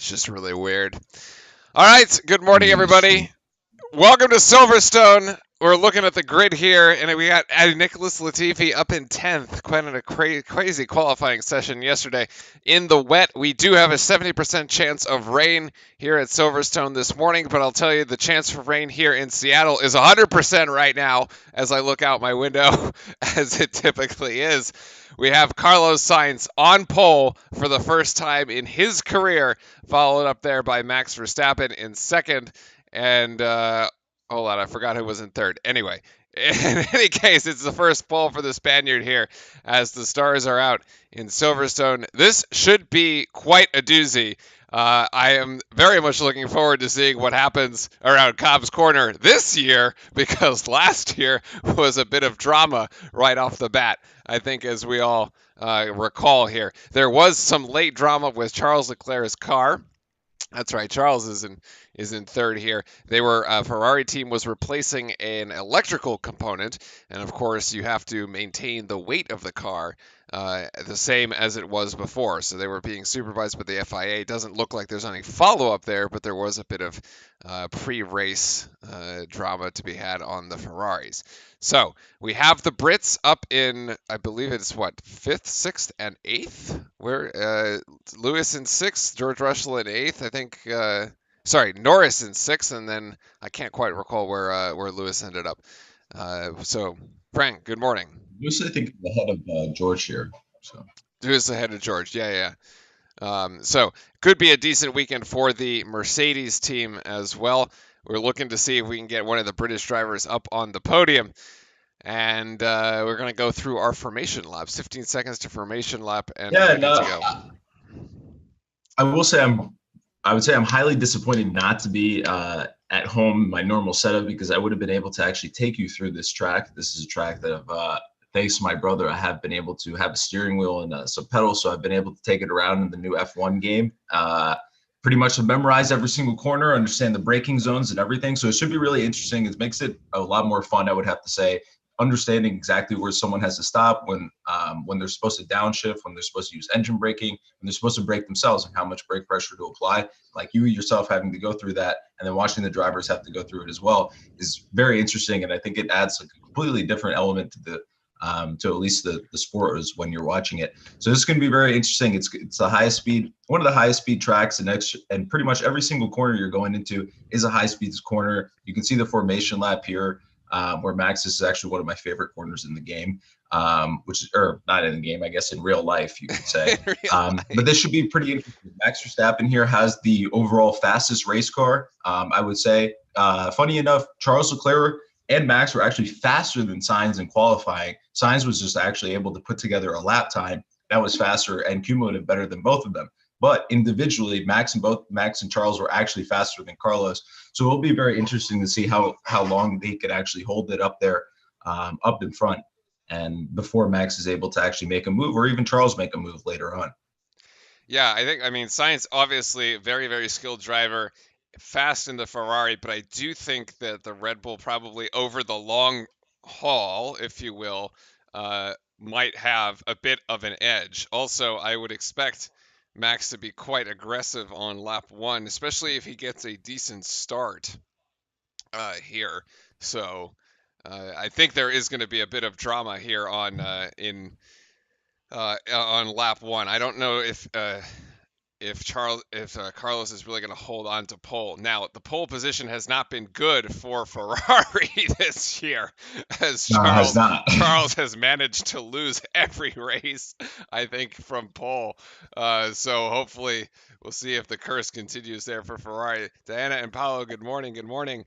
It's just really weird. All right, good morning, Interesting. everybody. Welcome to Silverstone. We're looking at the grid here, and we got Nicholas Latifi up in 10th. Quite a crazy qualifying session yesterday. In the wet, we do have a 70% chance of rain here at Silverstone this morning, but I'll tell you the chance for rain here in Seattle is 100% right now as I look out my window, as it typically is. We have Carlos Sainz on pole for the first time in his career, followed up there by Max Verstappen in second. And hold on, I forgot who was in third. Anyway, in any case, it's the first pole for the Spaniard here as the stars are out in Silverstone. This should be quite a doozy. I am very much looking forward to seeing what happens around Cobb's Corner this year because last year was a bit of drama right off the bat. I think, as we all recall here, there was some late drama with Charles Leclerc's car. That's right. Charles is in third here. They were Ferrari team was replacing an electrical component, and of course you have to maintain the weight of the car the same as it was before. So they were being supervised by the FIA. It doesn't look like there's any follow up there, but there was a bit of pre-race drama to be had on the Ferraris. So we have the Brits up in, I believe it's what, fifth, sixth, and eighth. Where Lewis in sixth, George Russell in eighth. I think. Sorry, Norris in sixth, and then I can't quite recall where Lewis ended up. So Frank, good morning. Lewis, I think, is ahead of George here. So Lewis ahead of George. Yeah, yeah. So could be a decent weekend for the Mercedes team as well. We're looking to see if we can get one of the British drivers up on the podium. And we're going to go through our formation laps. 15 seconds to formation lap, and yeah, we're good to go. I will say I would say I'm highly disappointed not to be at home in my normal setup because I would have been able to actually take you through this track. This is a track that thanks to my brother, I have been able to have a steering wheel and some pedals, so I've been able to take it around in the new F1 game. Pretty much have memorized every single corner, understand the braking zones and everything. So it should be really interesting. It makes it a lot more fun, I would have to say. Understanding exactly where someone has to stop when they're supposed to downshift, when they're supposed to use engine braking, when they're supposed to brake themselves, and how much brake pressure to apply. Like you yourself having to go through that, and then watching the drivers have to go through it as well is very interesting, and I think it adds like a completely different element to the to at least the sport is when you're watching it. So this is going to be very interesting. It's the highest speed, one of the highest speed tracks, and pretty much every single corner you're going into is a high speed corner. You can see the formation lap here. Where Max is actually one of my favorite corners in the game, which is, or not in the game, I guess in real life, you could say. But this should be pretty interesting. Max Verstappen here has the overall fastest race car, I would say. Funny enough, Charles Leclerc and Max were actually faster than Sainz in qualifying. Sainz was just actually able to put together a lap time that was faster and cumulative better than both of them. But individually, Max and Charles were actually faster than Carlos. So it'll be very interesting to see how long they could actually hold it up there, up in front, and before Max is able to actually make a move, or even Charles make a move later on. Yeah, I mean, Sainz obviously very, very skilled driver, fast in the Ferrari, but I do think that the Red Bull probably over the long haul, if you will, might have a bit of an edge. Also, I would expect Max to be quite aggressive on lap one, especially if he gets a decent start here. So I think there is going to be a bit of drama here on lap one. I don't know if Carlos is really going to hold on to pole. Now, the pole position has not been good for Ferrari this year, as No, it has not. Charles has managed to lose every race, I think, from pole. So hopefully we'll see if the curse continues there for Ferrari. Diana and Paolo, good morning. Good morning.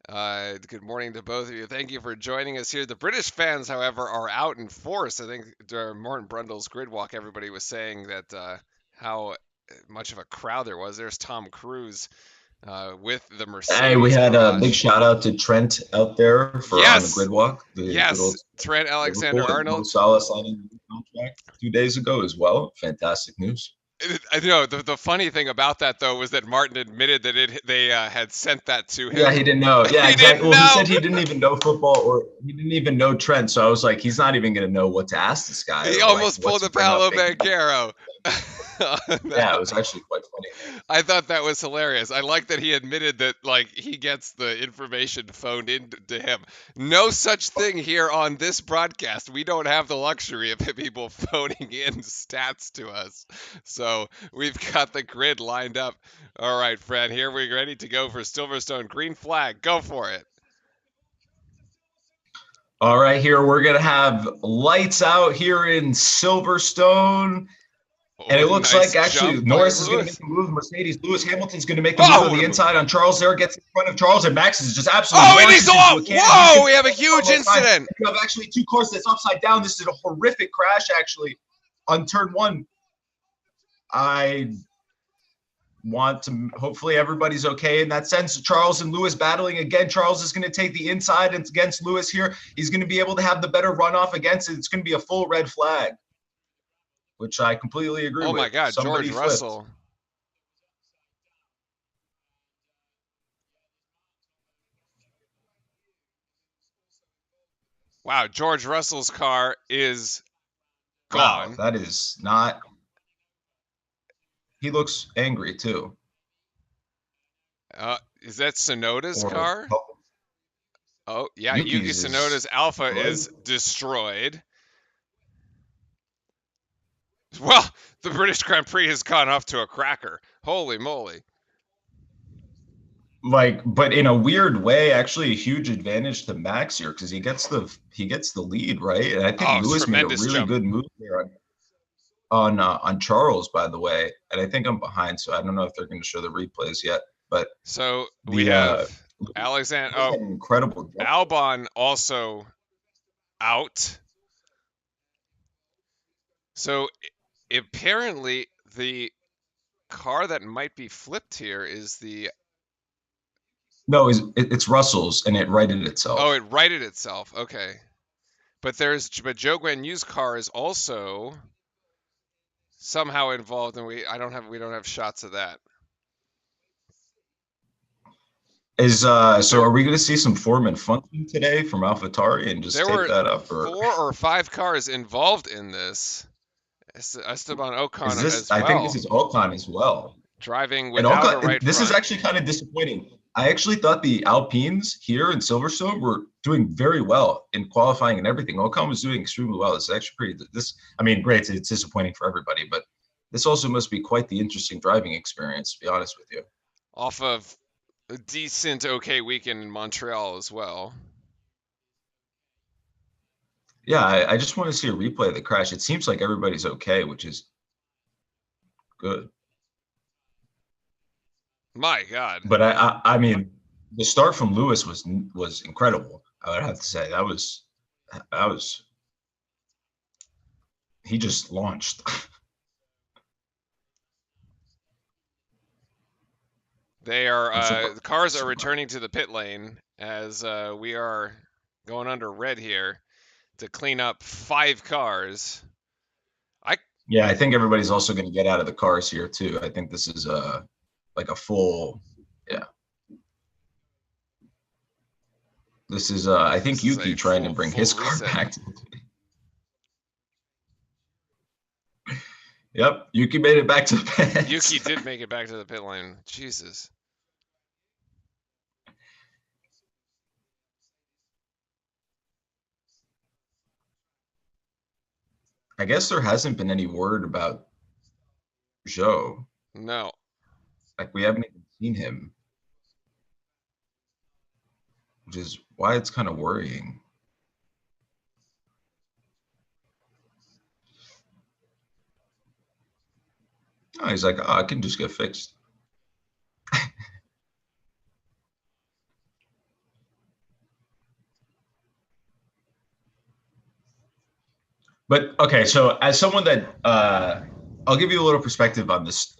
Good morning to both of you. Thank you for joining us here. The British fans, however, are out in force. I think during Morton Brundle's grid walk, everybody was saying that how much of a crowd there was. There's Tom Cruise with the Mercedes. Hey, we had garage. a big shout out to Trent out there on the grid walk. Yes, Trent Alexander-Arnold. Salah signing the contract 2 days ago as well. Fantastic news. I know the funny thing about that though was that Martin admitted that they had sent that to him. Yeah, he didn't know. Yeah, he exactly. Well, he said he didn't even know football, or he didn't even know Trent. So I was like, he's not even going to know what to ask this guy. He almost pulled a Paolo Banchero. Yeah, it was actually quite funny. I thought that was hilarious. I like that he admitted that, like, he gets the information phoned into him. No such thing here on this broadcast. We don't have the luxury of people phoning in stats to us. So we've got the grid lined up. All right, Fred, here we're ready to go for Silverstone. Green flag. Go for it. All right, here we're gonna have lights out here in Silverstone. And it looks nice like actually jump by Norris is going to Lewis. make the move. Mercedes, Lewis Hamilton's going to make the move on what the a inside on Charles. There gets in front of Charles, and Max is just absolutely Oh, and launches he's into off! a cannon. Whoa, we have a huge incident. You have actually two cars that's upside down. This is a horrific crash, actually, on turn one. I want to hopefully everybody's okay in that sense. Charles and Lewis battling again. Charles is going to take the inside against Lewis here. He's going to be able to have the better runoff against it. It's going to be a full red flag, which I completely agree with. Oh my God, Somebody George flipped. Russell. Wow, George Russell's car is gone. Wow, that is not. He looks angry too. Is that Sonoda's Or- car? Oh, yeah, Yuki Yuki's Tsunoda's Alpha destroyed. is destroyed. Well, the British Grand Prix has gone off to a cracker. Holy moly. Like, but in a weird way, actually a huge advantage to Max here because he gets the lead, right? And I think Lewis made a really good move there on Charles, by the way. And I think I'm behind, so I don't know if they're going to show the replays yet. But so we have Alexander. Oh, incredible jump. Albon also out. So apparently the car that might be flipped here is the. No, it's Russell's, and it righted itself. Oh, it righted itself. Okay, but Zhou Guanyu's car is also somehow involved, and we don't have shots of that. Is so are we going to see some form and function today from AlphaTauri and just take that up? There were 4 or 5 cars involved in this. Esteban Ocon as well. I think this is Ocon as well. Driving without a right This front. is actually kind of disappointing. I actually thought the Alpines here in Silverstone were doing very well in qualifying and everything. Ocon was doing extremely well. This is actually I mean, great. It's disappointing for everybody, but this also must be quite the interesting driving experience, to be honest with you. Off of a decent, okay weekend in Montreal as well. Yeah, I just want to see a replay of the crash. It seems like everybody's okay, which is good. My God. But I mean, the start from Lewis was incredible. I would have to say that was he just launched. They are the cars are returning to the pit lane as we are going under red here to clean up 5 cars. Yeah, I think everybody's also going to get out of the cars here too. I think this is like a full, yeah. This is I think Yuki trying to bring his car back to the Yep, Yuki made it back to the pit. Yuki did make it back to the pit lane. Jesus. I guess there hasn't been any word about Zhou. No. Like, we haven't even seen him, which is why it's kind of worrying. Oh, he's like, oh, I can just get fixed. But okay, so as someone that I'll give you a little perspective on this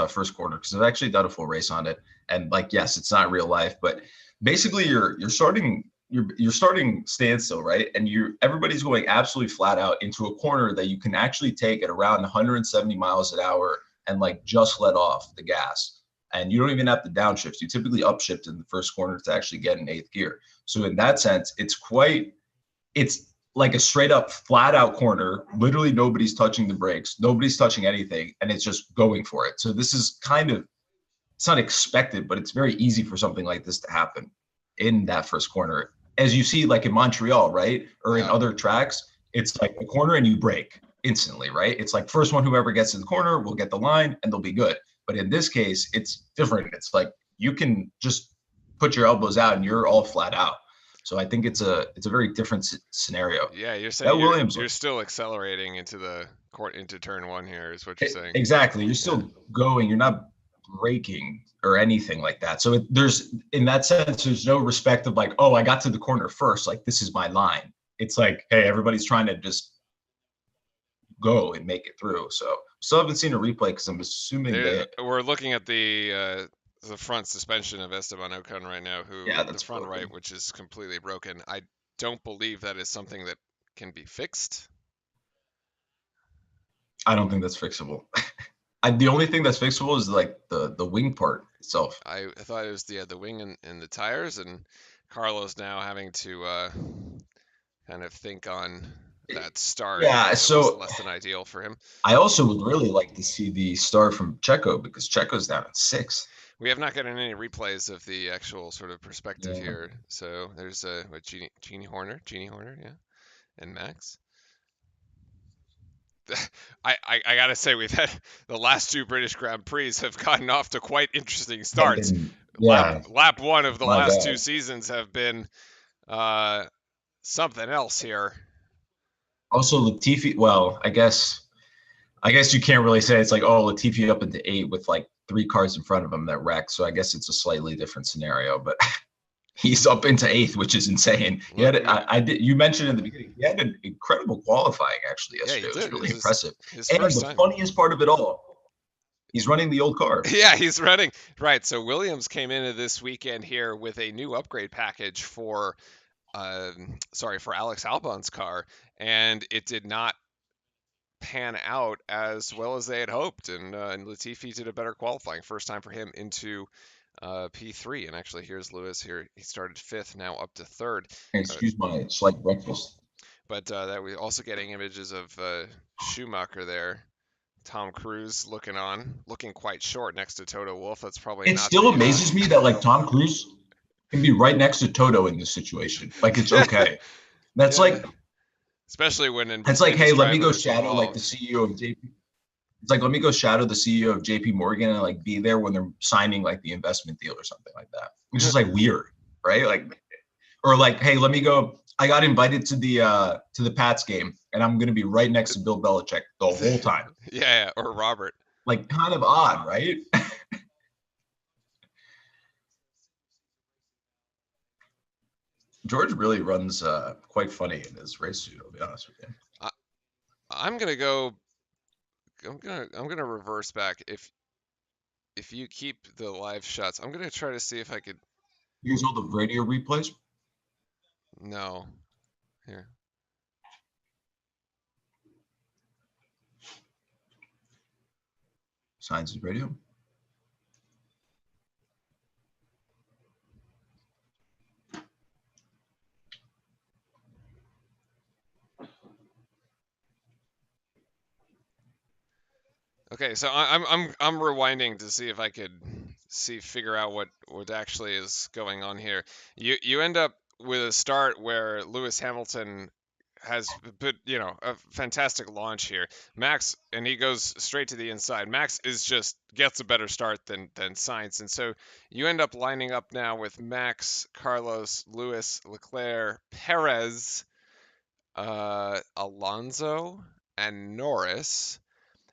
first quarter because I've actually done a full race on it, and like, yes, it's not real life, but basically you're starting standstill, right? And everybody's going absolutely flat out into a corner that you can actually take at around 170 miles an hour and like just let off the gas, and you don't even have to downshift. You typically upshift in the first corner to actually get in 8th gear. So in that sense, it's like a straight up flat out corner. Literally nobody's touching the brakes, nobody's touching anything, and it's just going for it. So this is kind of, it's not expected, but it's very easy for something like this to happen in that first corner. As you see, like in Montreal, right? Or in other tracks, it's like a corner and you brake instantly, right? It's like first one, whoever gets in the corner will get the line and they'll be good. But in this case, it's different. It's like you can just put your elbows out and you're all flat out. So I think it's a very different scenario. Yeah, you're saying That Williams, you're still accelerating into the court into turn one here is what you're saying. Exactly. You're still going. You're not braking or anything like that. So there's, in that sense, there's no respect of like, oh, I got to the corner first. Like, this is my line. It's like, hey, everybody's trying to just go and make it through. So still haven't seen a replay because I'm assuming we're looking at the front suspension of Esteban Ocon right now, who the front broken. right, which is completely broken. I don't believe that is something that can be fixed. I don't think that's fixable. The only thing that's fixable is like the wing part itself. I thought it was the wing and the tires, and Carlos now having to kind of think on that start. Yeah, so less than ideal for him. I also would really like to see the start from Checo because Checo's down at 6th. We have not gotten any replays of the actual sort of perspective here. So there's Jeannie Horner, yeah, and Max. I gotta say, we've had the last 2 British Grand Prix have gotten off to quite interesting starts. Lap 1 of the last 2 seasons have been something else here. Also, Latifi. Well, I guess you can't really say it's like, oh, Latifi up into 8 with like 3 cars in front of him that wrecked. So I guess it's a slightly different scenario, but he's up into 8th, which is insane. He had, you mentioned in the beginning, he had an incredible qualifying actually yesterday. It was really impressive. And the funniest part of it all, he's running the old car. Yeah, he's running. Right. So Williams came into this weekend here with a new upgrade package for Alex Albon's car, and it did not pan out as well as they had hoped. And Latifi did a better qualifying. First time for him into P3. And actually, here's Lewis here. He started 5th, now up to 3rd. Excuse my slight breakfast. But that we're also getting images of Schumacher there. Tom Cruise looking quite short next to Toto Wolff. That's probably. It still amazes me that like Tom Cruise can be right next to Toto in this situation. Like, it's okay. That's like, especially when it's like, hey, let me go shadow like the CEO of JP. It's like, let me go shadow the CEO of JP Morgan and like be there when they're signing like the investment deal or something like that. Which is like weird, right? Like, or like, hey, let me go. I got invited to the Pats game and I'm gonna be right next to Bill Belichick the whole time. Yeah, or Robert. Like, kind of odd, right? George really runs quite funny in his race suit, I'll be honest with you. I'm gonna reverse back. If you keep the live shots, I'm gonna try to see if I could use all the radio replays. No. Here. Signs of radio. Okay, so I'm rewinding to see if I could figure out what actually is going on here. You end up with a start where Lewis Hamilton has put, a fantastic launch here. Max, and he goes straight to the inside. Max gets a better start than Sainz, and so you end up lining up now with Max, Carlos, Lewis, Leclerc, Perez, Alonso, and Norris.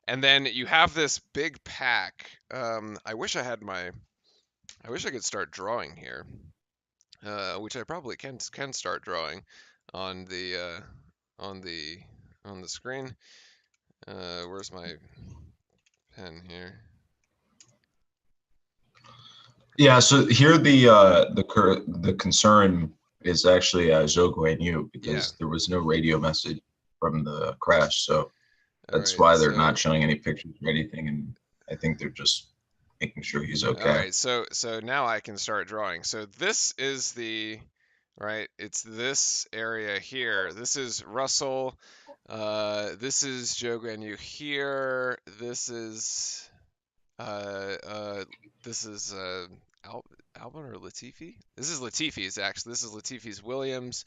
And then you have this big pack. I wish I could start drawing here, which I probably can start drawing on the screen. Where's my pen here? Yeah. So here the concern is actually Zhou Guanyu because there was no radio message from the crash. So. That's why they're not showing any pictures or anything, and I think they're just making sure he's okay. All right, so now I can start drawing. So this is the right? It's this area here. This is Russell. This is Joe Granu here. Uh, uh, this is Al Albon or Latifi. This is Latifi's actually. This is Latifi's Williams.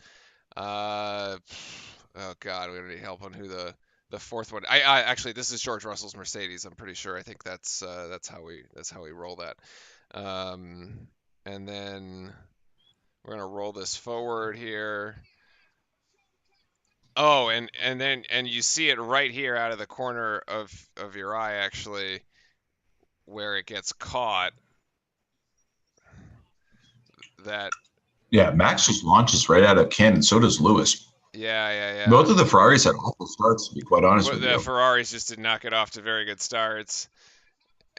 Uh, oh God, we need help on who the fourth one. I actually this is George Russell's Mercedes. I'm pretty sure. I think that's how we roll that. Um, and then we're gonna roll this forward here. Oh, and you see it right here out of the corner of your eye actually where it gets caught. That Yeah, Max just launches right out of cannon. So does Lewis. yeah. Both of the Ferraris had awful starts, to be quite honest with The you. Ferraris just did not get off to very good starts.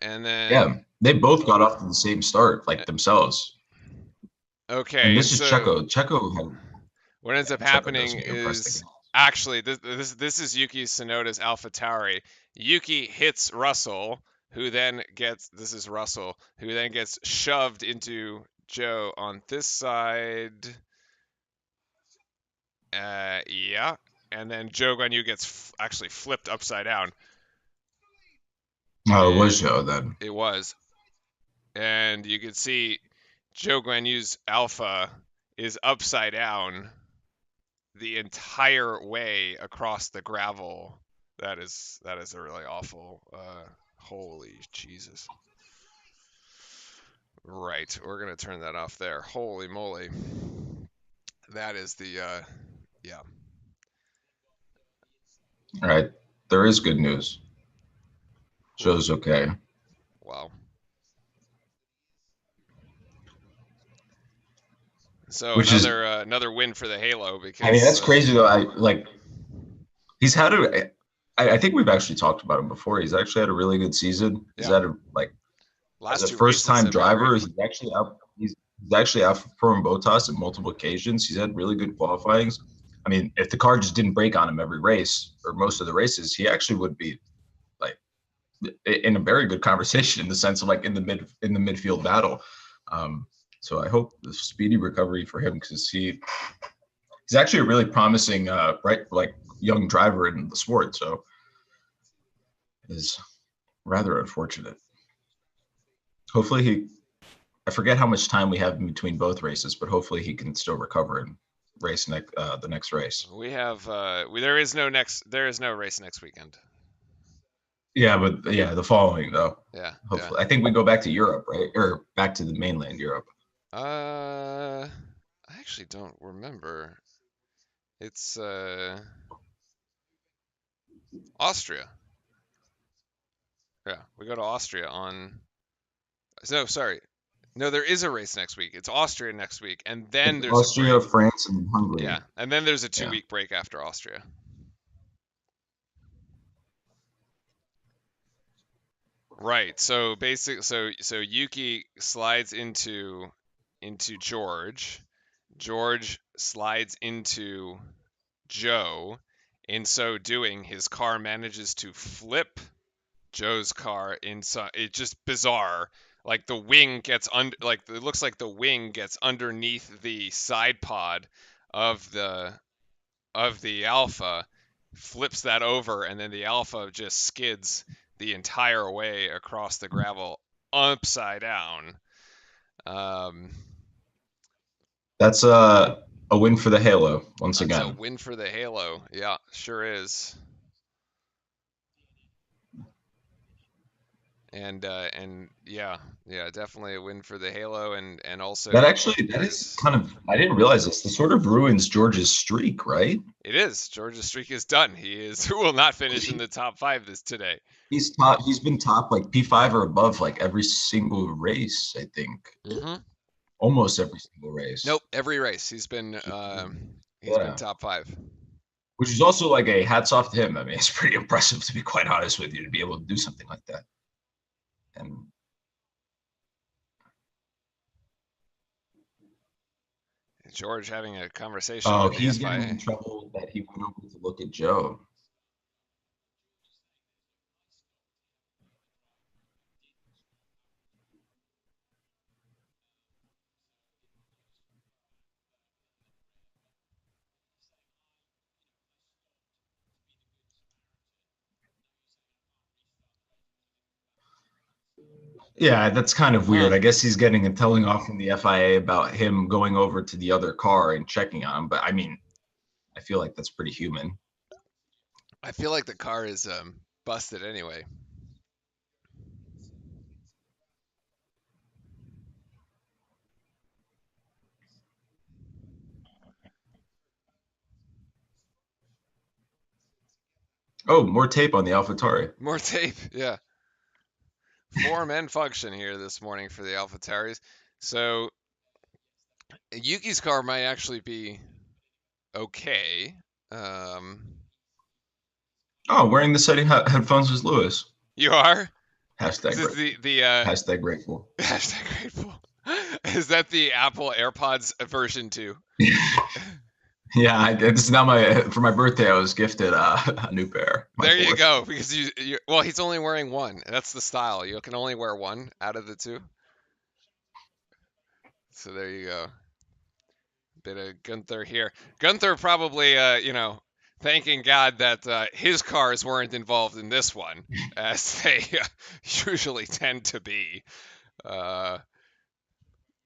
And Yeah, then they both got off to the same start, like themselves. And okay, this is so Checo. what ends up Checo does happening impress the is guy. actually this is Yuki Tsunoda's AlphaTauri. Yuki hits Russell, who then gets this is Russell, who then gets shoved into Joe on this side. Yeah, and then Joe Guanyu gets actually flipped upside down. Oh, it was And Joe then. it was, and you can see Joe Guanyu's Alpha is upside down the entire way across the gravel. That is a really awful. Holy Jesus! Right, we're gonna turn that off there. Holy moly! That is the yeah. All right, there is good news. Joe's okay. Wow. So Which is, another win for the Halo I mean, because that's crazy though. I like he's had a. I think we've actually talked about him before. He's actually had a really good season. He's yeah, had a like as last a two first races time have been great. driver, he's actually outperformed Bottas in multiple occasions. He's had really good qualifyings. I mean, if the car just didn't break on him every race or most of the races, he actually would be like in a very good conversation in the sense of like in the midfield battle. Um, so I hope the speedy recovery for him because he's actually a really promising right like young driver in the sport. So is rather unfortunate. Hopefully I forget how much time we have in between both races, but hopefully he can still recover and race the next race. We have there is no race next weekend. Yeah, but yeah, the following though. Yeah, yeah. Hopefully, I think we go back to Europe, right, or back to the mainland Europe. I actually don't remember. It's Austria. Yeah, we go to Austria on. No, sorry. No, there is a race next week. It's Austria next week, and then It's there's a Austria, break. France, and Yeah, Hungary. and then there's a Yeah, two-week break after Austria. Right. So so Yuki slides into George. George slides into Joe. In so doing, his car manages to flip Joe's car inside. It's just bizarre. Like the wing gets under, like it looks like the wing gets underneath the side pod of the Alpha, flips that over, and then the Alpha just skids the entire way across the gravel upside down. Um, that's a win for the Halo once that's a again. win for the Halo. Yeah, sure is. And yeah, definitely a win for the Halo, and That also actually that is is kind of I didn't realize this. This sort of ruins George's streak, right? it is Georgia's streak is done. He is who will not finish in He, the top five this today. he's top. He's been top like P5 or above like every single race. I think Mm-hmm. almost every single race. Nope, every race he's been Yeah, top five. which is also like a hats off to him. I mean, it's pretty impressive to be quite honest with you to be able to do something like that. And George having a conversation oh, with the he's getting in FIA. trouble that he went over to look at Joe. Yeah, that's kind of Huh. weird. I guess he's getting a telling off from the FIA about him going over to the other car and checking on him. But I mean, I feel like that's pretty human. I feel like the car is busted anyway. Oh, more tape on the AlphaTauri. More tape, yeah. Form and function here this morning for the AlphaTauris. So Yuki's car might actually be okay. Um, Oh, wearing the setting headphones is Lewis. you are? Is Hashtag this grateful. the Hashtag grateful. hashtag grateful? Is that the Apple AirPods version 2? Yeah, it's now for my birthday. I was gifted a new pair, my There you fourth. go. Because well, he's only wearing one. That's the style. You can only wear one out of the two. So there you go. Bit of Gunther here. Gunther probably, thanking God that his cars weren't involved in this one, as they usually tend to be. Uh,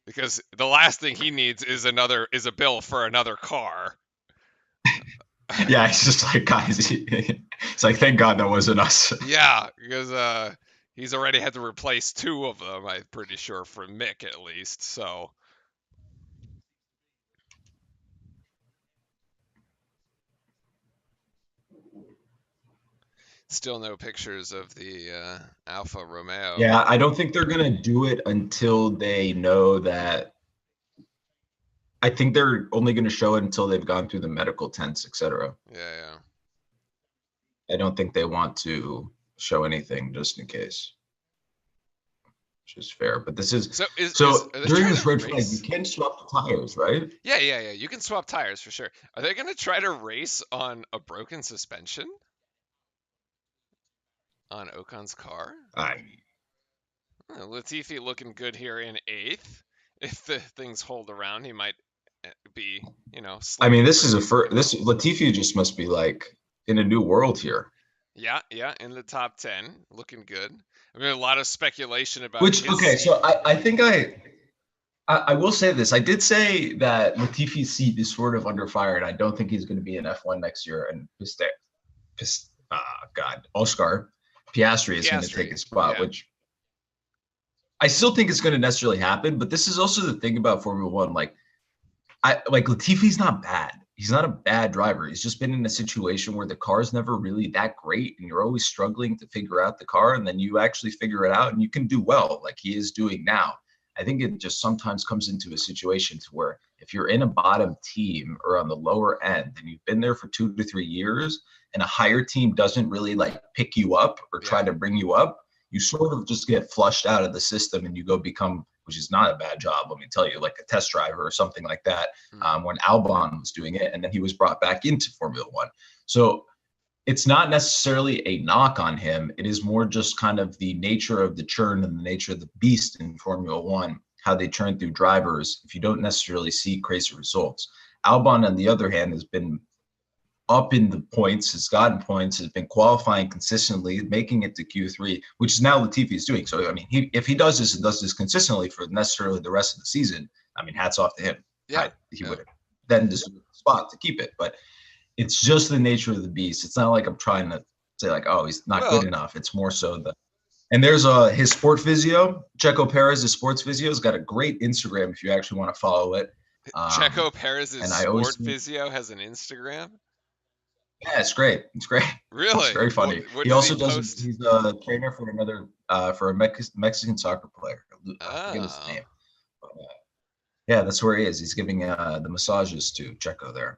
because the last thing he needs is a bill for another car. Yeah, it's just like guys. It's like thank God that wasn't us. Yeah, because he's already had to replace two of them, I'm pretty sure, for Mick at least. So still no pictures of the Alfa Romeo. Yeah, I don't think they're gonna do it until they know that. I think they're only gonna show it until they've gone through the medical tents, etc. Yeah, yeah. I don't think they want to show anything just in case, which is fair. But this is So so are they during trying this to red flag, you race? can swap the tires, right? Yeah, yeah, yeah. You can swap tires for sure. Are they gonna try to race on a broken suspension on Ocon's car? I Latifi looking good here in eighth. If the things hold around, he might be, I mean, slated this for is a Q3. first. This Latifi just must be like in a new world here. Yeah, yeah, in the top 10, looking good. I mean, a lot of speculation about Which his okay, seat. so I think I will say this. I did say that Latifi's seat is sort of under fire, and I don't think he's going to be in F1 next year. And God, Oscar Piastri is going to take Piastri, his spot, yeah, which I still think it's going to necessarily happen. But this is also the thing about Formula One. Like Latifi's not bad. He's not a bad driver. He's just been in a situation where the car's never really that great, and you're always struggling to figure out the car, and then you actually figure it out, and you can do well, like he is doing now. I think it just sometimes comes into a situation to where if you're in a bottom team or on the lower end, and you've been there for 2 to 3 years, and a higher team doesn't really like pick you up or try yeah, to bring you up, you sort of just get flushed out of the system, and you go become, which is not a bad job, let me tell you, like a test driver or something like that, mm, when Albon was doing it, and then he was brought back into Formula One. So it's not necessarily a knock on him. It is more just kind of the nature of the churn and the nature of the beast in Formula One, how they churn through drivers if you don't necessarily see crazy results. Albon, on the other hand, has been up in the points, has gotten points, has been qualifying consistently, making it to Q3, which is now Latifi is doing. So, I mean, if he does this and does this consistently for necessarily the rest of the season, I mean, hats off to him. yeah, He yeah. would then deserve the spot to keep it. But it's just the nature of the beast. It's not like I'm trying to say like, oh, he's not good Well, enough. It's more so the and there's his sport physio, Checo Perez, his sports physio has got a great Instagram if you actually want to follow it. Checo Perez's And I always sport think, physio has an Instagram. yeah, it's great. It's great. It's Really? very funny. What He does he also does. post? He's a trainer for another for a Mexican soccer player. I forget his Oh, name. But, yeah, that's where he is. He's giving the massages to Checo there,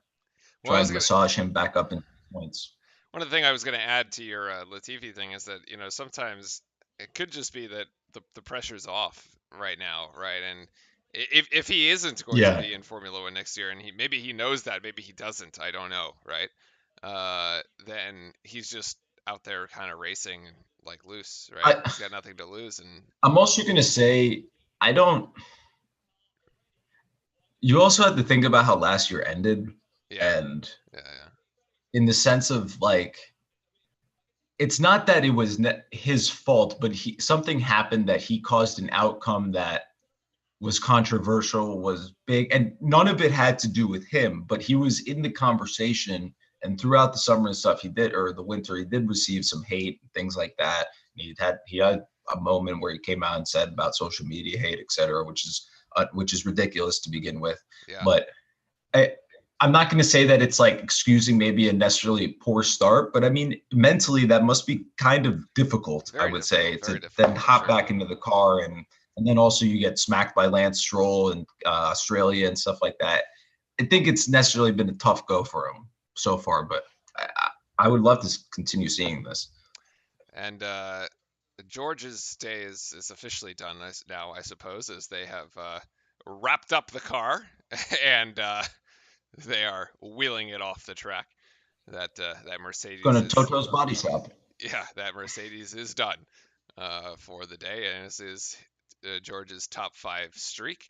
well, I trying was to gonna. massage him back up in points. One of the thing I was gonna add to your Latifi thing is that sometimes it could just be that the pressure's off right now, right? And if he isn't going to Yeah, be in Formula One next year, and maybe he knows that, maybe he doesn't, I don't know, right? Then he's just out there kind of racing like loose, right? I He's got nothing to lose, and I'm also gonna say I don't. You also have to think about how last year ended, yeah, and yeah, yeah. in the sense of like it's not that it was his fault, but something happened that he caused an outcome that was controversial, was big, and none of it had to do with him, but he was in the conversation. And throughout the summer and stuff, or the winter, he did receive some hate and things like that. And he had a moment where he came out and said about social media hate, etc., which is ridiculous to begin with. Yeah. But I'm not going to say that it's like excusing maybe a necessarily poor start, but I mean, mentally that must be kind of difficult, Very I would difficult, say, very to then difficult, hop sure. back into the car and then also you get smacked by Lance Stroll and Australia and stuff like that. I think it's necessarily been a tough go for him so far, but I would love to continue seeing this. And George's day is officially done now, I suppose, as they have wrapped up the car and they are wheeling it off the track. That Going Mercedes to is, Toto's body shop. yeah, that Mercedes is done for the day, and this is George's top 5 streak.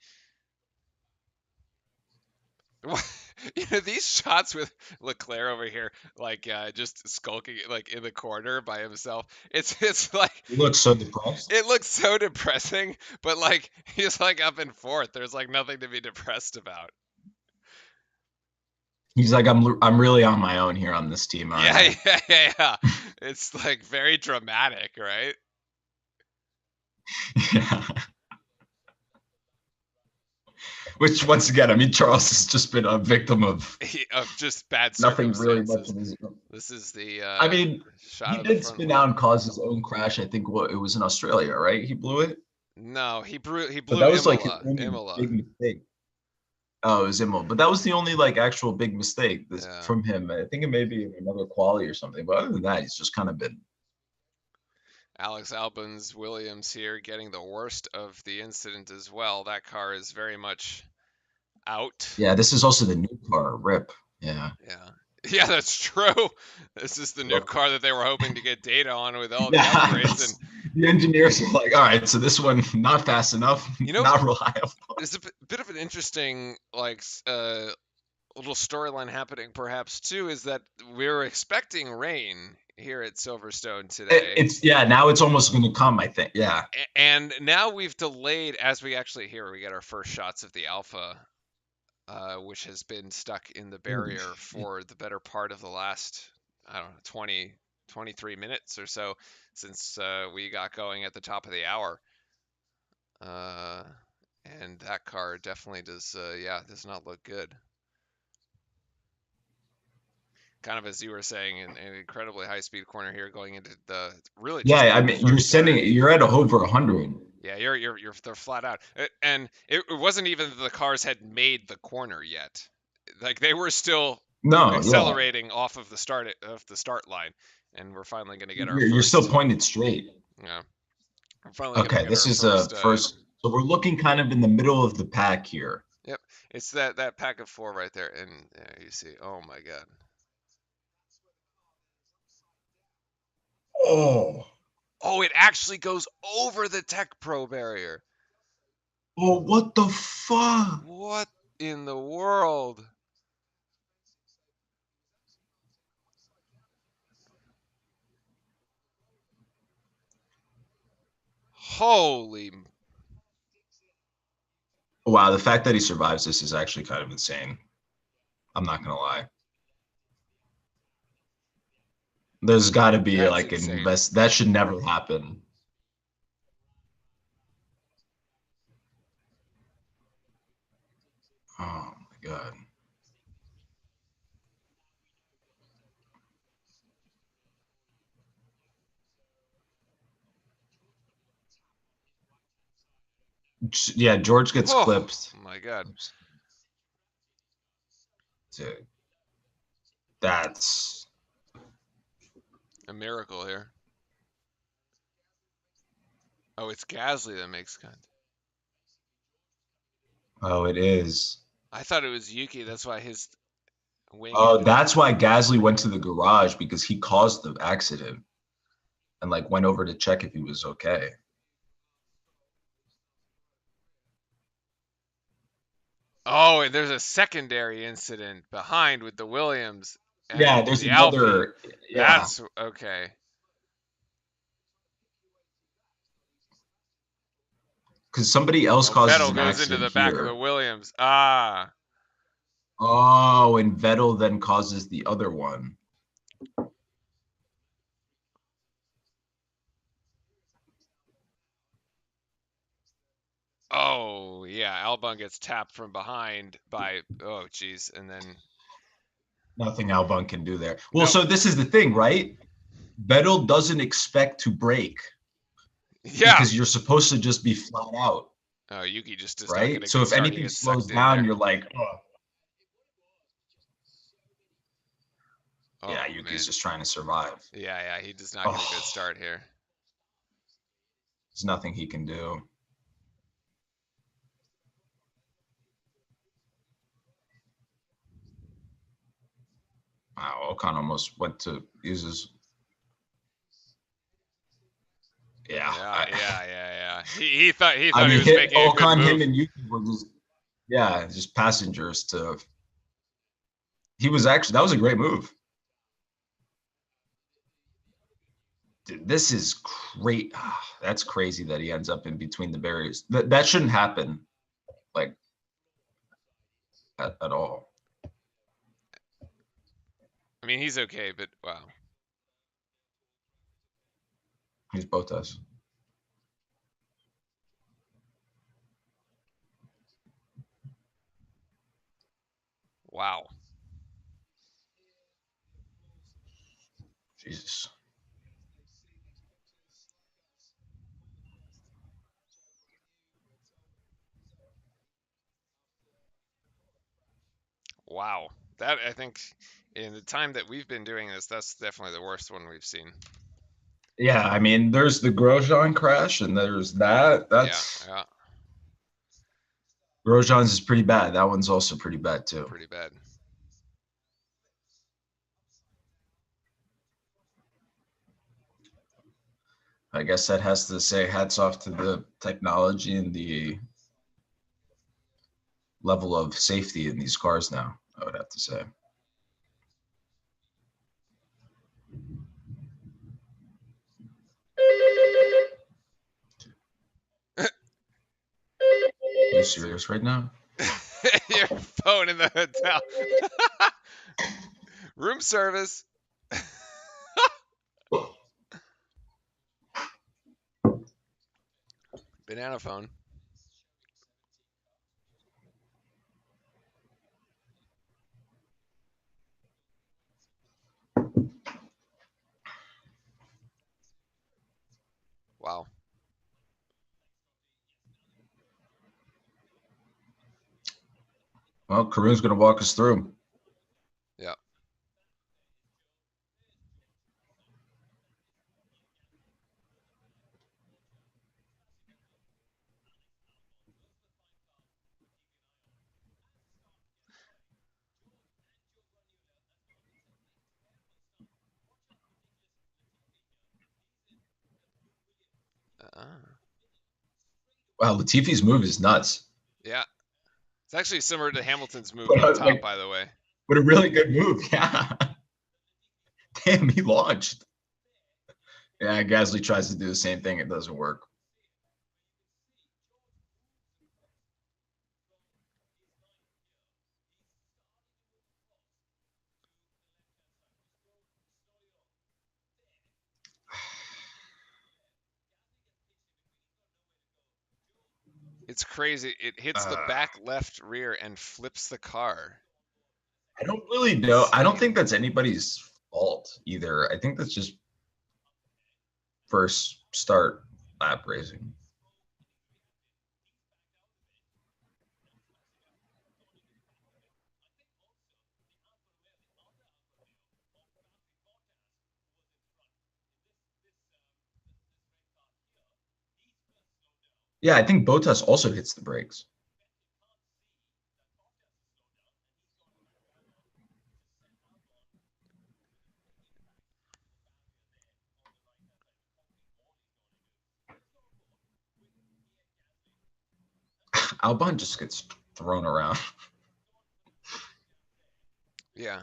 These shots with Leclerc over here, like just skulking like in the corner by himself. It's like He looks so depressed. it looks so depressing, but like he's like up in fourth. There's like nothing to be depressed about. He's like, I'm really on my own here on this team, aren't Yeah, I? yeah. It's like very dramatic, right? Yeah. Which once again, I mean, Charles has just been a victim of Of just bad nothing really much circumstances. of his. This is the I mean, shot he of the did front spin out wing. and cause his own crash. I think it was in Australia, right? He blew it, No, he but blew that was like his Imola. only Imola. big mistake. Oh, it was Immel, but that was the only like actual big mistake Yeah. from him. I think it may be another quality or something, but other than that, he's just kind of been. Alex Albon's Williams here getting the worst of the incident as well. That car is very much out. Yeah, this is also the new car. Rip. Yeah. Yeah. Yeah, that's true. This is the new Look. car that they were hoping to get data on with all the Yeah, upgrades. And the engineers are like, all right, so this one not fast enough, you know, not reliable. there's a bit of an interesting like little storyline happening perhaps too, is that we're expecting rain here at Silverstone today. Now it's almost going to come, I think. Yeah. And now we've delayed as we actually here we get our first shots of the Alpha, which has been stuck in the barrier for the better part of the last, I don't know, 23 minutes or so since we got going at the top of the hour. And that car definitely does not look good. Kind of as you were saying, an incredibly high-speed corner here going into the really just Yeah, I mean, you're at over 100. Yeah, they're flat out, and it wasn't even that the cars had made the corner yet. Like they were still No, yeah. accelerating off of the start line, and we're finally going to get our You're still first. pointed straight. Yeah, we're finally going to Okay, get this our is first. first. So we're looking kind of in the middle of the pack here. Yep, it's that pack of 4 right there, and there you see. Oh my God. Oh. Oh, it actually goes over the Tech Pro barrier. Oh, what the fuck? What in the world? Holy. Wow, the fact that he survives this is actually kind of insane. I'm not gonna lie. There's got to be like an that should never happen. Oh my God. Yeah, George gets clipped. Oh my God. Oops. Dude, that's a miracle here. Oh, it's Gasly that makes contact. Oh, it is. I thought it was Yuki. That's why his wing. Oh, that's why Gasly went to the garage, because he caused the accident and like went over to check if he was okay. Oh, and there's a secondary incident behind with the Williams. Yeah, there's the another. Alpine. Yeah. That's okay. because somebody else Oh, causes Vettel an goes into accident the back of the here. Williams. Ah. Oh, and Vettel then causes the other one. Oh, yeah. Albon gets tapped from behind by, oh, geez. And then, Nothing Albon can do there. Well, no. so this is the thing, right? Vettel doesn't expect to brake Yeah. because you're supposed to just be flat out, Oh, Yuki just does not get right? a So good if start. He anything gets slows sucked in down, there. you're like, oh. Yeah, Oh, Yuki's man. just trying to survive. Yeah, yeah. He does not get a good Oh, start here. there's nothing he can do. Wow, Ocon almost went to use his. Yeah, Yeah. He thought he I mean, was making a good Ocon, him, move. and Yuki were just passengers to. He was actually that was a great move. Dude, this is great. That's crazy that he ends up in between the barriers. That shouldn't happen, like at all. I mean, he's okay, but wow. He's Bottas. Wow. Jesus. Wow. That, I think, in the time that we've been doing this, that's definitely the worst one we've seen. Yeah, I mean, there's the Grosjean crash, and there's that. That's Yeah. Grosjean's is pretty bad. That one's also pretty bad too. Pretty bad. I guess that has to say hats off to the technology and the level of safety in these cars now, I would have to say. Are you serious right now? Your phone in the hotel. Room service. Banana phone. Wow. Well, Karun's going to walk us through. Yeah. Wow, Latifi's move is nuts. Yeah. It's actually similar to Hamilton's move But up top, like, by the way. what a really good move. Yeah. Damn, he launched. Yeah, Gasly tries to do the same thing. It doesn't work. It's crazy. It hits the back left rear and flips the car. I don't really know. I don't think that's anybody's fault either. I think that's just first start lap racing. Yeah, I think Bottas also hits the brakes. Albon just gets thrown around. Yeah.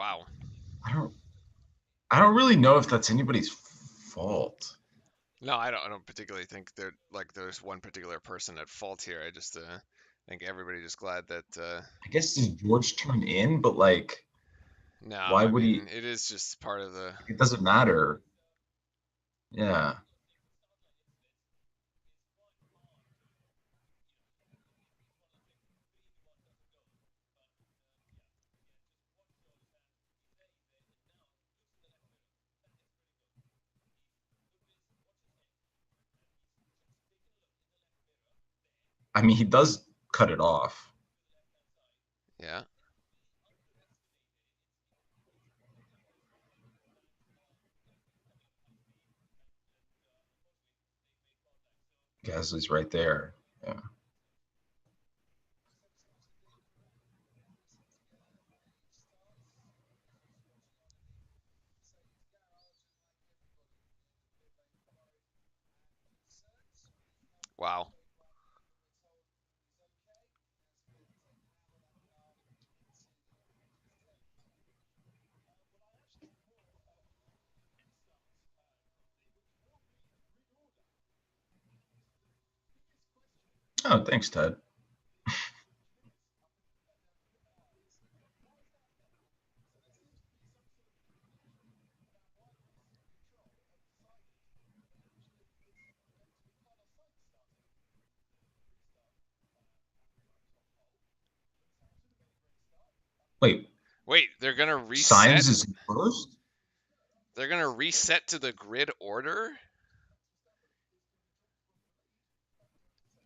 Wow. I don't I don't really know if that's anybody's fault. No, I don't particularly think there's one particular person at fault here. I just think everybody just glad that I guess does George turn in, but like, no, why I would mean he? it is just part of the It doesn't matter. Yeah. I mean, he does cut it off. yeah. Gasly's right there. Yeah. Wow. Oh, thanks, Ted. Wait, Wait, they're gonna Signs reset? is first? They're gonna reset to the grid order?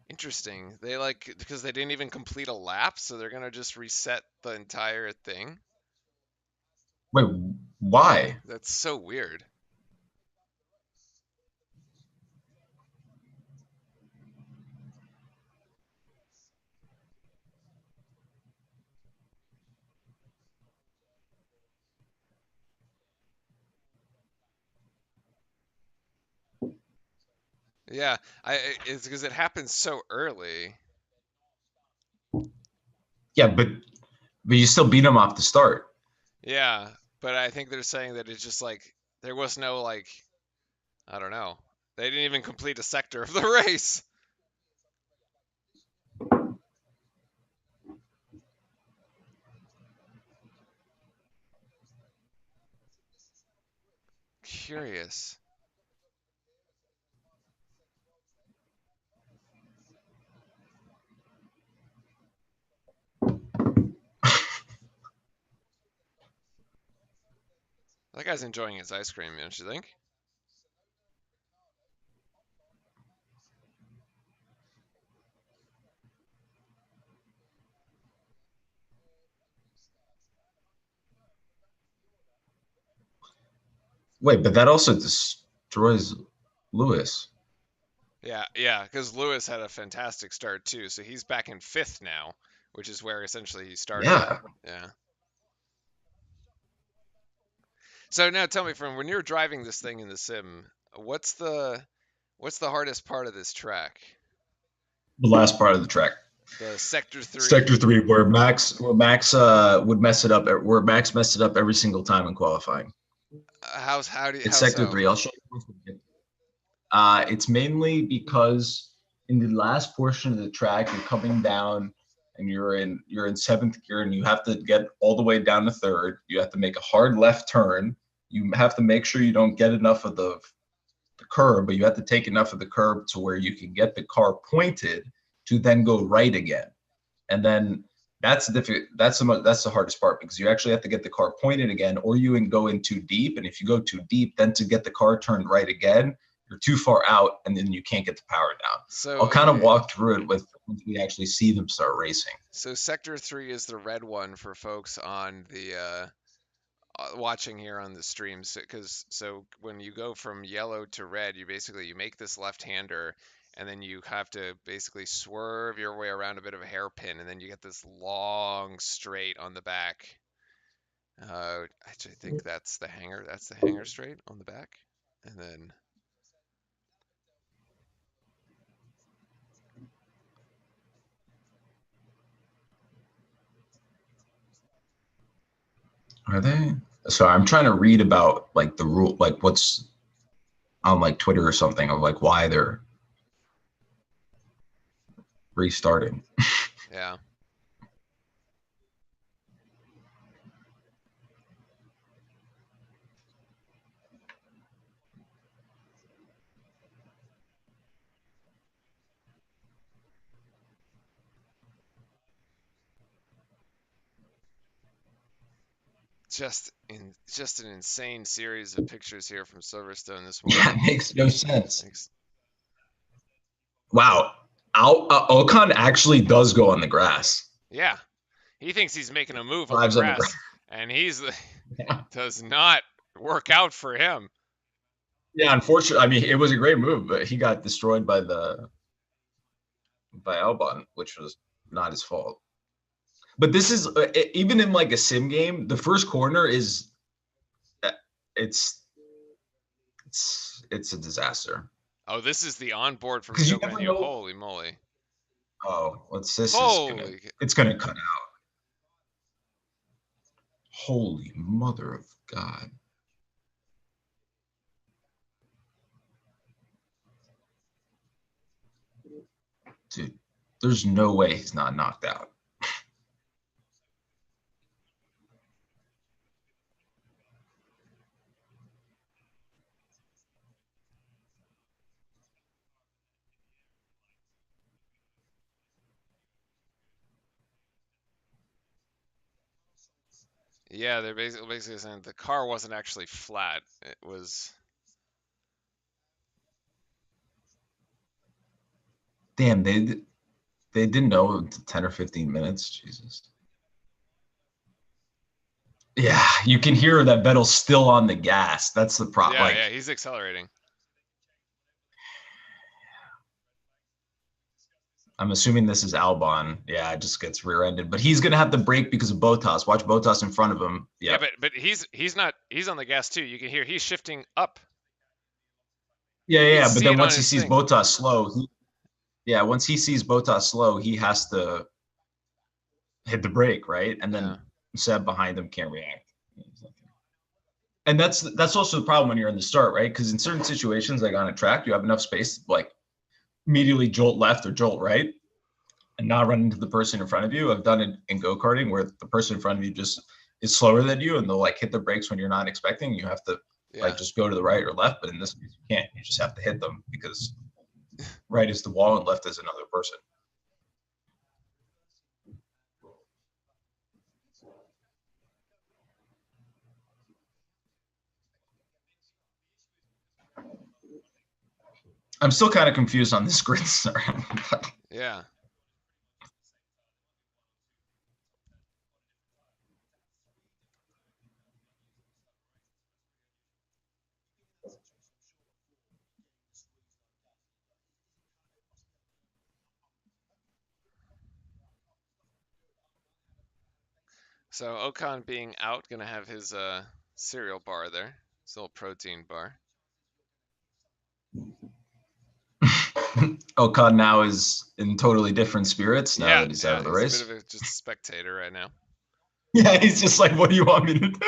Interesting. They because they didn't even complete a lap, so they're gonna just reset the entire thing. Wait, why? That's so weird. Yeah, it's because it happens so early. Yeah, but you still beat him off the start. Yeah, but I think they're saying that it's just there was no I don't know. They didn't even complete a sector of the race. Curious. That guy's enjoying his ice cream, don't you think? Wait, but that also destroys Lewis. Yeah, yeah, because Lewis had a fantastic start too, so he's back in fifth now, which is where essentially he started. Yeah. Yeah. So now tell me, from when you're driving this thing in the sim, what's the what's the hardest part of this track? The last part of the track. The sector three? Sector 3, where Max would mess it up, where Max messed it up every single time in qualifying. It's How Sector so? 3. I'll show you. It's mainly because in the last portion of the track, you're coming down and you're in seventh gear and you have to get all the way down to third. You have to make a hard left turn. You have to make sure you don't get enough of the curb, but you have to take enough of the curb to where you can get the car pointed to then go right again. And then that's the hardest part because you actually have to get the car pointed again, or you can go in too deep. And if you go too deep, then to get the car turned right again, you're too far out, and then you can't get the power down. So I'll kind of okay. walk through it with once we actually see them start racing. So sector three is the red one for folks on the watching here on the streams, because so when you go from yellow to red, you make this left-hander, and then you have to basically swerve your way around a bit of a hairpin, and then you get this long straight on the back. Actually, I think that's the hanger. That's the hanger straight on the back, and then Are they? So I'm trying to read about like the rule, like what's on like Twitter or something of like why they're restarting. Yeah. Just an insane series of pictures here from Silverstone this Yeah, morning. it makes no sense. Makes, Wow. Ocon actually does go on the grass. yeah, he thinks he's making a move on the Drives on the grass. grass, and he's Yeah. does not work out for him. Yeah, unfortunately, I mean, it was a great move, but he got destroyed by Albon, which was not his fault. But this is even in like a sim game, the first corner is uh, it's it's a disaster Oh, this is the onboard from because you Joe never Menu. know. Holy moly! Oh, this is gonna Holy, it's gonna cut out. Holy mother of God. Dude, there's no way he's not knocked out. yeah, they're basically saying the car wasn't actually flat. It was. Damn, they didn't know 10 or 15 minutes. Jesus. Yeah, you can hear that Vettel's still on the gas. That's the problem. Yeah, yeah, Like, he's accelerating. I'm assuming this is Albon. Yeah, it just gets rear-ended, but he's gonna have to brake because of Bottas. Watch Bottas in front of him. Yeah, Yep. but he's not he's on the gas too. You can hear he's shifting up. Yeah, You yeah, can yeah. But see then it on once he his sees thing. Bottas slow, yeah, once he sees Bottas slow, he has to hit the brake, right? And Yeah. then Seb behind him can't react. And that's also the problem when you're in the start, right? Because in certain situations, like on a track, you have enough space to like immediately jolt left or jolt right and not run into the person in front of you. I've done it in go-karting where the person in front of you just is slower than you and they'll like hit the brakes when you're not expecting. You have to like Yeah. just go to the right or left, but in this case you can't. You just have to hit them because right is the wall and left is another person. I'm still kind of confused on this grid. Yeah. So Ocon being out, gonna have his cereal bar there, his little protein bar. Ocon now is in totally different spirits now Yeah, that he's out yeah, of the he's a bit race. of a just a spectator right now. Yeah, he's just like, what do you want me to do?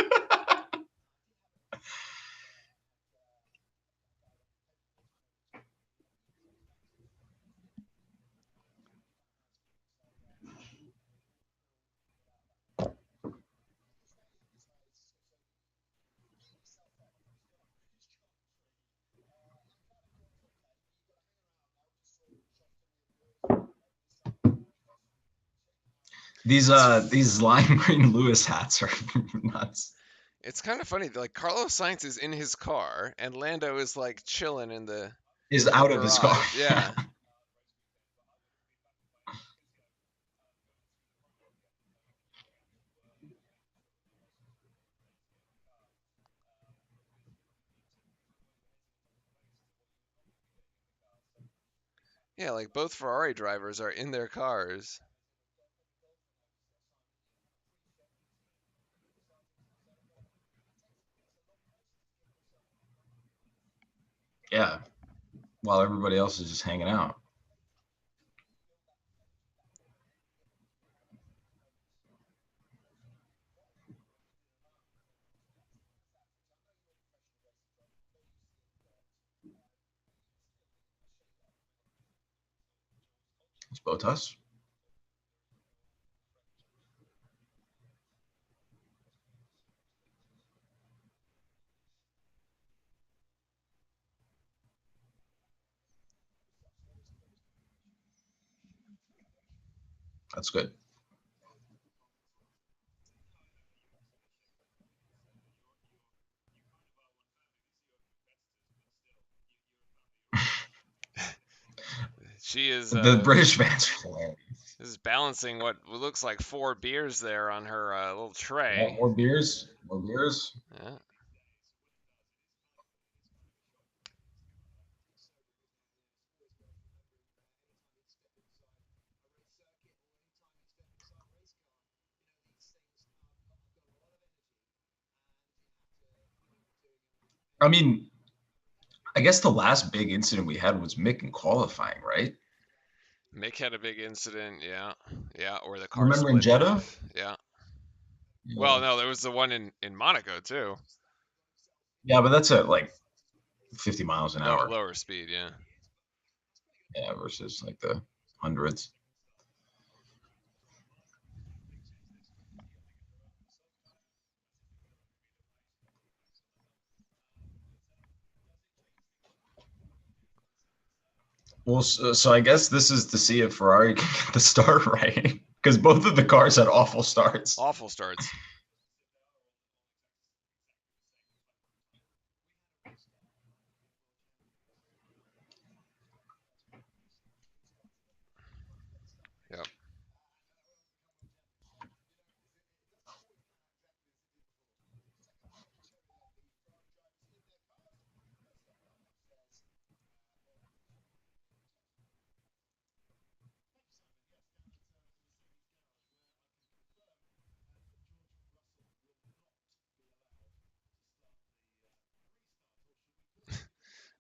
These lime green Lewis hats are nuts. It's kind of funny. Like Carlos Sainz is in his car, and Lando is like chilling in Is the out of his car. garage. Yeah. Yeah, like both Ferrari drivers are in their cars. Yeah, while everybody else is just hanging out. It's Bottas. That's good. She is The British fans are hilarious. is balancing what looks like 4 beers there on her little Yeah, tray. more beers. More beers. Yeah. I mean, I guess the last big incident we had was Mick in qualifying, right? Mick had a big incident, yeah. Yeah, or the car Remember in split in Jeddah? half. Yeah. Well, Yeah. no, there was the one in Monaco too. Yeah, but that's at like 50 miles an hour. Lower speed, yeah. Yeah, versus like the hundreds. Well, so I guess this is to see if Ferrari can get the start right, because both of the cars had awful starts. Awful starts. Yep.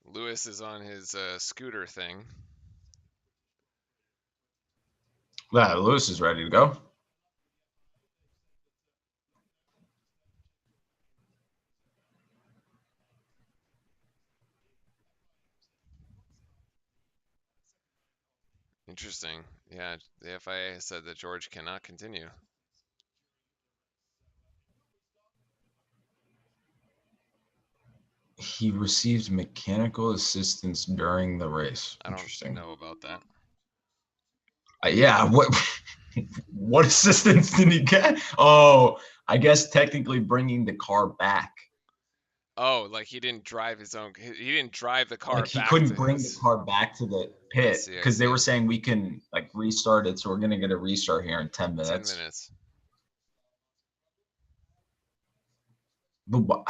Lewis is on his scooter thing. Yeah, Lewis is ready to go. Interesting. Yeah, the FIA said that George cannot continue. He received mechanical assistance during the race. I don't Interesting. know about that. Yeah, what assistance did he get? Oh, I guess technically bringing the car back. Oh, like he didn't drive his own. He didn't drive the car Like he back couldn't to bring the his. car back to the I pit see. I because they see. were saying we can like restart it, so we're gonna get a restart here in 10 10 minutes. minutes. But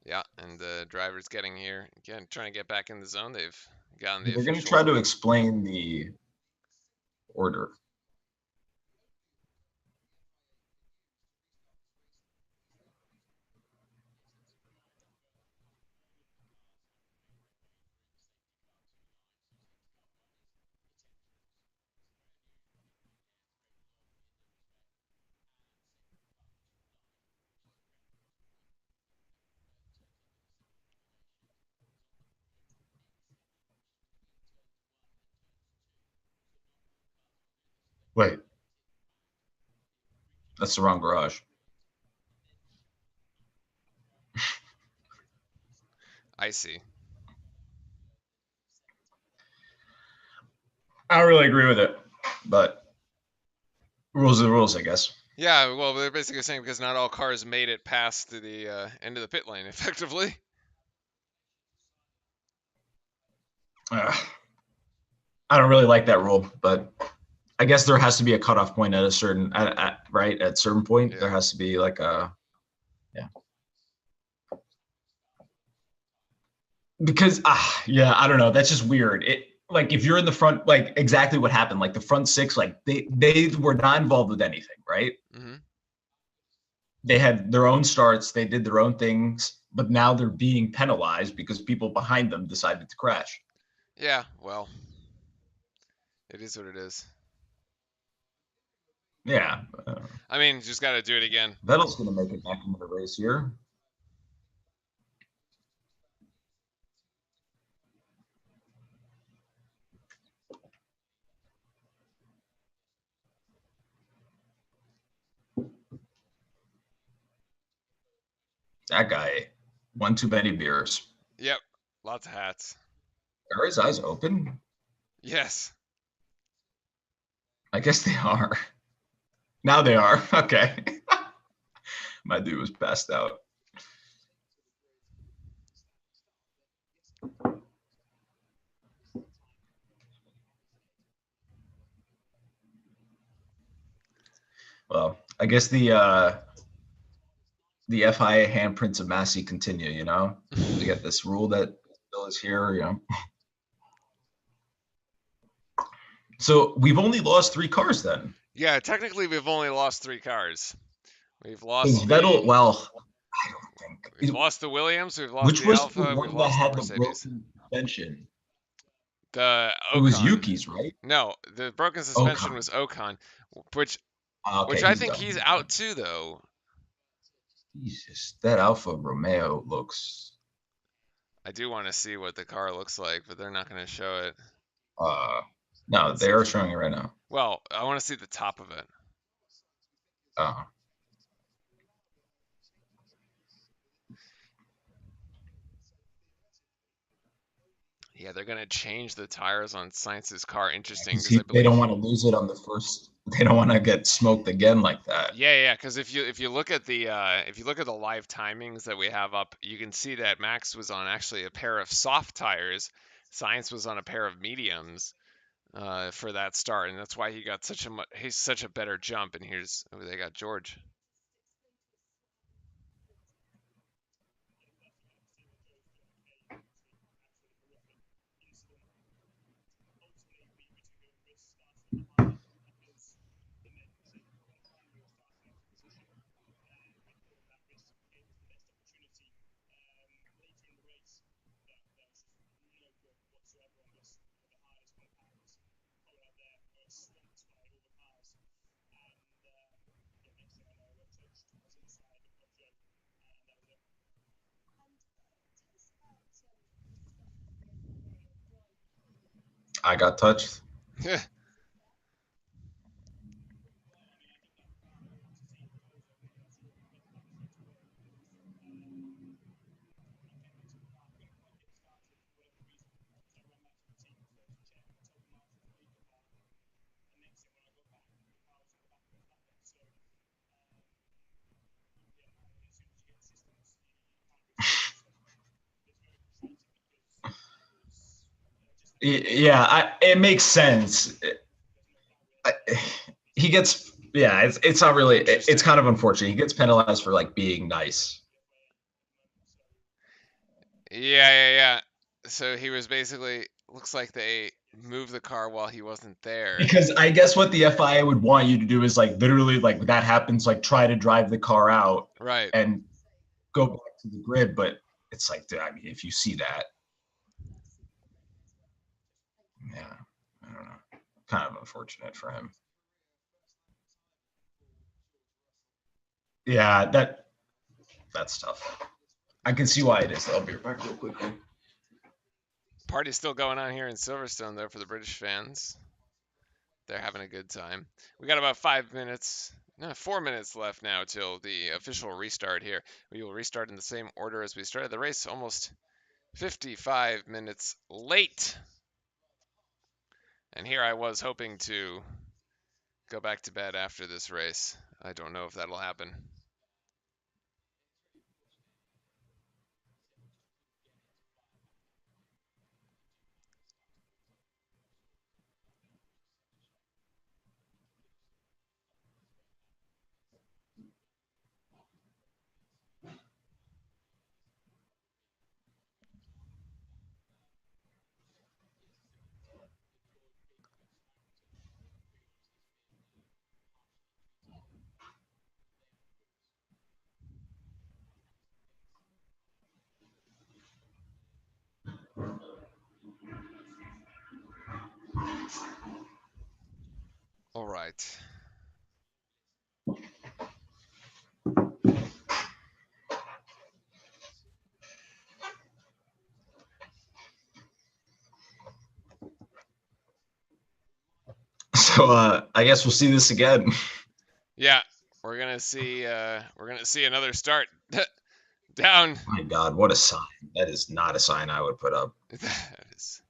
Yeah, and the driver's getting here again, trying to get back in the zone. They've gotten the they're gonna try official. to explain the order. Wait, that's the wrong garage. I see. I don't really agree with it, but rules are the rules, I guess. Yeah, well, they're basically saying because not all cars made it past to the end of the pit lane effectively. I don't really like that rule, but I guess there has to be a cutoff point at a certain right at certain point. Yeah. There has to be like a because yeah, I don't know. That's just weird. It like if you're in the front, like exactly what happened. Like the front six, like they were not involved with anything, right? Mm-hmm. They had their own starts, they did their own things, but now they're being penalized because people behind them decided to crash. Yeah, well, it is what it is. Yeah, I mean, just got to do it again. Vettel's going to make it back into the race here. That guy, one too many beers. Yep, lots of hats. Are his eyes open? Yes. I guess they are. Now they are. Okay. My dude was passed out. Well, I guess the FIA handprints of Massey continue. You know, we get this rule that still is here. You know, so we've only lost 3 cars then. Yeah, technically we've only lost 3 cars. We've Because lost Vettel, the well, I don't we've think. lost the Williams, we've lost Which the was the Alpha, we've one that lost the had the Mercedes. broken suspension? The It was Ocon. Yuki's, right? No, the broken suspension Ocon. was Ocon, which Okay, I he's think done. he's out too though. Jesus, that Alfa Romeo looks. I do want to see what the car looks like, but they're not going to show it. No, Let's they see are if we showing it right now. Well, I want to see the top of it. Uh, Yeah, they're going to change the tires on Sainz's car. Interesting, because because I they don't believe want to lose it on the first. They don't want to get smoked again like that. yeah, because if you look at the live timings that we have up, you can see that Max was on actually a pair of soft tires. Sainz was on a pair of mediums for that start, and that's why he got he's such a better jump. And here's they got George. I got touched. Yeah, it makes sense. He gets it's not really. It's kind of unfortunate. He gets penalized for like being nice. Yeah. So he was basically looks like they moved the car while he wasn't there. Because I guess what the FIA would want you to do is like literally like that happens, like try to drive the car out, right, and go back to the grid. But it's like, I mean, if you see that, yeah, I don't know, kind of unfortunate for him. Yeah, that's tough. I can see why it is. I'll be back real quickly. Party's still going on here in Silverstone though for the British fans. They're having a good time. We got about 4 minutes left now till the official restart here. We will restart in the same order as we started the race, almost 55 minutes late. And here I was hoping to go back to bed after this race. I don't know if that'll happen. All right. So I guess we'll see this again. Yeah, we're gonna see another start. Down. My God, what a sign. That is not a sign I would put up. That is.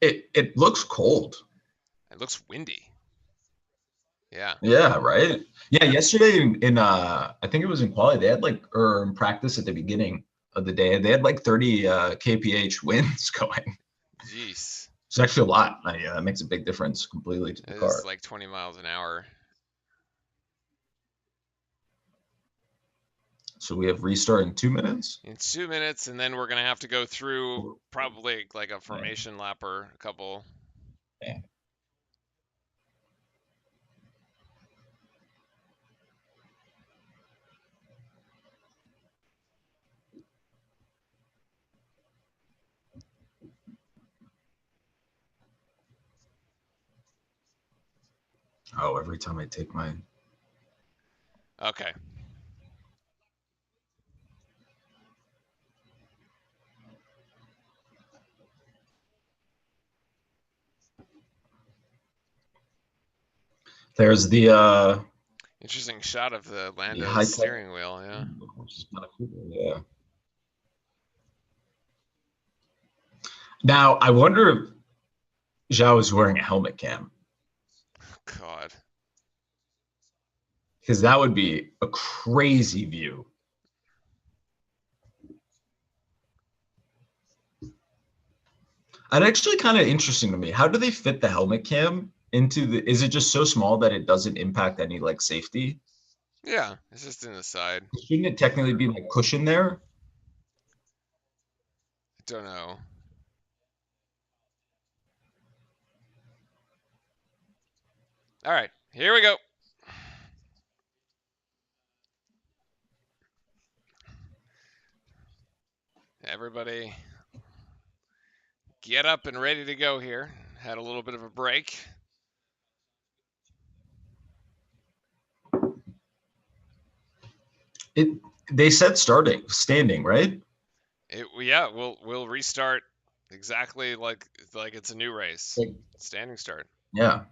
It looks cold. It looks windy. Yeah. Yeah, right. Yeah, yesterday in I think it was in quality, they had like or in practice at the beginning of the day, they had like 30 kph winds going. Jeez. It's actually a lot. It makes a big difference completely to the It is car. like 20 miles an hour. So we have restart in 2 minutes. In 2 minutes, and then we're gonna have to go through probably like a formation lap or a couple. Yeah. Oh, every time I take my Okay. there's Interesting shot of the high Lando's tech, steering wheel. Yeah. which is kind of cool. Yeah. Now I wonder if Zhao is wearing a helmet cam, God. because that would be a crazy view. And actually kind of interesting to me. How do they fit the helmet cam into the, is it just so small that it doesn't impact any like safety? Yeah. It's just in the side. Shouldn't it technically be like cushion there? I don't know. All right. Here we go. Everybody get up and ready to go here. Had a little bit of a break. It they said standing, right? Yeah, we'll restart exactly like it's a new race. Like, Standing start. yeah.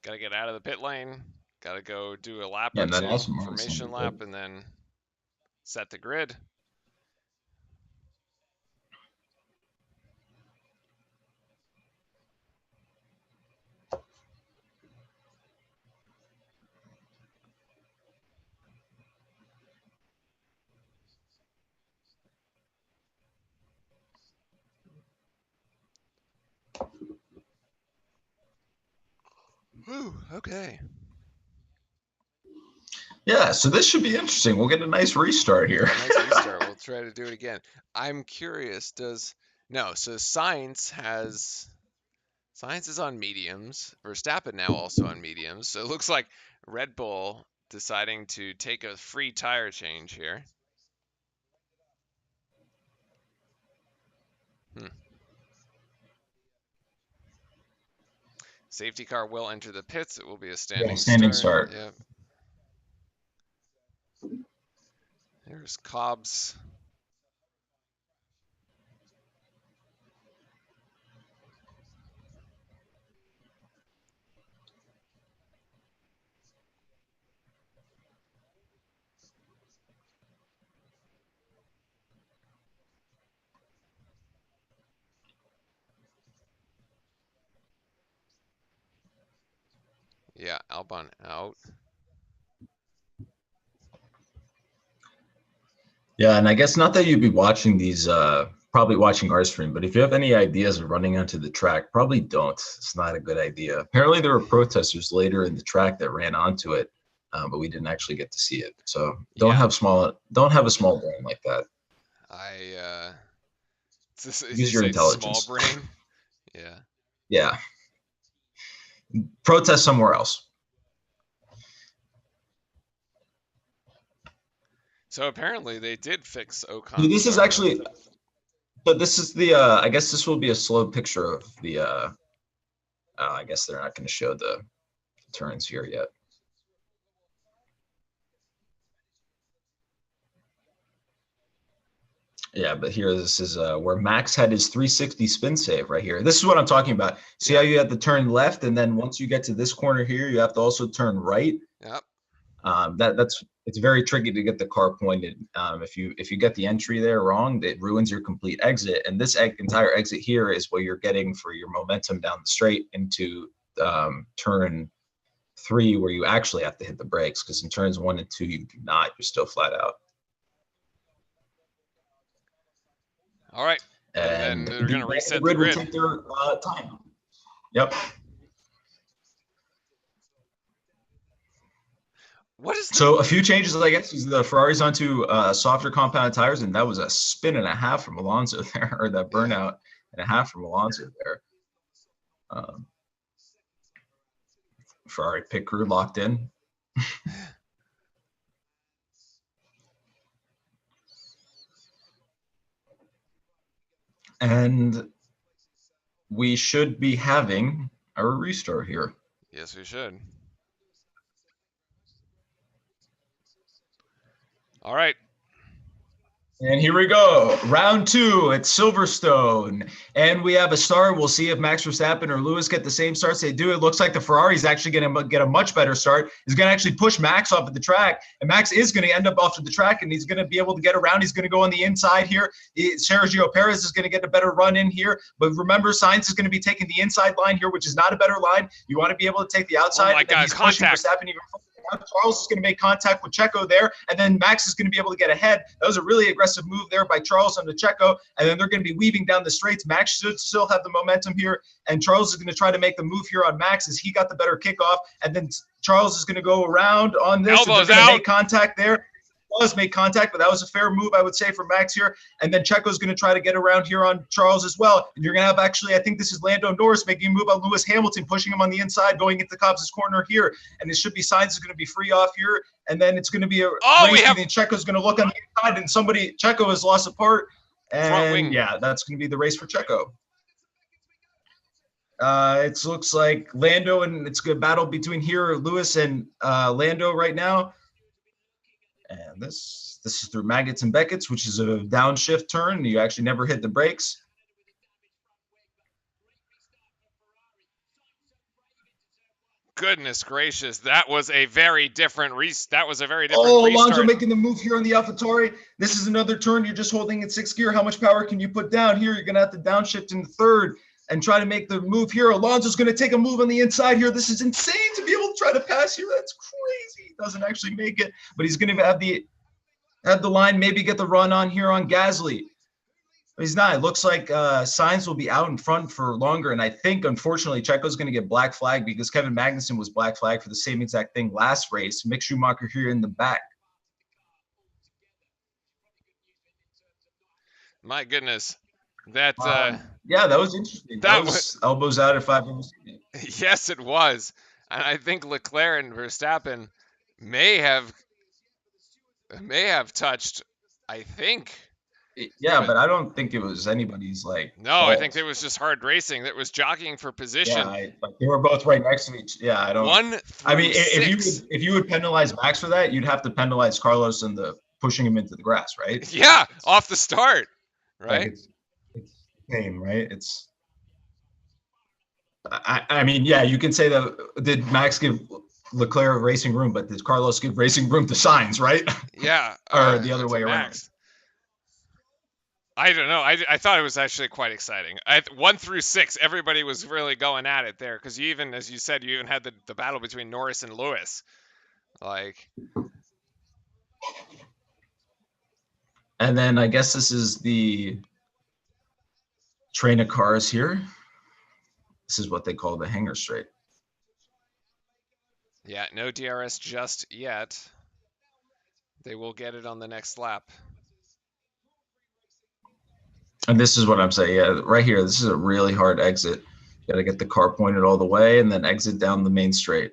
Got to get out of the pit lane. Got to go do a lap Yeah, or and that two, awesome formation lap, and then set the grid. Whew, okay. Yeah, so this should be interesting. We'll get a nice restart here. Nice restart. We'll try to do it again. I'm curious. No? So Science is on mediums. Verstappen now also on mediums. So it looks like Red Bull deciding to take a free tire change here. Safety car will enter the pits. It will be a standing start. Yep. There's Cobbs. Yeah, Albon out. Yeah, and I guess not that you'd be watching these, probably watching our stream, but if you have any ideas of running onto the track, probably don't. It's not a good idea. Apparently, there were protesters later in the track that ran onto it, but we didn't actually get to see it. So don't Yeah. have a small brain like that. Use your intelligence. Small brain? Yeah. Yeah. Protest somewhere else. So apparently they did fix Dude, Ocon's this is car. actually, but this is the, I guess this will be a slow picture of the, I guess they're not going to show the turns here yet. Yeah, but here this is where Max had his 360 spin save right here. This is what I'm talking about. See how you have to turn left, and then once you get to this corner here, you have to also turn right. Yep. That's it's very tricky to get the car pointed. If you get the entry there wrong, it ruins your complete exit. And this entire exit here is what you're getting for your momentum down the straight into turn 3, where you actually have to hit the brakes, because in turns 1 and 2 you do not. You're still flat out. All right. And then they're going to reset the grid. Will take their time. Yep. What is so a few changes, I guess, is the Ferrari's onto softer compound tires, and that was a spin and a half from Alonso there, or that burnout and a half from Alonso there. Ferrari pit crew locked in. And we should be having a restart here. Yes, we should. All right. And here we go. Round 2 at Silverstone. And we have a start. We'll see if Max Verstappen or Lewis get the same starts they do. It looks like the Ferrari's actually going to get a much better start. He's going to actually push Max off of the track. And Max is going to end up off of the track, and he's going to be able to get around. He's going to go on the inside here. Sergio Perez is going to get a better run in here. But remember, Sainz is going to be taking the inside line here, which is not a better line. You want to be able to take the outside. Oh, my God, he's pushing Verstappen even further. Charles is going to make contact with Checo there, and then Max is going to be able to get ahead. That was a really aggressive move there by Charles onto Checo, and then they're going to be weaving down the straights. Max should still have the momentum here, and Charles is going to try to make the move here on Max as he got the better kickoff, and then Charles is going to go around on this. Elbows and they're out. Going to make contact there. Was make contact, but that was a fair move, I would say, for Max here. And then Checo's going to try to get around here on Charles as well. And you're going to have actually, I think this is Lando Norris making a move on Lewis Hamilton, pushing him on the inside, going into Cobbs' corner here. And it should be Sainz is going to be free off here. And then it's going to be a race. And Checo's going to look on the inside, and Checo has lost a part. And yeah, that's going to be the race for Checo. It looks like Lando, and it's a good battle between here, Lewis and Lando right now. And this is through Maggots and Beckett's, which is a downshift turn. You actually never hit the brakes. Goodness gracious, that was a very different restart. Alonso making the move here on the AlphaTauri. This is another turn. You're just holding in 6th gear. How much power can you put down here? You're going to have to downshift in the 3rd and try to make the move here. Alonso's going to take a move on the inside here. This is insane to be able to try to pass here. That's crazy. He doesn't actually make it, but he's going to have the line, maybe get the run on here on Gasly. But he's not. It looks like Sainz will be out in front for longer, and I think, unfortunately, Checo's going to get black flag because Kevin Magnussen was black flag for the same exact thing last race. Mick Schumacher here in the back. My goodness. That yeah, that was interesting. That was elbows out if I've ever seen it. Yes, it was. And I think Leclerc and Verstappen may have touched, I think. Yeah, but I don't think it was anybody's No, fault. I think it was just hard racing. That was jockeying for position. Yeah, they were both right next to each. Yeah, I don't. 1 through I mean, 6. if you would penalize Max for that, you'd have to penalize Carlos and the pushing him into the grass, right? Yeah, off the start, right? Like it's game, right? It's. I mean, yeah, you can say that. Did Max give Leclerc racing room, but did Carlos give racing room to Sainz, right? Yeah, or the other way around. I don't know. I thought it was actually quite exciting. 1 through 6, everybody was really going at it there because you even, as you said, you even had the battle between Norris and Lewis. And then I guess this is the train of cars here. This is what they call the hangar straight. Yeah, no DRS just yet. They will get it on the next lap. And this is what I'm saying. Yeah, right here, this is a really hard exit. You got to get the car pointed all the way and then exit down the main straight.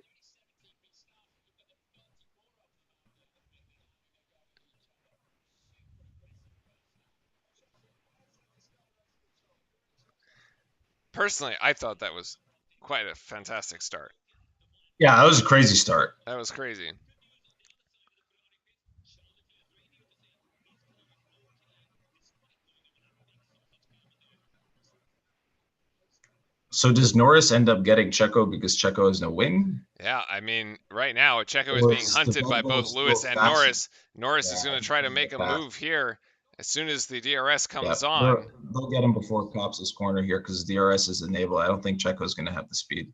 Personally, I thought that was quite a fantastic start. Yeah, that was a crazy start. That was crazy. So does Norris end up getting Checo because Checo has no wing? Yeah, I mean, right now Checo is Or being is the hunted Red by Bull both Lewis still and faster? Norris. Norris Yeah, is going I to think try they're to gonna make get a fast. move here as soon as the DRS Yeah, comes on. they'll get him before it pops this corner here because DRS is enabled. I don't think Checo's going to have the speed.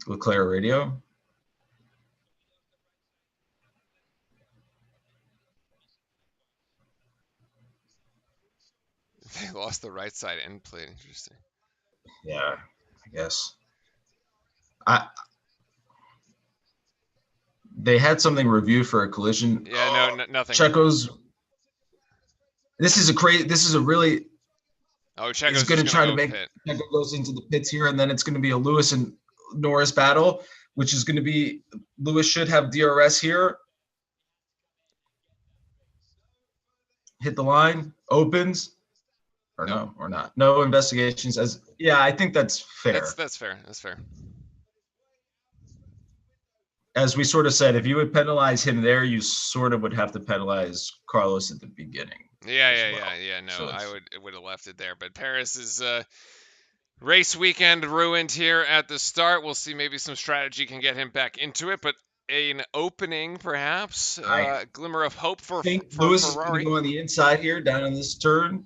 Leclerc radio. They lost the right side end plate. Interesting. Yeah, I guess. I They had something reviewed for a collision. Yeah, no, nothing. Checo's. This is a crazy. This is a really. Oh, Is Checo's going just to going to try to go make pit. Checo goes into the pits here, and then it's going to be a Lewis and Norris battle, which is going to be Lewis should have DRS here. Hit the line, opens, or Nope. no, or not. No investigations. As yeah, I think that's fair. That's fair. That's fair. As we sort of said, if you would penalize him there, you sort of would have to penalize Carlos at the beginning. Yeah. No, So I would have left it there. But Paris is race weekend ruined here at the start. We'll see. Maybe some strategy can get him back into it. But an opening, perhaps, I glimmer of hope for think Lewis is going to Ferrari. go on the inside here, down in this turn.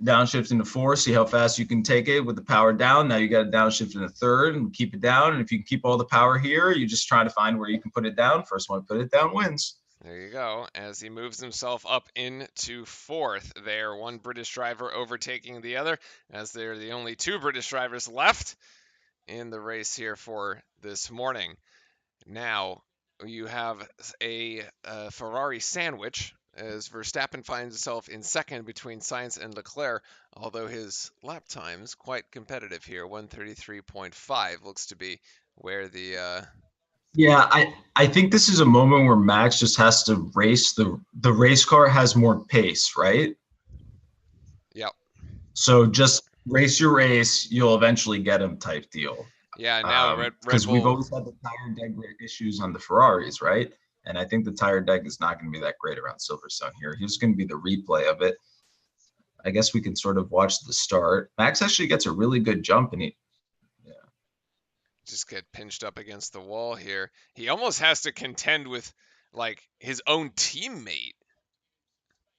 Downshift into four, see how fast you can take it with the power down. Now you got to downshift in a third and keep it down. And if you can keep all the power here, you just try to find where you can put it down. First one to put it down wins. There you go. As he moves himself up into fourth there, one British driver overtaking the other, as they're the only two British drivers left in the race here for this morning. Now you have a Ferrari sandwich as Verstappen finds himself in second between Sainz and Leclerc, although his lap time's quite competitive here. 133.5 looks to be where the Yeah, I think this is a moment where Max just has to race. The race car has more pace, right? Yep. So just race your race, you'll eventually get him type deal. Yeah, now Red Because we've Bull. always had the tire deck issues on the Ferraris, right? And I think the tire deck is not going to be that great around Silverstone here. Here's going to be the replay of it. I guess we can sort of watch the start. Max actually gets a really good jump, and he Just get pinched up against the wall here. He almost has to contend with like his own teammate.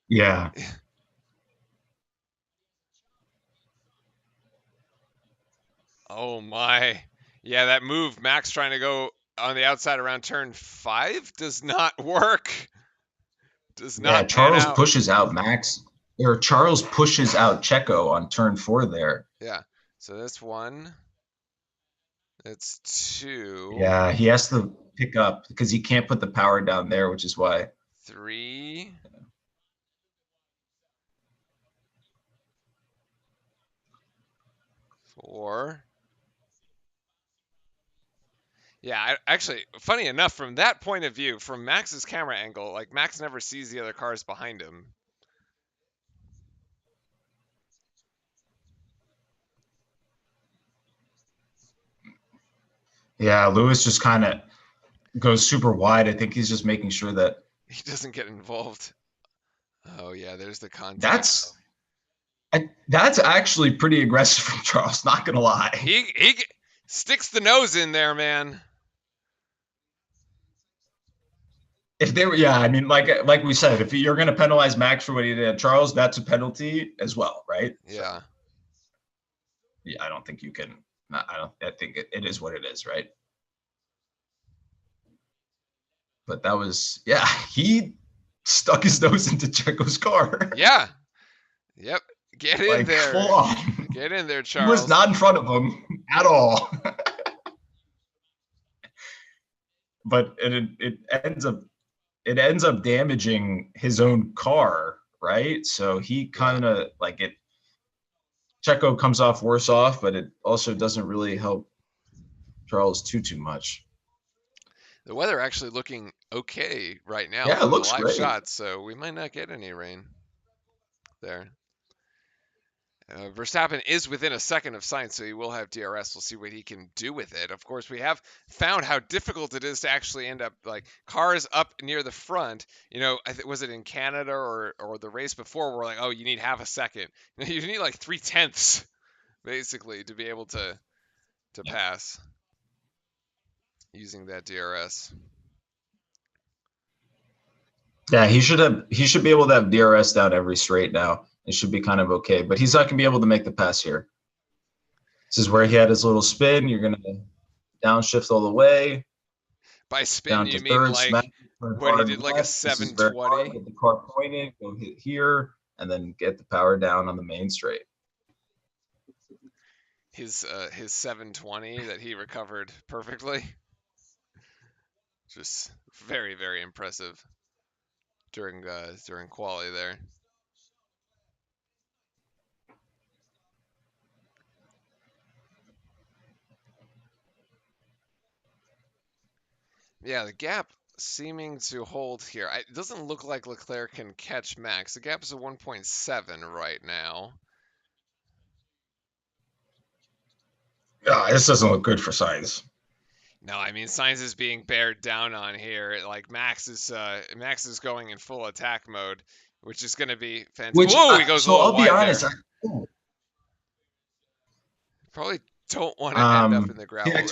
yeah. Oh my. Yeah, that move, Max trying to go on the outside around turn 5 does not work. Does not pan Charles out. pushes out Max, or Charles pushes out Checo on turn 4 there. Yeah. So that's 1. That's 2. Yeah, he has to pick up because he can't put the power down there, which is why. 3. 4. Yeah, actually, funny enough, from that point of view, from Max's camera angle, like Max never sees the other cars behind him. Yeah, Lewis just kind of goes super wide. I think he's just making sure that He doesn't get involved. Oh yeah, there's the contact. that's actually pretty aggressive from Charles. Not gonna lie. He sticks the nose in there, man. If they were, yeah, I mean, like we said, if you're gonna penalize Max for what he did at Charles, that's a penalty as well, right? Yeah. So, yeah, I don't think you can. I think it is what it is, right? But that was, yeah, he stuck his nose into Checo's car. Yeah. Yep. Get in like, there. Full on. Get in there, He Charles. was not in front of him at all. But it ends up damaging his own car, right? So he kind of like it. Checo comes off worse off, but it also doesn't really help Charles too much. The weather actually looking okay right now. Yeah, it looks live great. shots, so we might not get any rain there. Verstappen is within a second of Sainz, so he will have DRS. We'll see what he can do with it. Of course, we have found how difficult it is to actually end up like cars up near the front. You know, was it in Canada or the race before? We're like, oh, you need half a second. You need like 3/10 basically to be able to pass using that DRS. Yeah, he should be able to have DRS down every straight now. It should be kind of okay, but he's not gonna be able to make the pass here. This is where he had his little spin. You're gonna downshift all the way. By spin, Down you to mean third, like smack, when he did like a This is very hard. 720? Get the car pointed, go hit here, and then get the power down on the main straight. His 720 that he recovered perfectly. Just very, very impressive during quali there. Yeah, the gap seeming to hold here. It doesn't look like Leclerc can catch Max. The gap is a 1.7 right now. This doesn't look good for Sainz. No, I mean Sainz is being bared down on here. Like Max is going in full attack mode, which is going to be fantastic. Whoa, he goes a little wide there. Probably don't want to end up in the gravel. Yeah,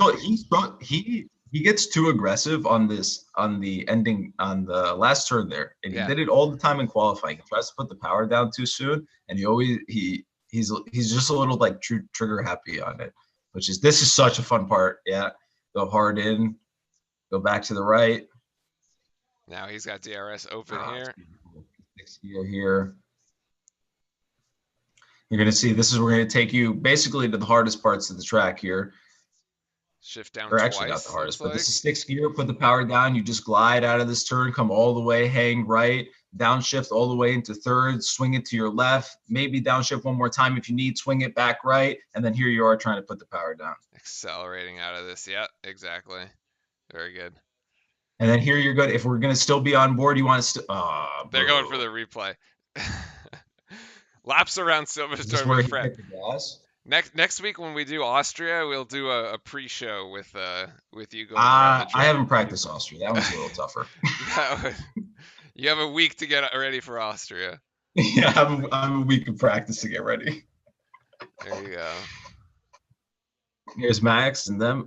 he gets too aggressive on the ending on the last turn there, and he did it all the time in qualifying. He tries to put the power down too soon, and he's just a little like trigger happy on it, this is such a fun part. Yeah, go hard in, go back to the right. Now he's got DRS open here. Next gear here. You're going to see we're going to take you basically to the hardest parts of the track here. Shift down or actually twice, not the hardest, but like. this is sixth gear. Put the power down. You just glide out of this turn, come all the way, hang right, downshift all the way into third, swing it to your left, maybe downshift one more time if you need, swing it back right, and then here you are trying to put the power down. Accelerating out of this. Yeah, exactly. Very good. And then here you're good. If we're going to still be on board, you want to they're going for the replay. Laps around Silverstone with Fred. Next week when we do Austria, we'll do a pre-show with you going around the track. I haven't practiced Austria. That one's a little tougher. You have a week to get ready for Austria. Yeah, I have a week of practice to get ready. There you go. Here's Max and them.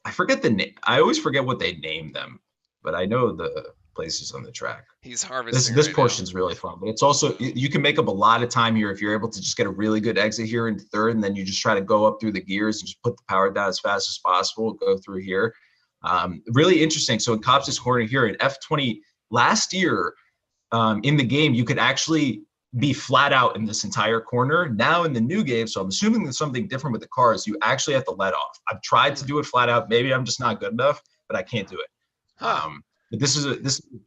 I forget the name. I always forget what they name them, but I know the places on the track. He's harvesting. This portion's really fun, but it's also, you can make up a lot of time here if you're able to just get a really good exit here into third, and then you just try to go up through the gears and just put the power down as fast as possible, go through here. Really interesting. So in Copse's corner here in F20 last year, in the game, you could actually be flat out in this entire corner. Now in the new game, so I'm assuming there's something different with the cars, you actually have to let off. I've tried to do it flat out. Maybe I'm just not good enough, but I can't do it. Huh. But this is a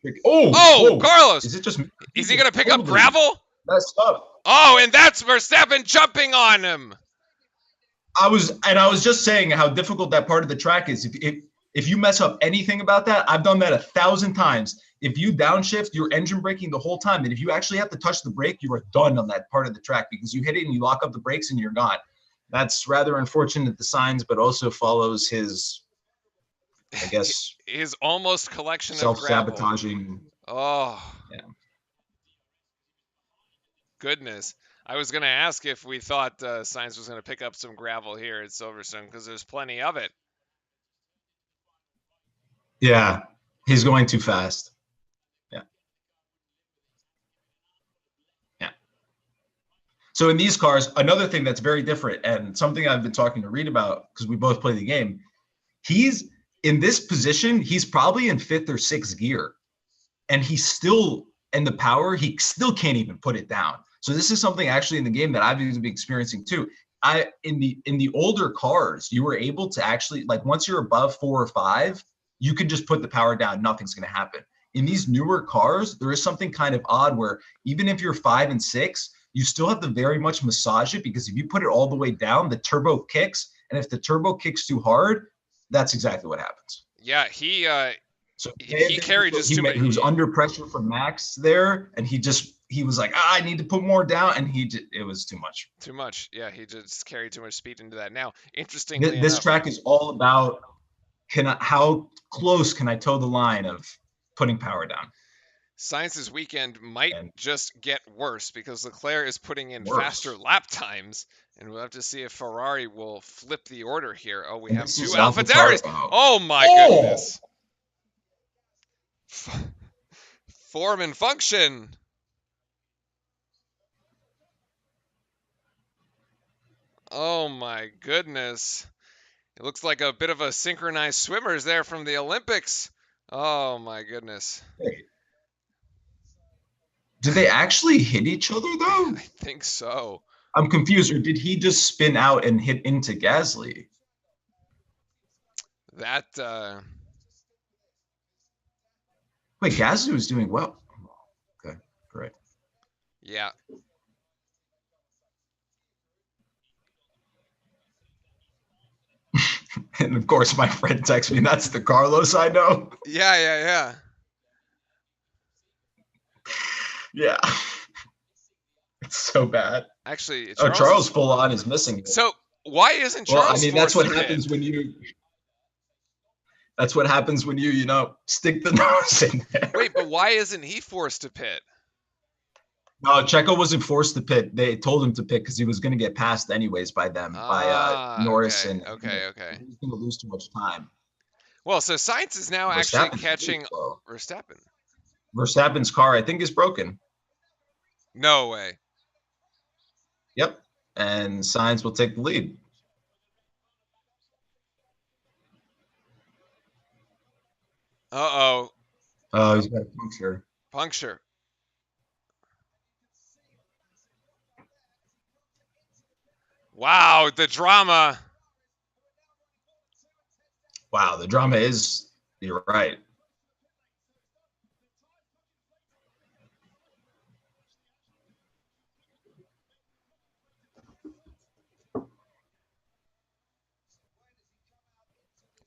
trick. Oh, Carlos! Is it just? Is he gonna pick up gravel? Messed up. Oh, and that's Verstappen jumping on him. I was just saying how difficult that part of the track is. If you mess up anything about that, I've done that 1,000 times. If you downshift, you're engine braking the whole time, and if you actually have to touch the brake, you are done on that part of the track because you hit it and you lock up the brakes and you're gone. That's rather unfortunate, the signs, but also follows his, I guess, his almost collection of self-sabotaging. Oh, yeah. Goodness. I was going to ask if we thought Sainz was going to pick up some gravel here at Silverstone because there's plenty of it. Yeah, he's going too fast. Yeah. So in these cars, another thing that's very different and something I've been talking to Reed about because we both play the game, he's in this position, he's probably in 5th or 6th gear, and he's still in the power, he still can't even put it down. So this is something actually in the game that I've been experiencing too. In the older cars, you were able to actually, like, once you're above 4 or 5, you can just put the power down, nothing's going to happen. In these newer cars, there is something kind of odd where even if you're 5 and 6, you still have to very much massage it because if you put it all the way down, the turbo kicks, and if the turbo kicks too hard, that's exactly what happens. Yeah, he carried just too much. He was under pressure from Max there, and he he was like, I need to put more down, and it was too much. Too much. Yeah, he just carried too much speed into that. Now, interestingly This enough, track is all about how close can I toe the line of putting power down. Sainz's weekend might And just get worse because Leclerc is putting in worse. faster lap times, and we'll have to see if Ferrari will flip the order here. Oh, we And have this two is AlphaTauris. Oh my goodness. Form and function. Oh my goodness. It looks like a bit of a synchronized swimmers there from the Olympics. Oh my goodness. Hey. Did they actually hit each other though? I think so. I'm confused. Or did he just spin out and hit into Gasly? That Wait, Gasly was doing well. Okay, great. yeah. And of course, my friend texts me, that's the Carlos I know. Yeah. Yeah. It's so bad. Actually, Charles full on is missing it. So why isn't Charles? Well, I mean, that's what happens when you. That's what happens when you stick the nose in there. Wait, but why isn't he forced to pit? No, Checo wasn't forced to pit. They told him to pit because he was going to get passed anyways by them, by Norris, okay, and okay. He was going to lose too much time. Well, so Sainz is now actually catching Verstappen. Verstappen's car, I think, is broken. No way. Yep, and Sainz will take the lead. Uh-oh. Oh, he's got a puncture. Puncture. Wow, the drama. Wow, the drama is, you're right.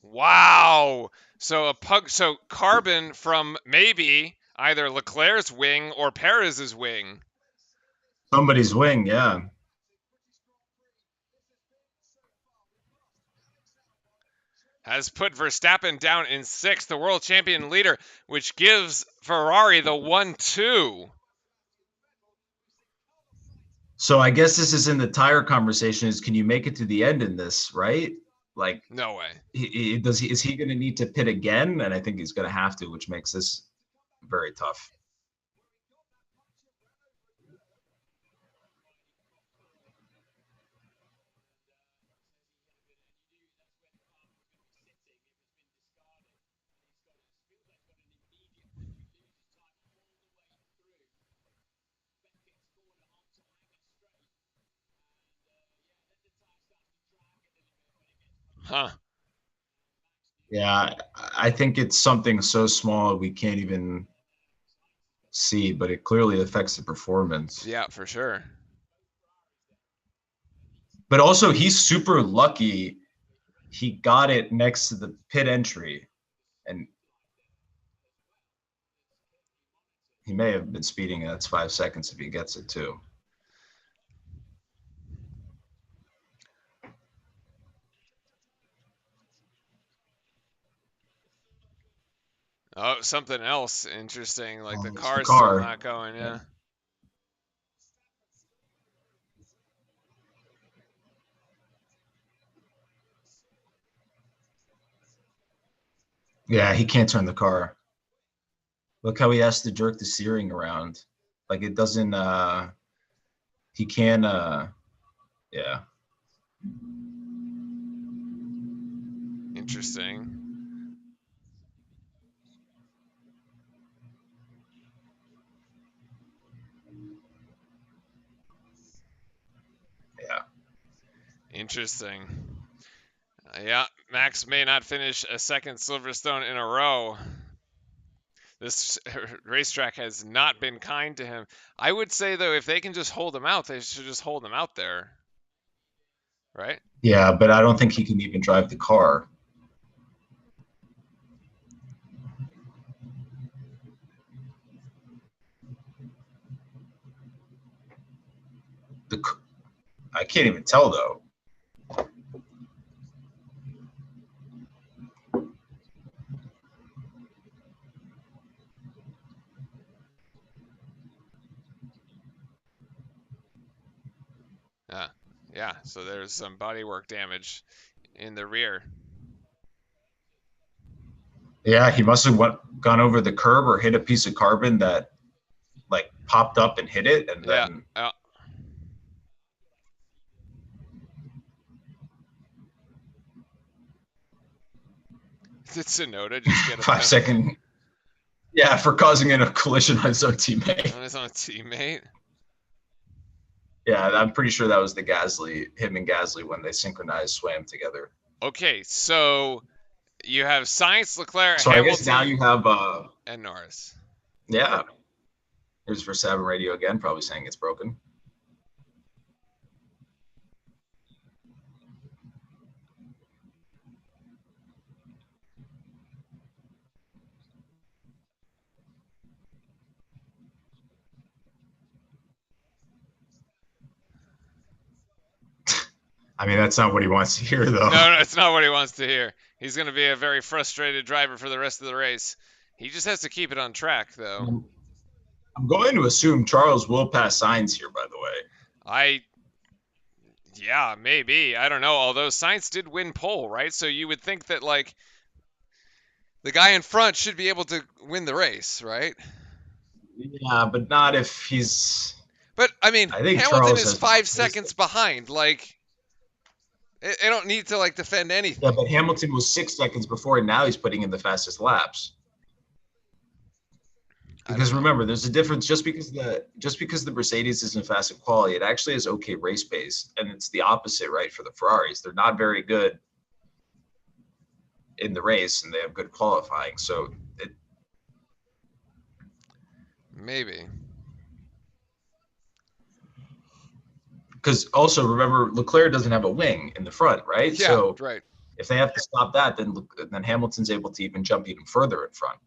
Wow. So so carbon from maybe either Leclerc's wing or Perez's wing. Somebody's wing, yeah. Has put Verstappen down in sixth, the world champion leader, which gives Ferrari the 1-2. So I guess this is in the tire conversation is, can you make it to the end in this, right? Like, no way. Is he going to need to pit again? And I think he's going to have to, which makes this very tough. Huh. Yeah, I think it's something so small we can't even see, but it clearly affects the performance. Yeah, for sure. But also, he's super lucky he got it next to the pit entry, and he may have been speeding. That's 5 seconds if he gets it too. Oh, something else interesting. Like the car's car. still not going, yeah. Yeah, he can't turn the car. Look how he has to jerk the steering around. Like it doesn't he can yeah. Interesting. Yeah. Interesting. Yeah, Max may not finish a second Silverstone in a row. This racetrack has not been kind to him. I would say, though, if they can just hold him out, they should just hold him out there. Right? Yeah, but I don't think he can even drive the car. I can't even tell though. Yeah, so there's some bodywork damage in the rear. Yeah, he must have gone over the curb or hit a piece of carbon that like popped up and hit it, and Yeah. then Did Sonoda just get a 5-second. Yeah, for causing a collision on his own teammate. on his own teammate? Yeah, I'm pretty sure that was him and Gasly when they synchronized swam together. Okay, so you have Sainz, Leclerc, So Hamilton, I guess now you have and Norris. yeah. Here's Verstappen radio again, probably saying it's broken. I mean, that's not what he wants to hear, though. No, it's not what he wants to hear. He's going to be a very frustrated driver for the rest of the race. He just has to keep it on track, though. I'm going to assume Charles will pass Sainz here, by the way. Yeah, maybe. I don't know. Although Sainz did win pole, right? So you would think that, like, the guy in front should be able to win the race, right? Yeah, but not if he's. But, I mean, I think Hamilton Charles is has 5 seconds behind. Like, I don't need to, like, defend anything. Yeah, but Hamilton was 6 seconds before, and now he's putting in the fastest laps. Because remember, there's a difference. Just because the Mercedes isn't fast in quality, it actually has okay race pace, and it's the opposite, right? For the Ferraris, they're not very good in the race, and they have good qualifying. So maybe. Because also remember, Leclerc doesn't have a wing in the front, right? Yeah, so right. If they have to stop that, then Hamilton's able to even jump even further in front.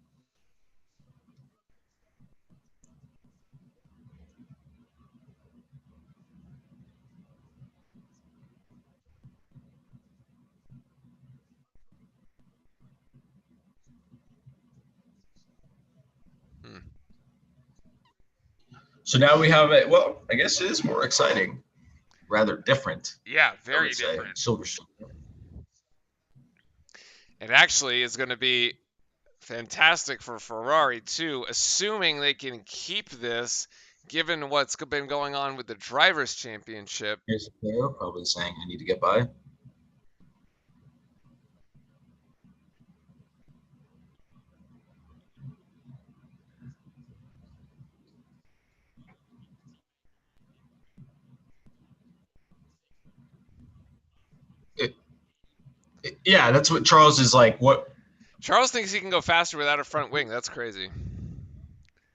So now we have it. Well, I guess it is more exciting, rather different. Yeah, very different. Silverstone. It actually is going to be fantastic for Ferrari too, assuming they can keep this, given what's been going on with the Drivers' Championship. Here's a player probably saying, "I need to get by." Yeah, that's what Charles is like. What Charles thinks he can go faster without a front wing. That's crazy.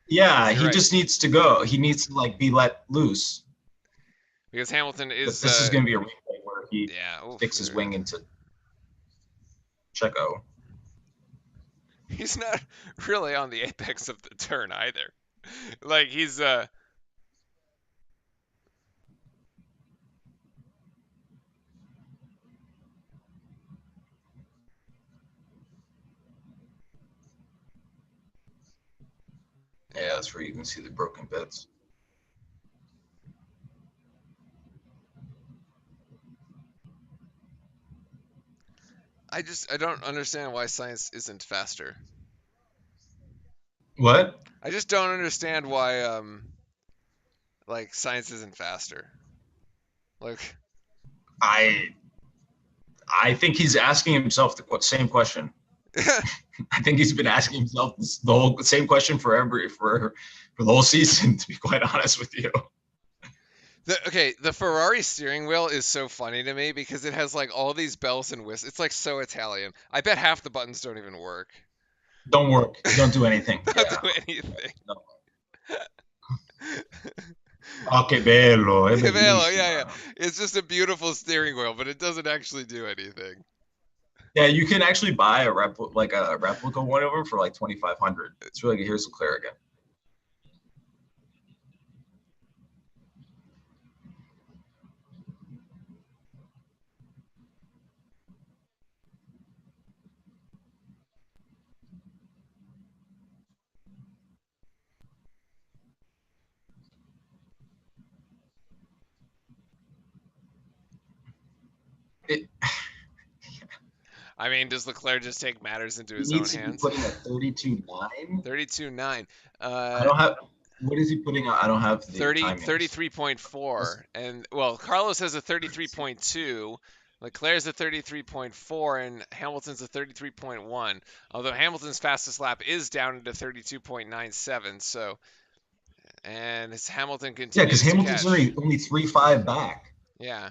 Yeah, he just needs to go. He needs to be let loose. Because Hamilton is. This is going to be a replay where he sticks his wing into Checo. He's not really on the apex of the turn either. Like he's. Yeah, that's where you can see the broken bits. I don't understand why Sainz isn't faster. What? I just don't understand why like Sainz isn't faster. Like I think he's asking himself the same question. I think he's been asking himself the whole same question for the whole season, to be quite honest with you. The Ferrari steering wheel is so funny to me because it has like all these bells and whistles. It's like so Italian. I bet half the buttons don't even work. Don't work. Don't do anything. Don't do anything. No. Oh, che bello. Che bello, yeah. It's just a beautiful steering wheel, but it doesn't actually do anything. Yeah, you can actually buy a replica one of them for like $2,500. It's really good. Here's Leclerc again. It, I mean, does Leclerc just take matters into he his own needs to be hands? putting a 32.9. 32.9. I Uh, don't have. What is he putting out? I don't have the 30, timings. 33.4. And, well, Carlos has a 33.2. Leclerc's a 33.4 and Hamilton's a 33.1. Although Hamilton's fastest lap is down into 32.97. So, and as Hamilton Yeah, because continues to Hamilton's catch. only 3.5 back. Yeah.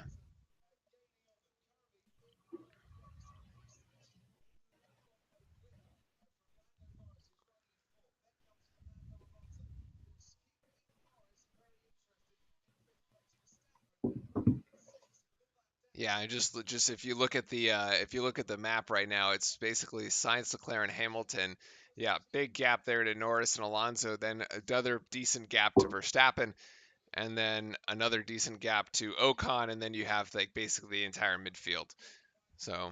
Yeah, I just if you look at the map right now, it's basically Sainz, Leclerc, and Hamilton. Yeah, big gap there to Norris and Alonso. Then another decent gap to Verstappen, and then another decent gap to Ocon, and then you have like basically the entire midfield. So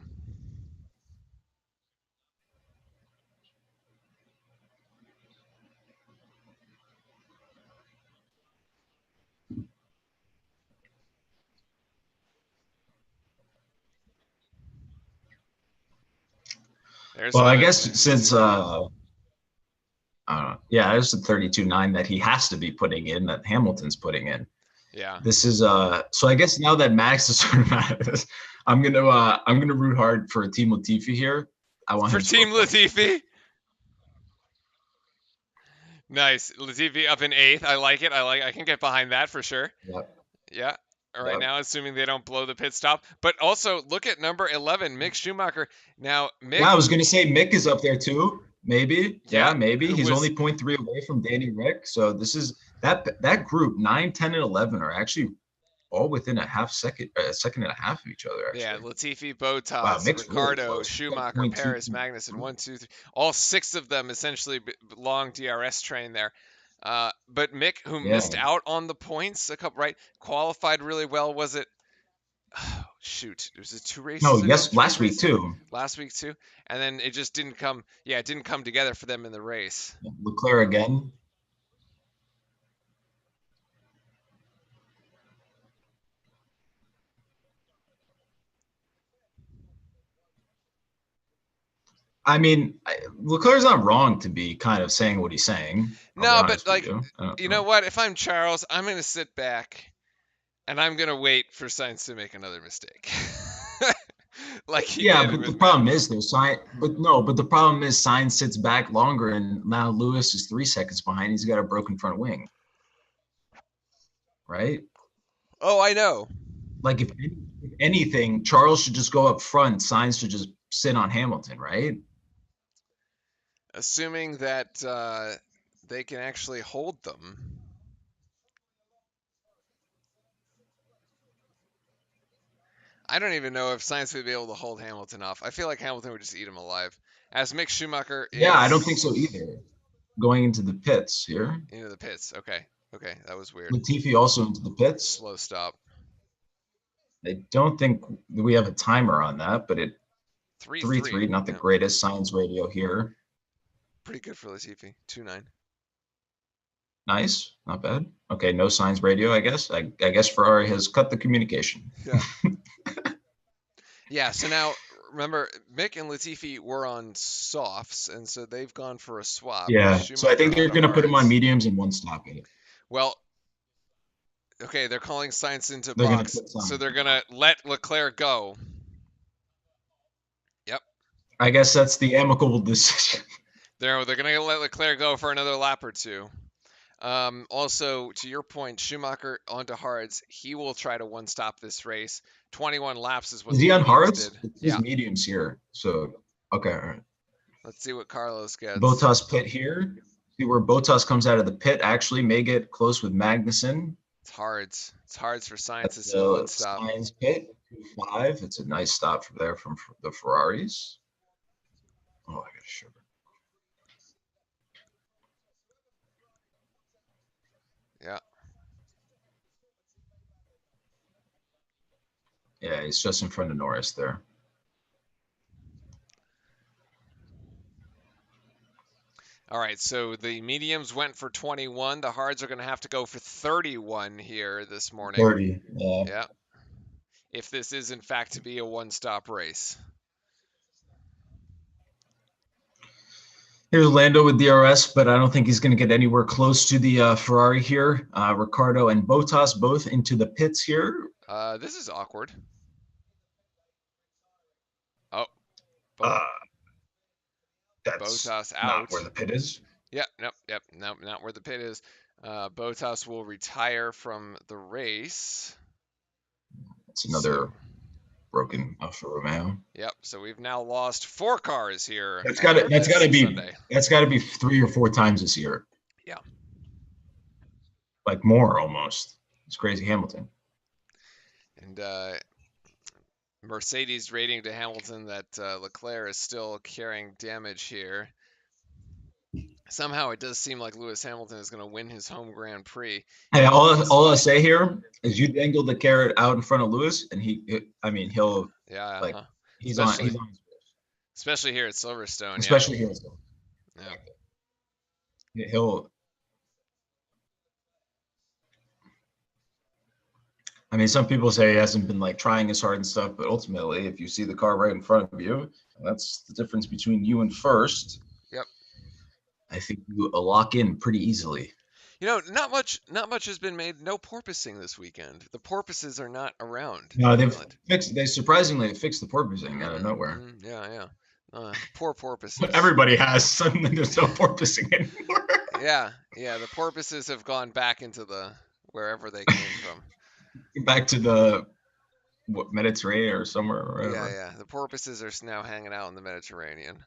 there's Well, I another guess since 32.9. yeah, there's the 32.9 that he has to be putting in, that Hamilton's putting in. Yeah, This is so I guess now that Max is sort of out of this, I'm gonna root hard for Team Latifi here. I want for him to score Team points. Latifi. Nice, Latifi up in eighth. I like it. I can get behind that for sure. Yep. Yeah. Right Yep. now, assuming they don't blow the pit stop. But also look at number 11, Mick Schumacher. Now, Mick, Yeah, I was gonna say Mick is up there too. Maybe. yeah, Yeah, maybe. who He's was only 0.3 away from Danny Rick. So this is that group 9, 10, and 11 are actually all within a second and a half of each other. yeah, Actually, Latifi, wow, Bottas, Mick's really Ricardo, close. He's got Schumacher, point 0.2. Paris, Magnussen, one, two, three, all six of them essentially long DRS train there. But Mick, who Yeah. missed out on the points a couple, right, qualified really well. Was it? Oh, shoot, was it two No, races ago? yes, Three last week races? too. Last week too, and then it just didn't come. Yeah, it didn't come together for them in the race. Leclerc again. I mean, Leclerc's not wrong to be kind of saying what he's saying. I'll be No, but honest with like, you. I don't you know know. what? If I'm Charles, I'm gonna sit back and I'm gonna wait for Sainz to make another mistake, like he Yeah, did but the with problem Max. is though, but the problem is Sainz sits back longer, and now Lewis is 3 seconds behind. He's got a broken front wing, right? Oh, I know. Like if anything, Charles should just go up front. Sainz should just sit on Hamilton, right? Assuming that they can actually hold them. I don't even know if Sainz would be able to hold Hamilton off. I feel like Hamilton would just eat him alive. As Mick Schumacher Yeah, I don't think is so either. Going into the pits here, into the pits. Okay, okay, that was weird. Latifi also into the pits. Slow stop. I don't think we have a timer on that, but it 3-3, 3-3. not the Yeah, greatest science radio here. pretty good for Latifi. 2-9. Nice, not bad. Okay, no signs radio, I guess. I guess Ferrari has cut the communication. Yeah. Yeah, so now remember Mick and Latifi were on softs, and so they've gone for a swap. Yeah, so I Schumacher think they're onto going to put him on hards. mediums and one stop it. Well, okay, they're calling Sainz into They're going to box, put so signs. they're gonna let Leclerc go. Yep, I guess that's the amicable decision. they're gonna let Leclerc go for another lap or two. Also, to your point, Schumacher onto hards. He will try to one stop this race. 21 laps is what Is the he on mediums hards? did. It says Yeah, mediums here. So, okay, all right. let's see what Carlos gets. Botas pit here. See where Botas comes out of the pit. Actually, may get close with Magnussen. It's hards. It's hards for Sainz to That's see one stop. Steins pit, 2-5. It's a nice stop from there from the Ferraris. Oh, I got sugar. Yeah. Yeah, he's just in front of Norris there. All right, so the mediums went for 21. The hards are going to have to go for 31 here this morning. 30. Yeah. Yeah. if this is in fact to be a one-stop race. Here's Lando with DRS, but I don't think he's going to get anywhere close to the Ferrari here. Ricardo and Bottas both into the pits here. This is awkward. Oh, That's Bottas out. not where the pit is. Yep, no, not where the pit is. Bottas will retire from the race. It's another broken Alfa Romeo. Yep. So we've now lost 4 cars here. That's got to be 3 or 4 times this year. Yeah. Like more almost. It's crazy, Hamilton. And Mercedes rating to Hamilton that Leclerc is still carrying damage here. Somehow it does seem like Lewis Hamilton is going to win his home Grand Prix. Hey, all I say here is you dangle the carrot out in front of Lewis, and he'll he's on his especially here at Silverstone. Especially here at Silverstone. Yeah. He'll. I mean, some people say he hasn't been like trying as hard and stuff, but ultimately, if you see the car right in front of you, that's the difference between you and first. Yep. I think you lock in pretty easily. You know, not much has been made. No porpoising this weekend. The porpoises are not around. No, they surprisingly fixed the porpoising out of nowhere. Yeah. Poor porpoises. Everybody has suddenly. There's no porpoising anymore. Yeah. The porpoises have gone back into the wherever they came from. Back to the Mediterranean or somewhere. Or yeah. The porpoises are now hanging out in the Mediterranean.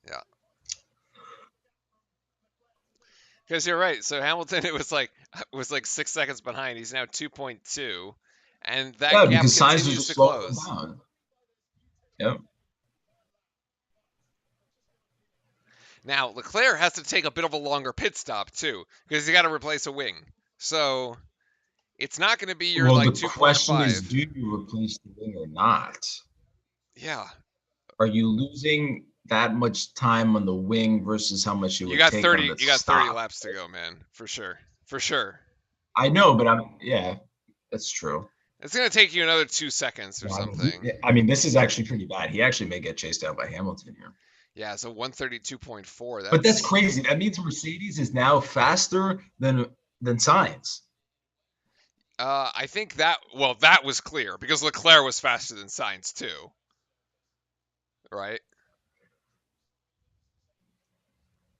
Yeah. Because you're right. So Hamilton, it was like 6 seconds behind. He's now 2.2, and that gap continues to close. Down. Yep. Now Leclerc has to take a bit of a longer pit stop too, because he got to replace a wing. So it's not going to be your like 2.5. The question is, do you replace the wing or not? Yeah. Are you losing that much time on the wing versus how much you would take 30, on the You got stop? 30 laps to go, man. For sure. I know, but that's true. It's going to take you another 2 seconds or something. I mean, this is actually pretty bad. He actually may get chased down by Hamilton here. Yeah, so 132.4. But that's crazy. That means Mercedes is now faster than Sainz. I think that was clear because Leclerc was faster than Sainz too. Right?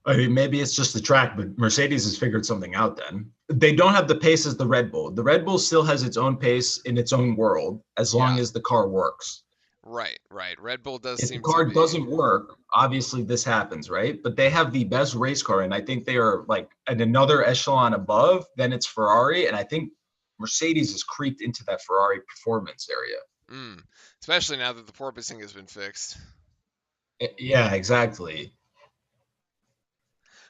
I mean, maybe it's just the track, but Mercedes has figured something out then. They don't have the pace as the Red Bull. The Red Bull still has its own pace in its own world as long as the car works. Right. Red Bull does if seem the car to be... doesn't work, obviously this happens, right? But they have the best race car, and I think they are like at another echelon above. Then it's Ferrari, and I think Mercedes has creeped into that Ferrari performance area. Especially now that the porpoising has been fixed. Yeah, exactly.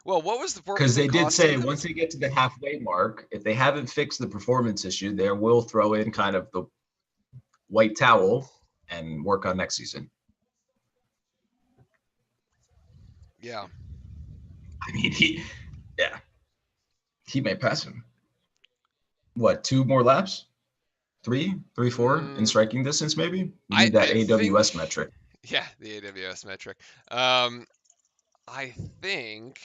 Well, what was the porpoising? Because they did say once they get to the halfway mark, if they haven't fixed the performance issue, they will throw in kind of the white towel and work on next season. Yeah. I mean, he may pass him. What, 2 more laps? 3, 4 in striking distance, maybe? You need that AWS metric. Yeah, the AWS metric. I think.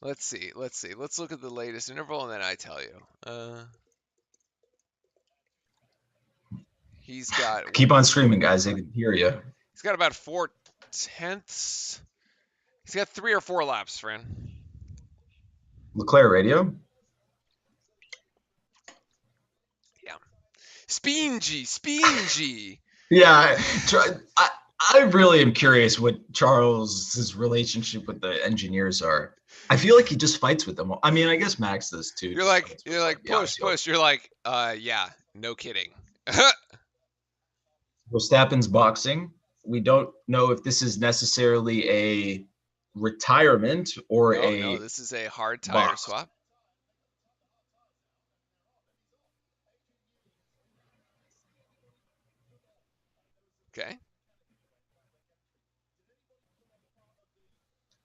Let's see. Let's look at the latest interval, and then I tell you. He's got. Keep on screaming, guys. They can hear you. He's got about 4/10. He's got 3 or 4 laps, friend. Leclerc radio. Yeah. Spingy. Yeah, I really am curious what Charles's relationship with the engineers are. I feel like he just fights with them. I mean, I guess Max does too. You're like push. You're like, yeah, no kidding. Verstappen's boxing. We don't know if this is necessarily a retirement or no, this is a hard tire swap. Okay.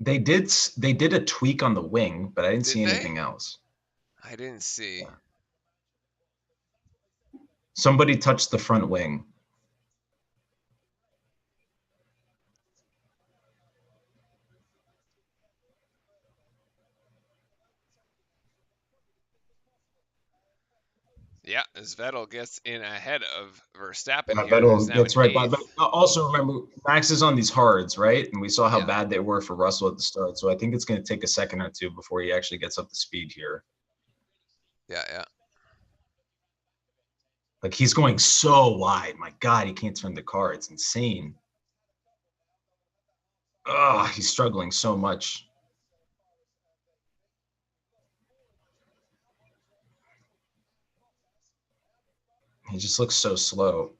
They did a tweak on the wing, but I didn't see anything else. I didn't see. Somebody touched the front wing. Yeah, as Vettel gets in ahead of Verstappen Yeah, here, who's Vettel now in gets right by. But eighth. also remember, Max is on these hards, right? And we saw how Yeah, bad they were for Russell at the start. So I think it's going to take a second or two before he actually gets up to speed here. yeah. Like he's going so wide. My God, he can't turn the car. It's insane. Oh, he's struggling so much. He just looks so slow.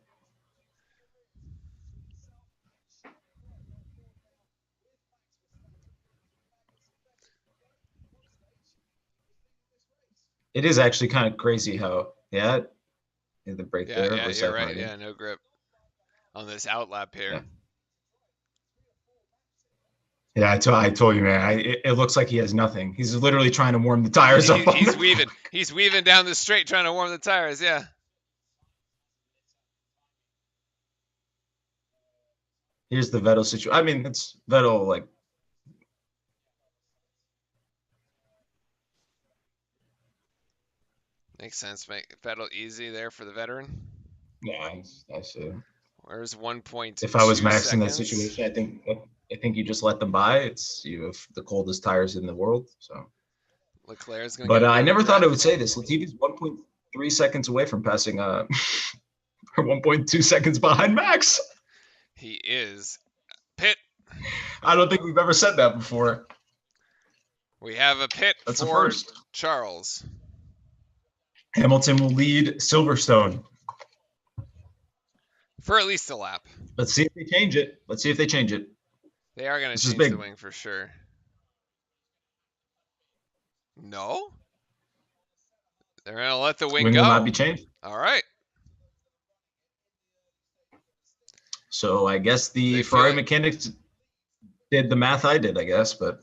It is actually kind of crazy how, yeah, the break there Yeah, was you're happening right. already. Yeah, no grip on this outlap here. Yeah. Yeah, I told you, man. It looks like he has nothing. He's literally trying to warm the tires up. He's weaving. He's weaving down the straight, trying to warm the tires. Yeah. Here's the Vettel situation. I mean, it's Vettel like. Makes sense. Make Vettel easy there for the veteran. Yeah, I see. Where's If I was 1.2 Max in that seconds? situation, I think you just let them by. It's you have the coldest tires in the world. So, Leclerc's going to but get a I bit of a never thought breath. it would say this. Latifi's 1.3 seconds away from passing. 1.2 seconds behind Max. He is. Pit. I don't think we've ever said that before. We have a pit That's a for first. Charles. Hamilton will lead Silverstone. For at least a lap. Let's see if they change it. Let's see if they change it. They are going This to is change the big. wing for sure. No? They're going to let the wing Wing will not go. be changed. All right. So I guess the They feel Ferrari it. mechanics did the math I did, I guess, but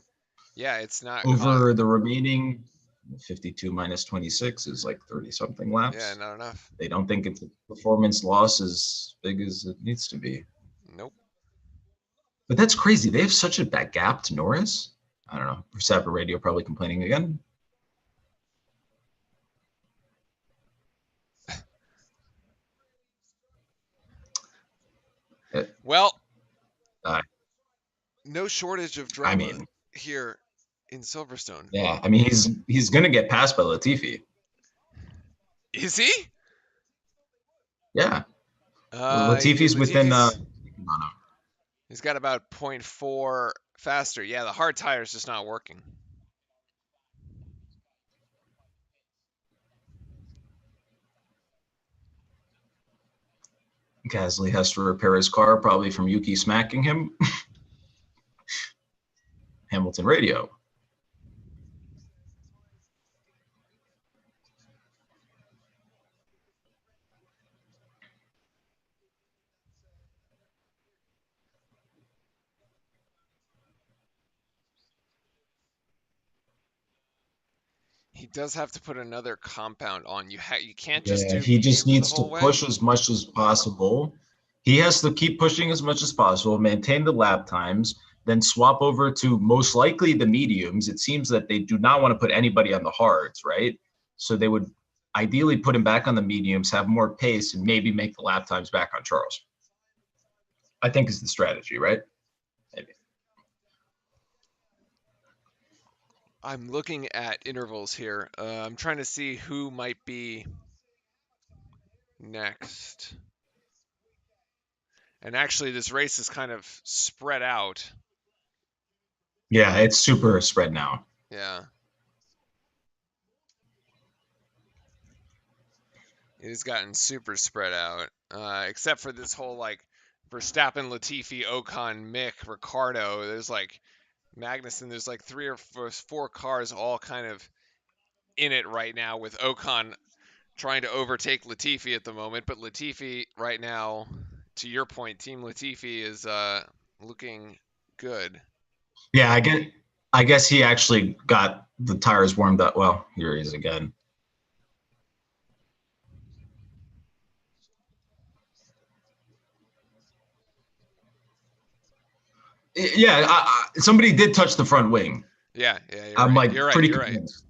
Yeah, it's not over the remaining 52 minus 26 is like 30 something laps. Yeah, not enough. They don't think it's a performance loss as big as it needs to be. Nope. But that's crazy. They have such a bad gap to Norris. I don't know. Verstappen radio probably complaining again. Well, Uh, no shortage of I drama mean, here in Silverstone. yeah. I mean, he's going to get passed by Latifi. Is he? Yeah. Latifi's within. He's got about 0.4 faster. Yeah, the hard tire's just not working. Gasly has to repair his car, probably from Yuki smacking him. Hamilton radio. He does have to put another compound on. You can't just Yeah, do he just mediums the needs to whole way. push as much as possible. He has to keep pushing as much as possible, maintain the lap times, then swap over to most likely the mediums. It seems that they do not want to put anybody on the hards, right? So they would ideally put him back on the mediums, have more pace, and maybe make the lap times back on Charles. I think is the strategy, right? Maybe. I'm looking at intervals here. I'm trying to see who might be next. And actually, this race is kind of spread out. Yeah, it's super spread now. Yeah. It has gotten super spread out, except for this whole like Verstappen, Latifi, Ocon, Mick, Ricardo. There's like Magnussen. There's like 3 or 4 cars all kind of in it right now, with Ocon trying to overtake Latifi at the moment. But Latifi right now, to your point, Team Latifi is looking good. Yeah, I guess he actually got the tires warmed up. Well, here he is again. Yeah, somebody did touch the front wing. Yeah, you're I'm right. like You're right. pretty You're right. convinced.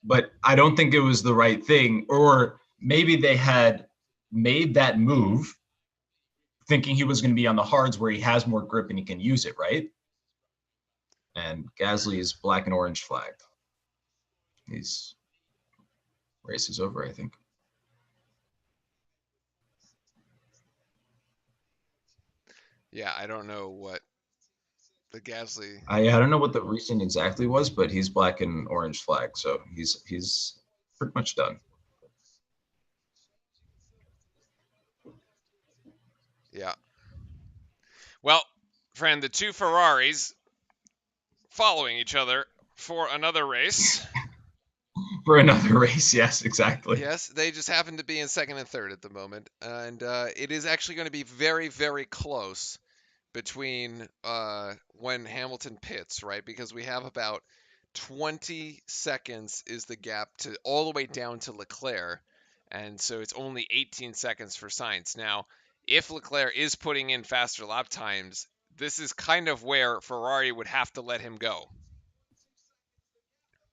But I don't think it was the right thing. Or maybe they had made that move thinking he was going to be on the hards where he has more grip and he can use it, right? And Gasly's black and orange flagged. His race is over, I think. Yeah, I don't know what the Gasly. I don't know what the reason exactly was, but he's black and orange flag, so he's pretty much done. Yeah. Well, friend, the two Ferraris following each other for another race. For another race, yes, exactly. Yes, they just happen to be in second and third at the moment, and it is actually going to be very, very close between when Hamilton pits, right? Because we have about 20 seconds is the gap to all the way down to Leclerc, and so it's only 18 seconds for Sainz. Now, if Leclerc is putting in faster lap times, this is kind of where Ferrari would have to let him go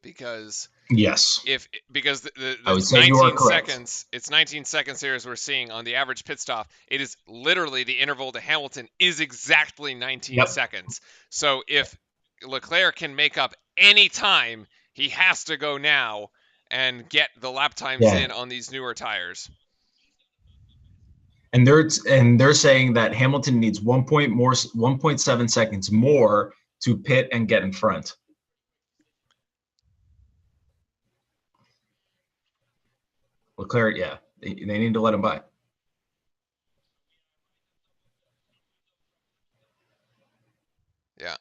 because Yes, because I would it's say you are 19 correct. seconds. It's 19 seconds here as we're seeing on the average pit stop. It is literally the interval to Hamilton is exactly 19 Yep. seconds. So if Leclerc can make up any time, he has to go now and get the lap times Yeah, in on these newer tires. and they're saying that Hamilton needs 1.7 seconds more to pit and get in front. Leclerc, yeah, they need to let him by. Yeah.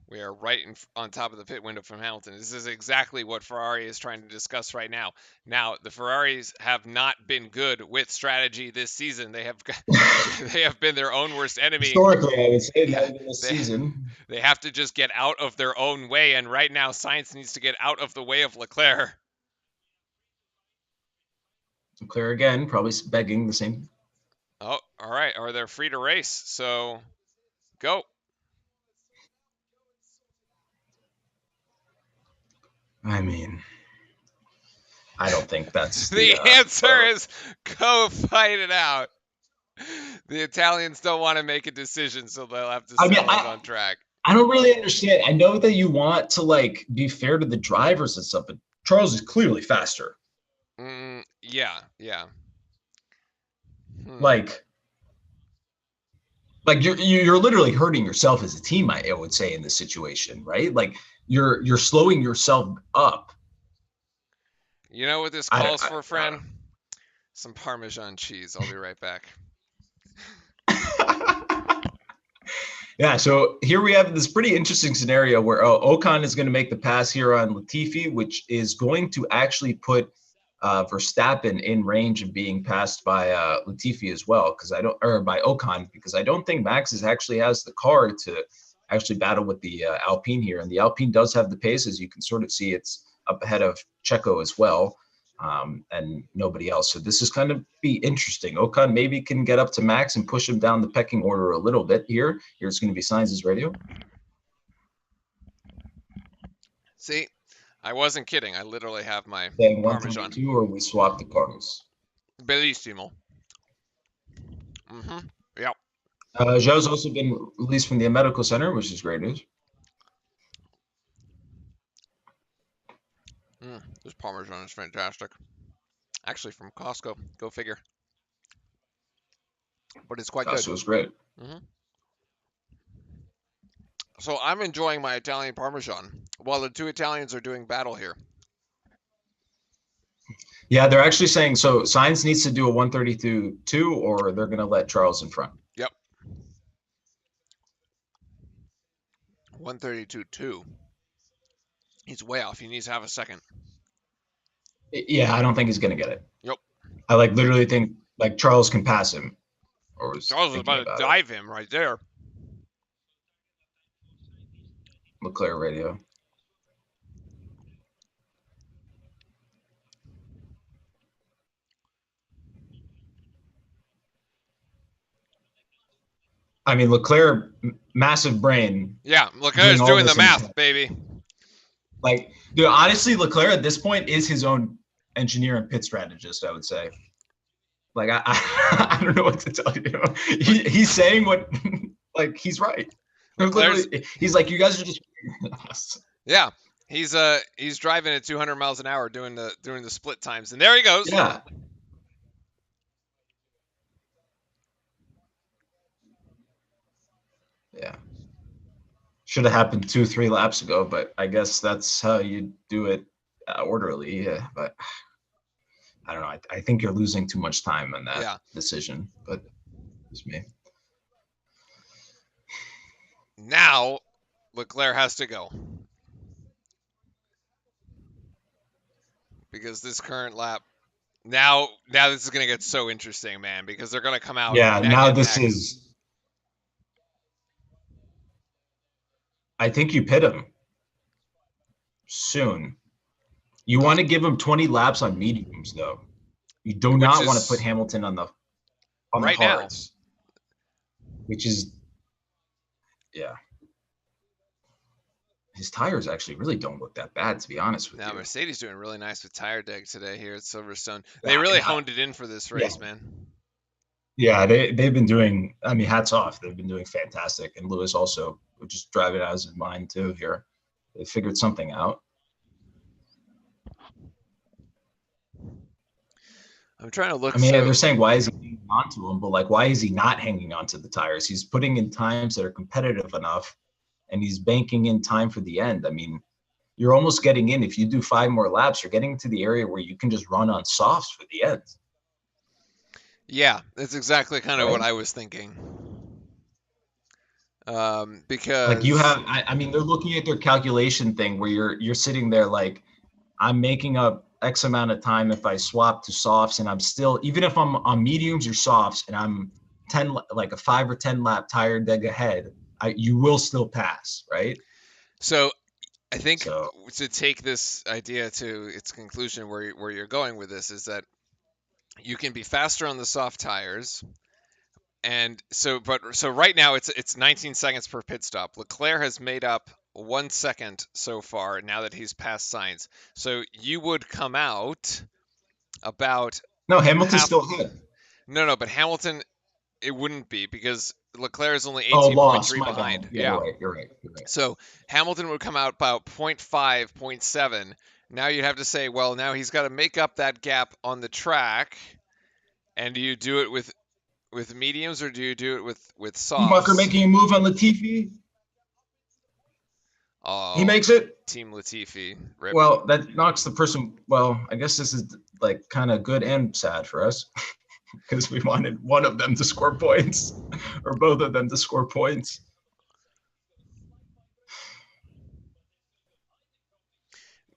We are right on top of the pit window from Hamilton. This is exactly what Ferrari is trying to discuss right now. Now, the Ferraris have not been good with strategy this season. They have they have been their own worst enemy. Historically, I would say Yeah, not even this they season. they have to just get out of their own way. And right now, Sainz needs to get out of the way of Leclerc. Leclerc again, probably begging the same. Oh, all right. Or they're free to race. So go. I mean, I don't think that's the The answer is go fight it out. The Italians don't want to make a decision, so they'll have to I mean, settle it on track. I don't really understand. I know that you want to like be fair to the drivers and stuff, but Charles is clearly faster. Yeah, yeah. Like, you're literally hurting yourself as a team. I would say in this situation, right? Like you're slowing yourself up. You know what this calls for, friend? Some Parmesan cheese. I'll be right back. Yeah, so here we have this pretty interesting scenario where Ocon is going to make the pass here on Latifi, which is going to actually put Verstappen in range of being passed by Latifi as well, because by Ocon, because I don't think Max actually has the car to actually battle with the Alpine here, and the Alpine does have the pace, as you can sort of see, it's up ahead of Checo as well. And nobody else. So this is kind of be interesting. Ocon maybe can get up to Max and push him down the pecking order a little bit here. Here's going to be Sainz's radio. See, I wasn't kidding. I literally have my Saying Parmesan. 132, or we swap the cars. Bellissimo. Yep. Zhou's also been released from the medical center, which is great news. This Parmesan is fantastic. Actually, from Costco. Go figure. But it's quite good. So it's great. So I'm enjoying my Italian Parmesan while the two Italians are doing battle here. Yeah, they're actually saying so. Sainz needs to do a 132.2, or they're going to let Charles in front. Yep. 132.2. He's way off. He needs to have a second. Yeah, I don't think he's going to get it. Yep. I literally think Charles can pass him. Or Charles is about to dive him right there. Leclerc radio. I mean, Leclerc, massive brain, Yeah, doing Leclerc's all doing the this in math, baby. like, dude. Honestly, Leclerc at this point is his own engineer and pit strategist. I would say. Like, I don't know what to tell you. He's saying what, like, he's right. Leclerc's, Literally, he's like, you guys are just. yeah, he's driving at 200 miles an hour doing the split times, and there he goes. Yeah. Yeah. Should have happened 2, 3 laps ago, but I guess that's how you do it orderly. Yeah, but I don't know. I think you're losing too much time on that Yeah. decision, but it's me. Now Leclerc has to go because this current lap. Now this is gonna get so interesting, man, because they're gonna come out Yeah, neck now and this neck. is. I think you pit him soon. You want to give him 20 laps on mediums, though. You do not want to put Hamilton on the right hards, which is, yeah. His tires actually really don't look that bad, to be honest with you. Now Mercedes doing really nice with tire deck today here at Silverstone. They really honed it in for this race, man. Yeah, they've been doing. I mean, hats off. They've been doing fantastic, and Lewis also just driving out of his mind too. Here, they figured something out. I'm trying to look. I mean, they're saying why is he hanging on to him, but like, why is he not hanging on to the tires? He's putting in times that are competitive enough, and he's banking in time for the end. I mean, you're almost getting in. If you do 5 more laps, you're getting to the area where you can just run on softs for the end. Yeah, that's exactly kind of what I was thinking. Because like you have, I mean, they're looking at their calculation thing where you're sitting there like, I'm making up X amount of time if I swap to softs, and I'm still, even if I'm on mediums or softs, and I'm 10, like a 5 or 10 lap tire deg ahead, you will still pass, right? So I think to take this idea to its conclusion, where you're going with this is that you can be faster on the soft tires, and so right now it's 19 seconds per pit stop. Leclerc has made up 1 second so far now that he's passed Sainz. So you would come out about Hamilton's still ahead. No, but Hamilton, it wouldn't be because Leclerc is only 18.3 behind. Yeah, you're right. So Hamilton would come out about 0.5, 0.7. Now you'd have to say, well, now he's got to make up that gap on the track. And do you do it with mediums or do you do it with softs? Schumacher making a move on Latifi. Oh, he makes it. Team Latifi. Rip. Well, that knocks the person. Well, I guess this is like kind of good and sad for us because we wanted one of them to score points or both of them to score points.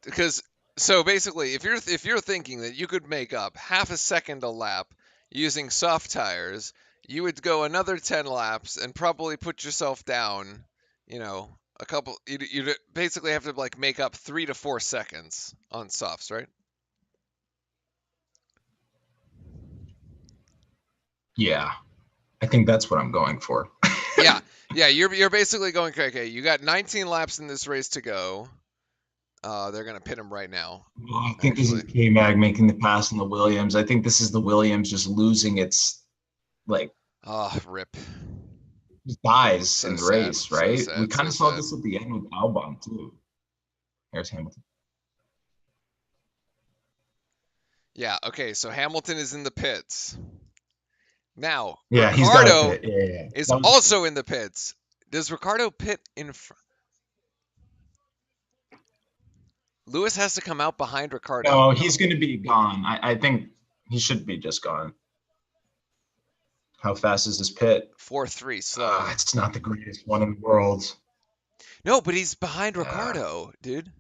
Because so basically, if you're thinking that you could make up half a second a lap using soft tires, you would go another 10 laps and probably put yourself down, a couple. You'd basically have to like make up 3 to 4 seconds on softs, right? Yeah, I think that's what I'm going for. yeah, you're basically going, okay, you got 19 laps in this race to go. They're going to pit him right now. Well, I think this is K-Mag making the pass on the Williams. I think this is the Williams just losing its, like... rip. Dies so in the race, right? So we kind of saw this at the end with Albon, too. Here's Hamilton. Yeah, okay, so Hamilton is in the pits. Now, yeah, Ricardo is also in the pits. Does Ricardo pit in front? Lewis has to come out behind Ricardo. No, he's going to be gone. I think he should be just gone. How fast is this pit? 4.3, slow. It's not the greatest one in the world. No, but he's behind Ricardo, dude.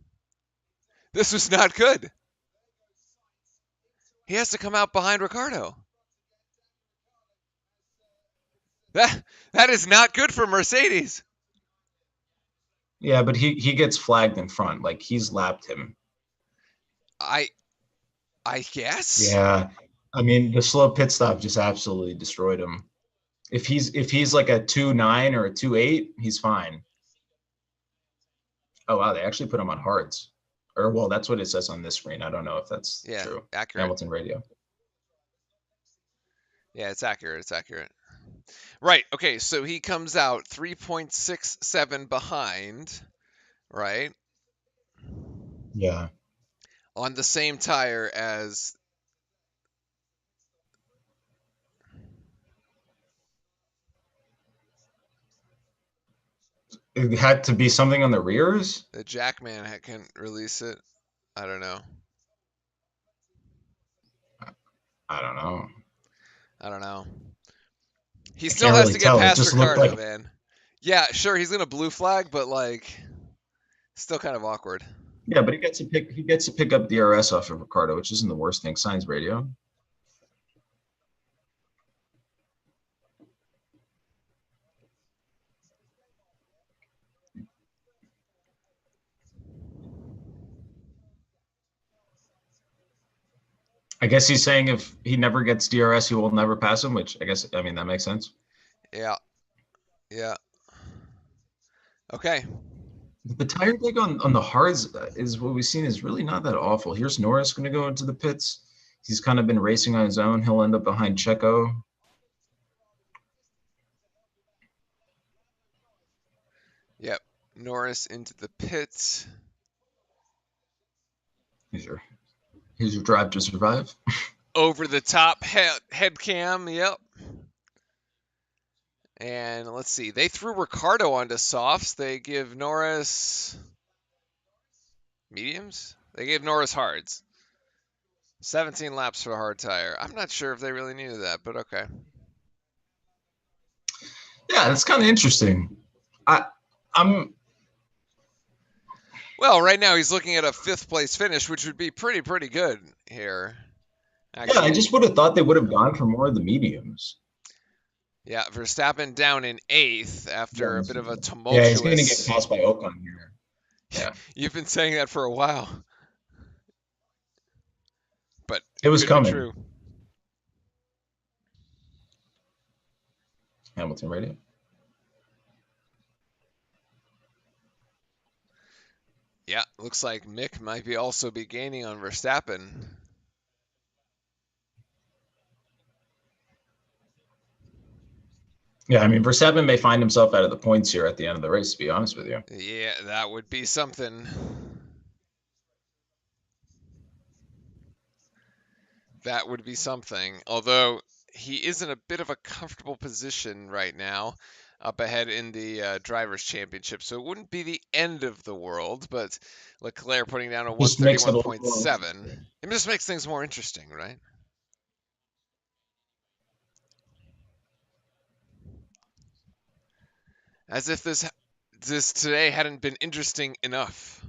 This was not good. He has to come out behind Ricardo. That is not good for Mercedes. Yeah, but he gets flagged in front. Like, he's lapped him. I guess. Yeah. I mean, the slow pit stop just absolutely destroyed him. If he's like a 2.9 or a 2.8, he's fine. Oh wow, they actually put him on hards. Or well, that's what it says on this screen. I don't know if that's Yeah, true. accurate. Hamilton Radio. Yeah, it's accurate. It's accurate. Right. Okay. So he comes out 3.67 behind, right? Yeah. On the same tire as. It had to be something on the rears. The Jackman can release it. I don't know. I don't know. I don't know. He I still can't has really to get tell. It past just looked Ricardo, like. man. Yeah, sure, he's gonna blue flag, but like, still kind of awkward. Yeah, but he gets to pick up DRS off of Ricardo, which isn't the worst thing. Signs radio. I guess he's saying if he never gets DRS, he will never pass him, which I mean, that makes sense. Yeah. Yeah. Okay. The tire dig on the hards is what we've seen is really not that awful. Here's Norris going to go into the pits. He's kind of been racing on his own. He'll end up behind Checo. Yep. Norris into the pits. Here's your drive to survive. Over the top head cam. Yep. And let's see. They threw Ricardo onto softs. They give Norris mediums. They gave Norris hards. 17 laps for a hard tire. I'm not sure if they really needed that, but okay. Yeah, that's kind of interesting. I'm Well, right now he's looking at a 5th place finish, which would be pretty good here. Actually, yeah, I just would have thought they would have gone for more of the mediums. Yeah, Verstappen down in 8th after a bit of a tumultuous. Yeah, he's going to get passed by Ocon here. Yeah, You've been saying that for a while, but it was coming. True. Hamilton radio. Yeah, looks like Mick might be also be gaining on Verstappen. Yeah, I mean, Verstappen may find himself out of the points here at the end of the race, to be honest with you. Yeah, that would be something. That would be something. Although he is in a bit of a comfortable position right now, up ahead in the Drivers' Championship. So it wouldn't be the end of the world, but Leclerc putting down a 131.7. It just makes things more interesting, right? As if this today hadn't been interesting enough.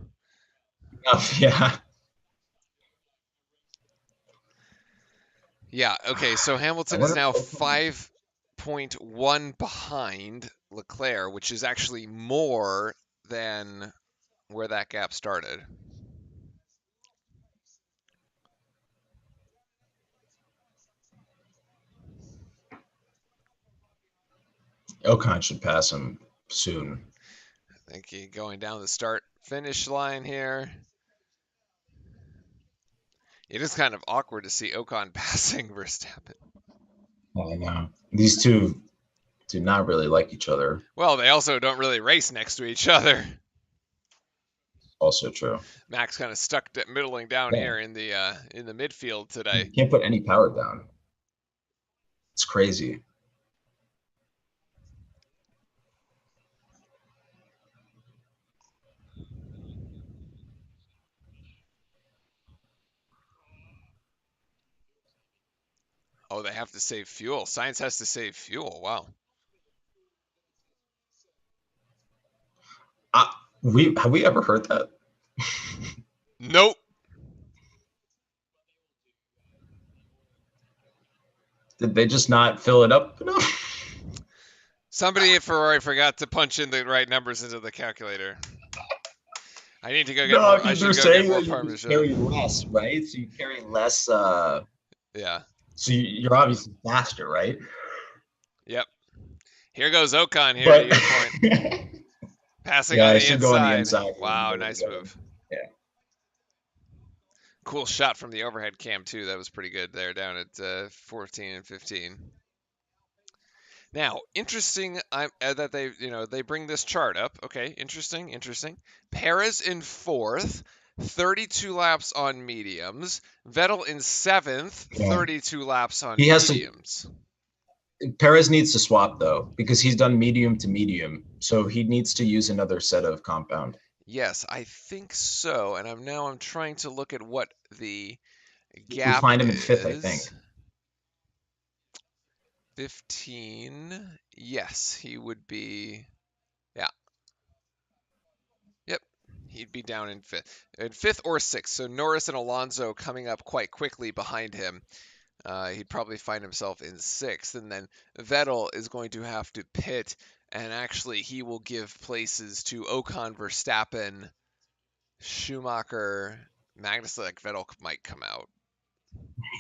Yeah. Yeah, okay, so Hamilton is now 5.1 behind Leclerc, which is actually more than where that gap started. Ocon should pass him soon. I think he going down the start-finish line here. It is kind of awkward to see Ocon passing Verstappen. I know. These two do not really like each other. Well, they also don't really race next to each other. Also true. Max kind of stuck middling down here in the midfield today. You can't put any power down. It's crazy. Oh, they have to save fuel. Science has to save fuel. Wow. Have we ever heard that? Nope. Did they just not fill it up enough? Somebody at Ferrari forgot to punch in the right numbers into the calculator. I need to go get more. I should go get more Parmesan. You carry less, right? So you carry less. Yeah. So you're obviously faster, right? Yep. Here goes Ocon here But to your point. Passing yeah, on I the should inside. go on the inside. Wow, nice move. Yeah. Cool shot from the overhead cam too. That was pretty good there down at 14 and 15. Now, interesting that they bring this chart up. Okay, interesting. Perez in fourth, 32 laps on mediums. Vettel in seventh, Yeah. 32 laps on He has mediums. Perez needs to swap though, because he's done medium to medium, so he needs to use another set of compound. Yes, I think so. And I'm trying to look at what the We gap find him in is. fifth, I think. 15. Yes, he would be. Yeah. Yep. He'd be down in fifth or sixth. So Norris and Alonso coming up quite quickly behind him. He'd probably find himself in sixth, and then Vettel is going to have to pit, and actually he will give places to Ocon, Verstappen, Schumacher, Magnussen. Like Vettel might come out.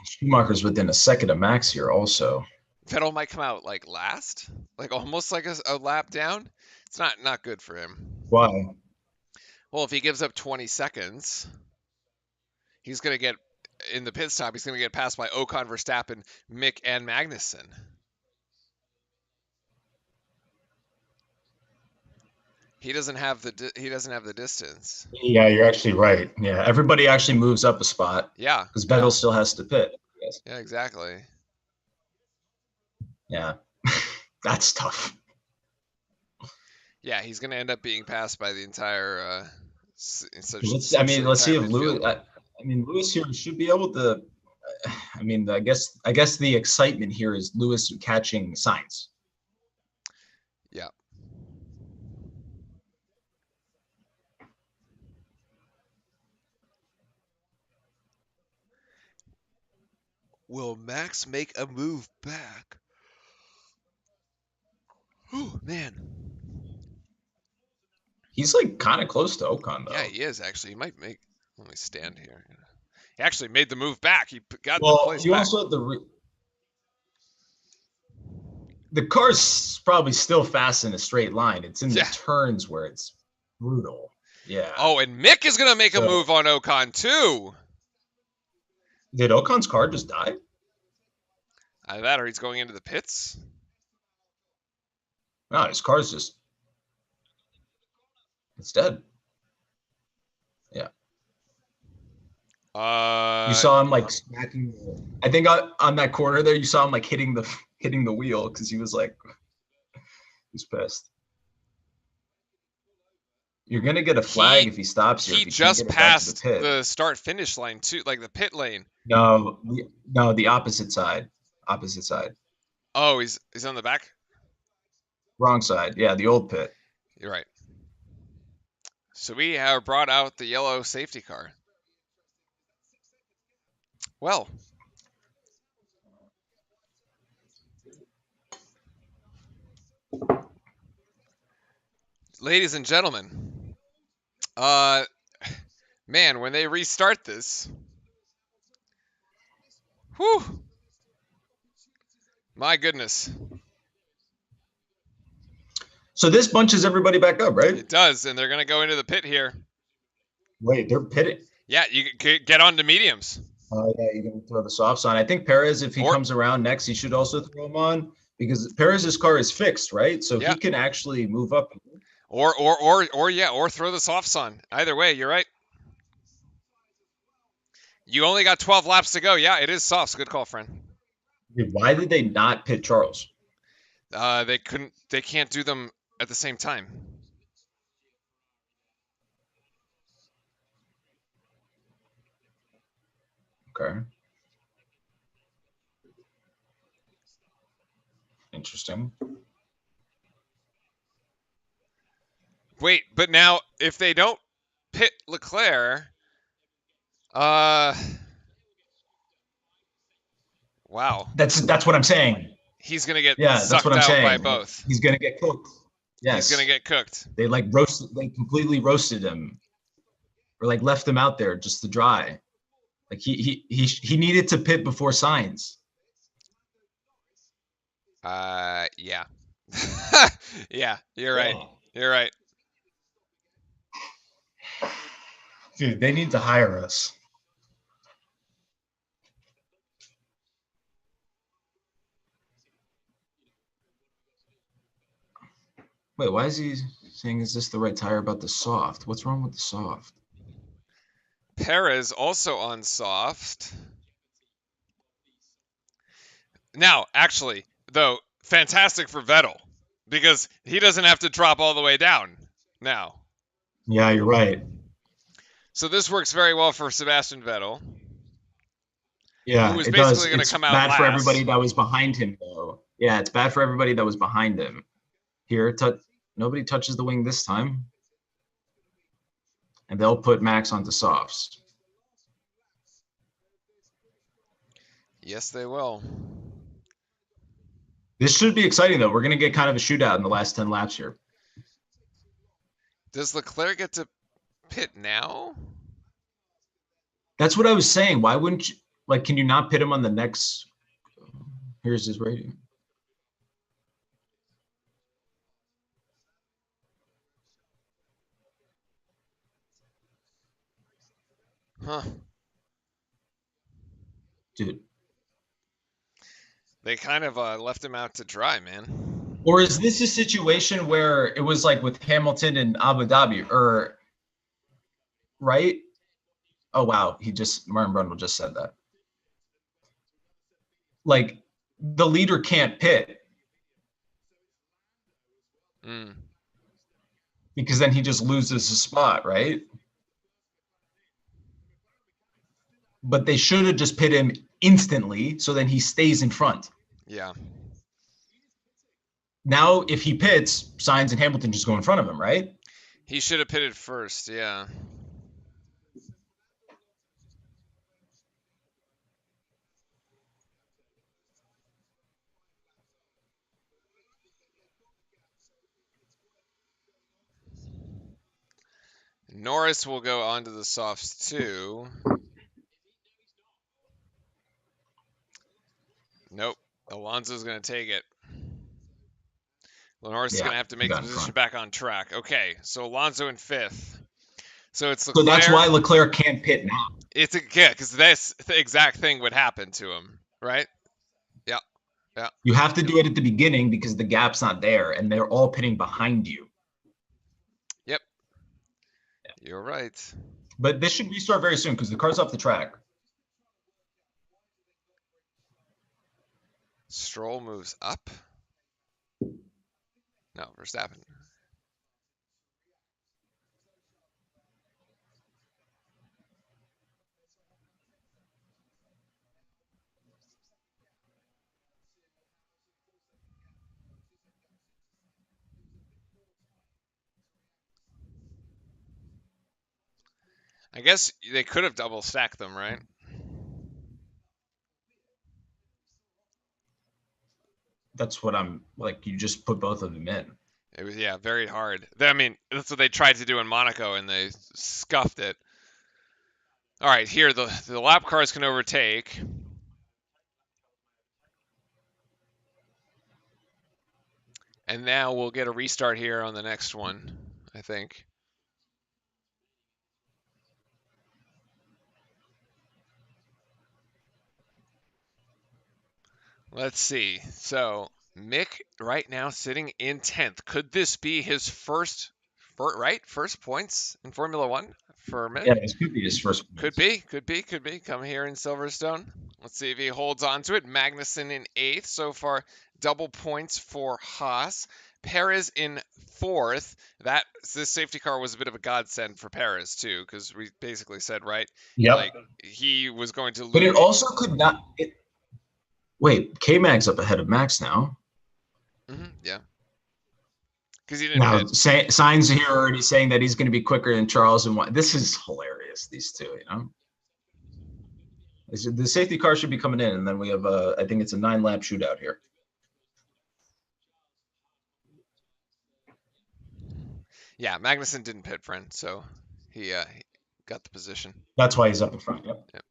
Schumacher's within a second of Max here also. Vettel might come out like last, like almost like a lap down. It's not good for him. Why? Well, if he gives up 20 seconds, he's going to get in the pit stop. He's going to get passed by Ocon, Verstappen, Mick, and Magnussen. He doesn't have the distance. Yeah, you're actually right. Yeah, everybody actually moves up a spot. Yeah, because Vettel still has to pit. Yes. Yeah, exactly. Yeah, that's tough. Yeah, he's going to end up being passed by the entire. Let's see if Lewis. Lewis here should be able to. I guess the excitement here is Lewis catching Sainz. Yeah. Will Max make a move back? Oh, man. He's like kind of close to Ocon, though. Yeah, he is actually. He might make. Let me stand here. He actually made the move back. He got well, the place you back. Also have the car's probably still fast in a straight line. It's in the turns where it's brutal. Yeah. Oh, and Mick is gonna make a move on Ocon too. Did Ocon's car just die? Either that, or he's going into the pits. No, his car's it's dead. Yeah. You saw him like smacking. I think on that corner there, you saw him like hitting the wheel because he was pissed. You're gonna get a flag if he stops here. He just passed the start-finish line too, like the pit lane. No, the opposite side. Opposite side. Oh, he's on the back. Wrong side. Yeah, the old pit. You're right. So we have brought out the yellow safety car. Well, ladies and gentlemen, man, when they restart this, whew, my goodness. So this bunches everybody back up, right? It does, and they're going to go into the pit here. Wait, they're pitting? Yeah, you can get on to mediums. Oh, yeah, you're going to throw the softs on. I think Perez, if he comes around next, he should also throw them on because Perez's car is fixed, right? So he can actually move up. Or throw the softs on. Either way, you're right. You only got 12 laps to go. Yeah, it is softs. Good call, friend. Why did they not pit Charles? They can't do them at the same time. Okay. Interesting. Wait, but now if they don't pit Leclerc, wow. That's what I'm saying. He's gonna get sucked out by both. He's gonna get cooked. Yes. He's gonna get cooked. They they completely roasted him, or like left him out there just to dry. Like he needed to pit before Sainz. Yeah. Yeah, you're right. You're right. Dude, they need to hire us. Wait, why is he saying, is this the right tire about the soft? What's wrong with the soft? Perez also on soft. Now, actually, though, fantastic for Vettel because he doesn't have to drop all the way down now. Yeah, you're right. So this works very well for Sebastian Vettel, who Yeah, was it does. basically going to It's come out bad for everybody last. that was behind him, though. Yeah, it's bad for everybody that was behind him. Here, nobody touches the wing this time. And they'll put Max onto softs. Yes, they will. This should be exciting, though. We're going to get kind of a shootout in the last 10 laps here. Does Leclerc get to pit now? That's what I was saying. Why wouldn't you, like, can you not pit him on the next? Here's his rating. Huh. Dude. They kind of left him out to dry, man. Or is this a situation where it was like with Hamilton and Abu Dhabi, or right? Oh wow, Martin Brundle just said that. Like the leader can't pit Mm. because then he just loses his spot, right? But they should have just pit him instantly so then he stays in front. Yeah. Now, if he pits, Sainz and Hamilton just go in front of him, right? He should have pitted first, yeah. Norris will go onto the softs too. Nope. Alonso's going to take it. Norris is going to have to make the position back on track. Okay, so Alonso in fifth. So it's Leclerc. So that's why Leclerc can't pit now. It's because this the exact thing would happen to him, right? Yeah. Yeah. You have to do it at the beginning because the gap's not there and they're all pitting behind you. Yep. You're right. But this should restart very soon because the car's off the track. Stroll moves up. No, Verstappen. I guess they could have double stacked them, right? That's what I'm like. You just put both of them in. It was, yeah, very hard. I mean, that's what they tried to do in Monaco, and they scuffed it. All right, here the lap cars can overtake. And now we'll get a restart here on the next one, I think. Let's see. So Mick right now sitting in 10th. Could this be his first points in Formula One for Mick? Yeah, this could be his first points. Could be. Come here in Silverstone. Let's see if he holds on to it. Magnussen in 8th. So far, double points for Haas. Perez in 4th. This safety car was a bit of a godsend for Perez too, because we basically said, right? Yep. Like he was going to lose. But it also could not. Wait, K-Mag's up ahead of Max now. Yeah. Because he didn't. Now, Sainz here already saying that he's going to be quicker than Charles and what? This is hilarious. These two, you know. The safety car should be coming in, and then we have I think it's a 9-lap shootout here. Yeah, Magnussen didn't pit, friend, so he got the position. That's why he's up in front. Yep.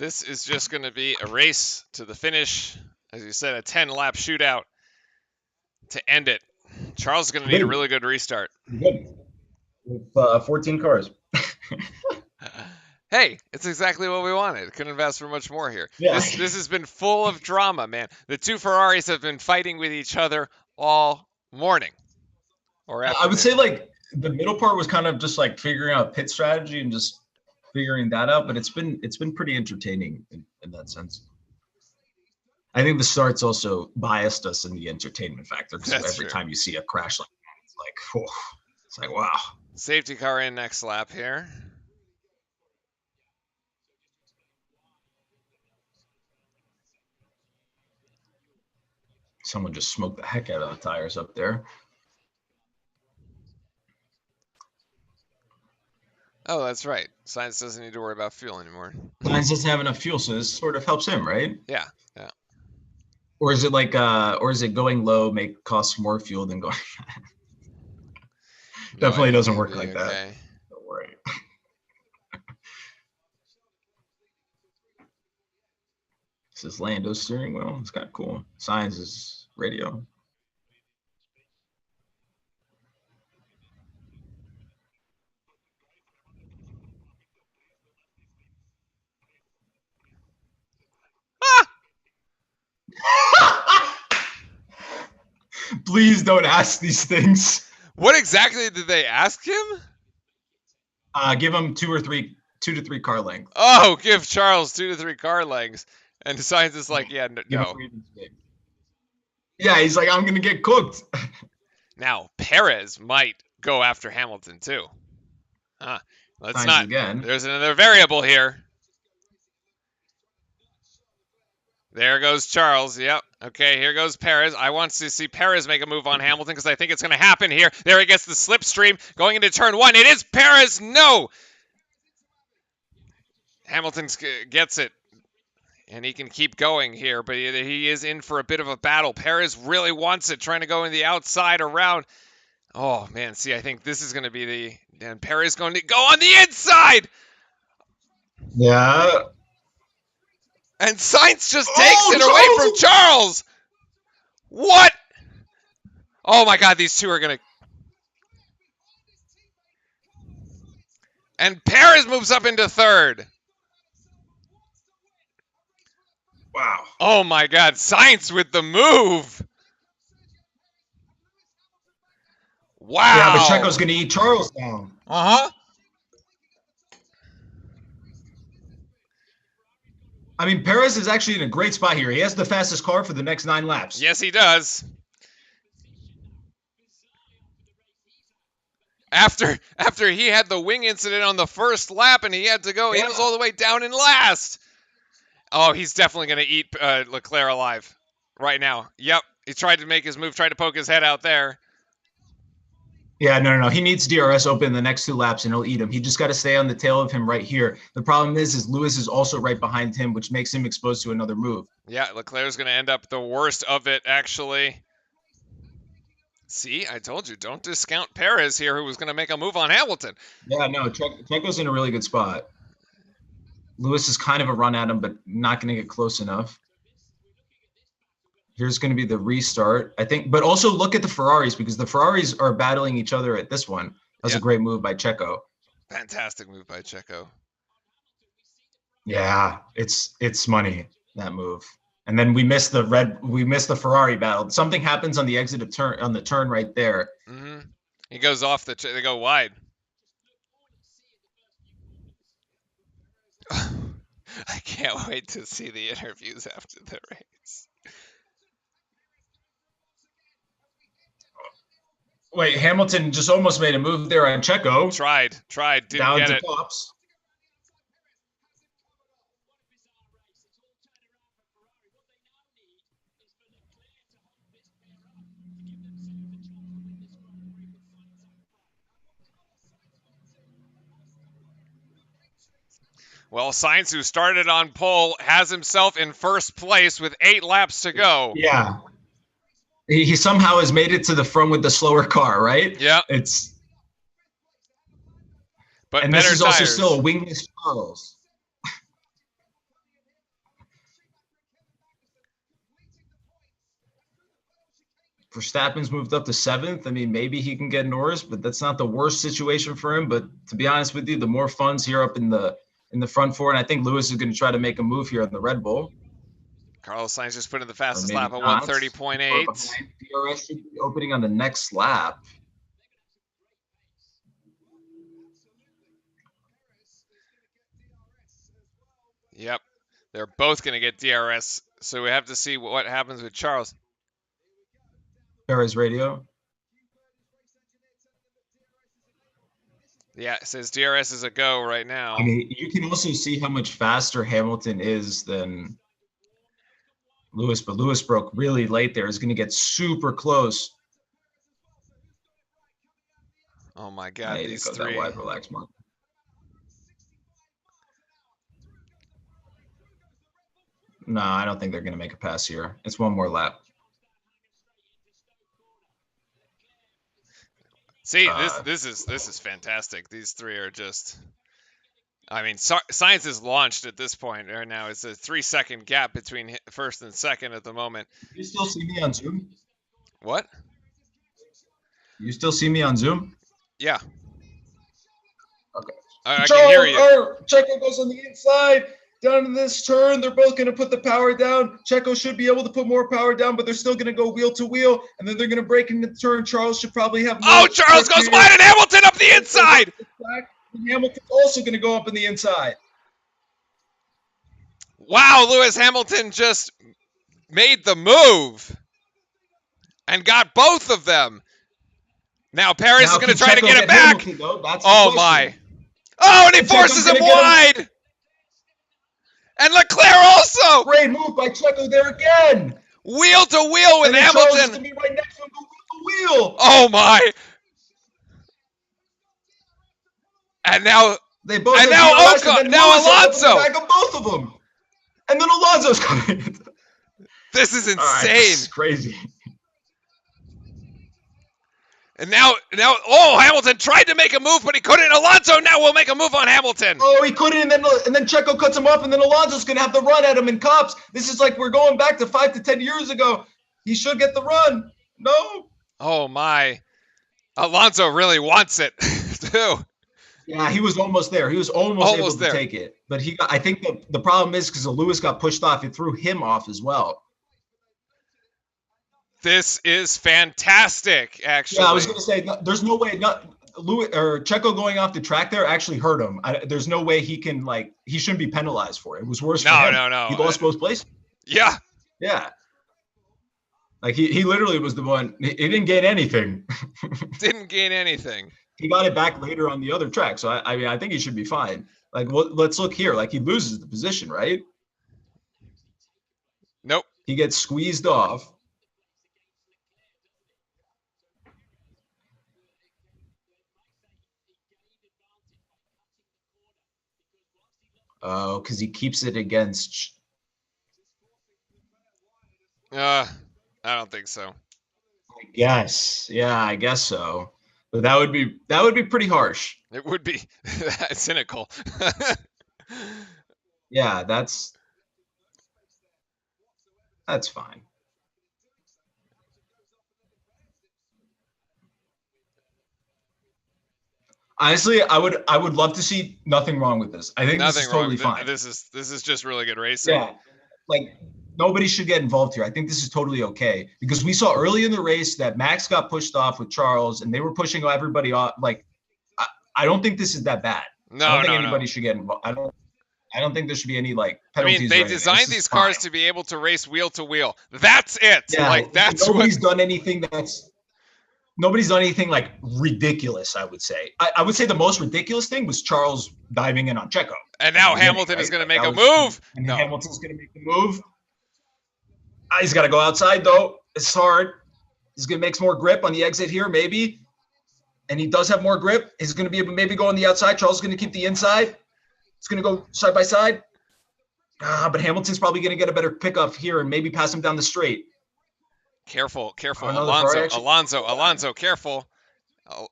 This is just going to be a race to the finish. As you said, a 10-lap shootout to end it. Charles is going to need a really good restart. Good. With 14 cars. Hey, it's exactly what we wanted. Couldn't have asked for much more here. Yeah. This has been full of drama, man. The two Ferraris have been fighting with each other all morning. Or afternoon. I would say like the middle part was kind of just like figuring out pit strategy and just figuring that out, but it's been pretty entertaining in that sense. I think the starts also biased us in the entertainment factor because every time you see a crash like that, it's like, oh, it's like, wow. Safety car in next lap here. Someone just smoked the heck out of the tires up there. Oh, that's right. Sainz doesn't need to worry about fuel anymore. Sainz doesn't have enough fuel, so this sort of helps him, right? Yeah. Or is it like, or is it going low costs more fuel than going? Definitely doesn't work like that. Don't worry. This is Lando's steering wheel. It's kind of cool. Sainz is radio. Please don't ask these things. What exactly did they ask him? Give him 2 to 3 car lengths. Oh, give Charles 2 to 3 car lengths. And Sainz is like, yeah, no. Yeah, he's like, I'm going to get cooked. Now, Perez might go after Hamilton, too. Let's Sainz not. Again. There's another variable here. There goes Charles. Yep. Okay, here goes Perez. I want to see Perez make a move on Hamilton because I think it's going to happen here. There he gets the slipstream going into turn 1. It is Perez. No. Hamilton gets it. And he can keep going here, but he is in for a bit of a battle. Perez really wants it, trying to go in the outside around. Oh, man. See, I think this is going to be the... And Perez going to go on the inside. Yeah. And Sainz just takes it away from Charles. What? Oh, my God. These two are going to... And Perez moves up into third. Wow. Oh, my God. Sainz with the move. Wow. Yeah, but Checo's going to eat Charles down. Uh-huh. I mean, Perez is actually in a great spot here. He has the fastest car for the next 9 laps. Yes, he does. After he had the wing incident on the first lap and he had to go, he was all the way down in last. Oh, he's definitely going to eat Leclerc alive right now. Yep, he tried to make his move, tried to poke his head out there. Yeah, no. He needs DRS open the next 2 laps and he'll eat him. He just got to stay on the tail of him right here. The problem is Lewis is also right behind him, which makes him exposed to another move. Yeah, Leclerc's going to end up the worst of it, actually. See, I told you, don't discount Perez here, who was going to make a move on Hamilton. Yeah, no, Checo's in a really good spot. Lewis is kind of a run at him, but not going to get close enough. Here's going to be the restart, I think. But also look at the Ferraris because the Ferraris are battling each other at this one. That's a great move by Checo. Fantastic move by Checo. Yeah, it's money, that move. And then we missed the Ferrari battle. Something happens on the exit of the turn right there. Mm-hmm. He goes off they go wide. I can't wait to see the interviews after the race. Wait, Hamilton just almost made a move there on Checo. Tried, didn't down get to it. Pops. Well, Sainz, who started on pole, has himself in first place with 8 laps to go. Yeah. He somehow has made it to the front with the slower car, right? Yeah. But this is also still a wingless Charles. Verstappen's moved up to 7th. I mean, maybe he can get Norris, but that's not the worst situation for him. But to be honest with you, the more funds here up in the front four, and I think Lewis is going to try to make a move here on the Red Bull. Carlos Sainz just put in the Or fastest maybe lap at not. 130.8. DRS should be opening on the next lap. Yep. They're both going to get DRS, so we have to see what happens with Charles. Perez radio. Yeah, it says DRS is a go right now. I mean, you can also see how much faster Hamilton is than Lewis, but Lewis broke really late there. Is going to get super close. Oh my God, these three. That wide relax mark. No, I don't think they're going to make a pass here. It's one more lap. See, this is fantastic. These three are just. I mean, Science is launched at this point right now. It's a 3-second gap between first and second at the moment. You still see me on Zoom? What? You still see me on Zoom? Yeah. Okay. I can hear you. Checo goes on the inside. Down in this turn, they're both going to put the power down. Checo should be able to put more power down, but they're still going to go wheel to wheel, and then they're going to break into the turn. Charles should probably have more. Oh, Charles goes wide, and Hamilton up the inside. And Hamilton's also going to go up in the inside. Wow, Lewis Hamilton just made the move and got both of them. Now Perez is going to try to get it back. Hamilton, oh my! Oh, and he forces him wide. And Leclerc also! Great move by Checo there again. Wheel to wheel with Hamilton. Charles is going to be right next to him, wheel to wheel. Oh my! And now Alonso. Back of both of them. And then Alonso's coming. This is insane. Right, this is crazy. And now, Hamilton tried to make a move, but he couldn't. Alonso now will make a move on Hamilton. Oh, he couldn't, and then Checo cuts him off, and then Alonso's going to have the run at him in cops. This is like we're going back to 5 to 10 years ago. He should get the run. No. Oh, my. Alonso really wants it, too. Yeah, he was almost there. He was almost able to take it. But I think the problem is because Lewis got pushed off, it threw him off as well. This is fantastic, actually. Yeah, I was going to say, there's no way Lewis or Checo going off the track there actually hurt him. There's no way he can, he shouldn't be penalized for it. It was worse for him. No. He lost both places. Yeah. Yeah. He literally was the one. He didn't gain anything. Didn't gain anything. He got it back later on the other track. So, I mean, I think he should be fine. Let's look here. He loses the position, right? Nope. He gets squeezed off. Oh, because he keeps it against. I don't think so. I guess. Yeah, I guess so. But that would be pretty harsh. It would be cynical. Yeah, that's fine. Honestly, I would love to see nothing wrong with this. I think this is totally fine. This is just really good racing. Yeah, nobody should get involved here. I think this is totally okay because we saw early in the race that Max got pushed off with Charles, and they were pushing everybody off. I don't think this is that bad. I don't think anybody should get involved. I don't think there should be any penalties. I mean, they designed these cars to be able to race wheel to wheel. That's it. Yeah, nobody's done anything ridiculous, I would say. I would say the most ridiculous thing was Charles diving in on Checo. And now Hamilton is going to make a move. Hamilton's going to make the move. He's got to go outside, though. It's hard. He's going to make some more grip on the exit here, maybe. And he does have more grip. He's going to be able to maybe go on the outside. Charles is going to keep the inside. It's going to go side by side. But Hamilton's probably going to get a better pickup here and maybe pass him down the straight. Careful. Alonso, careful.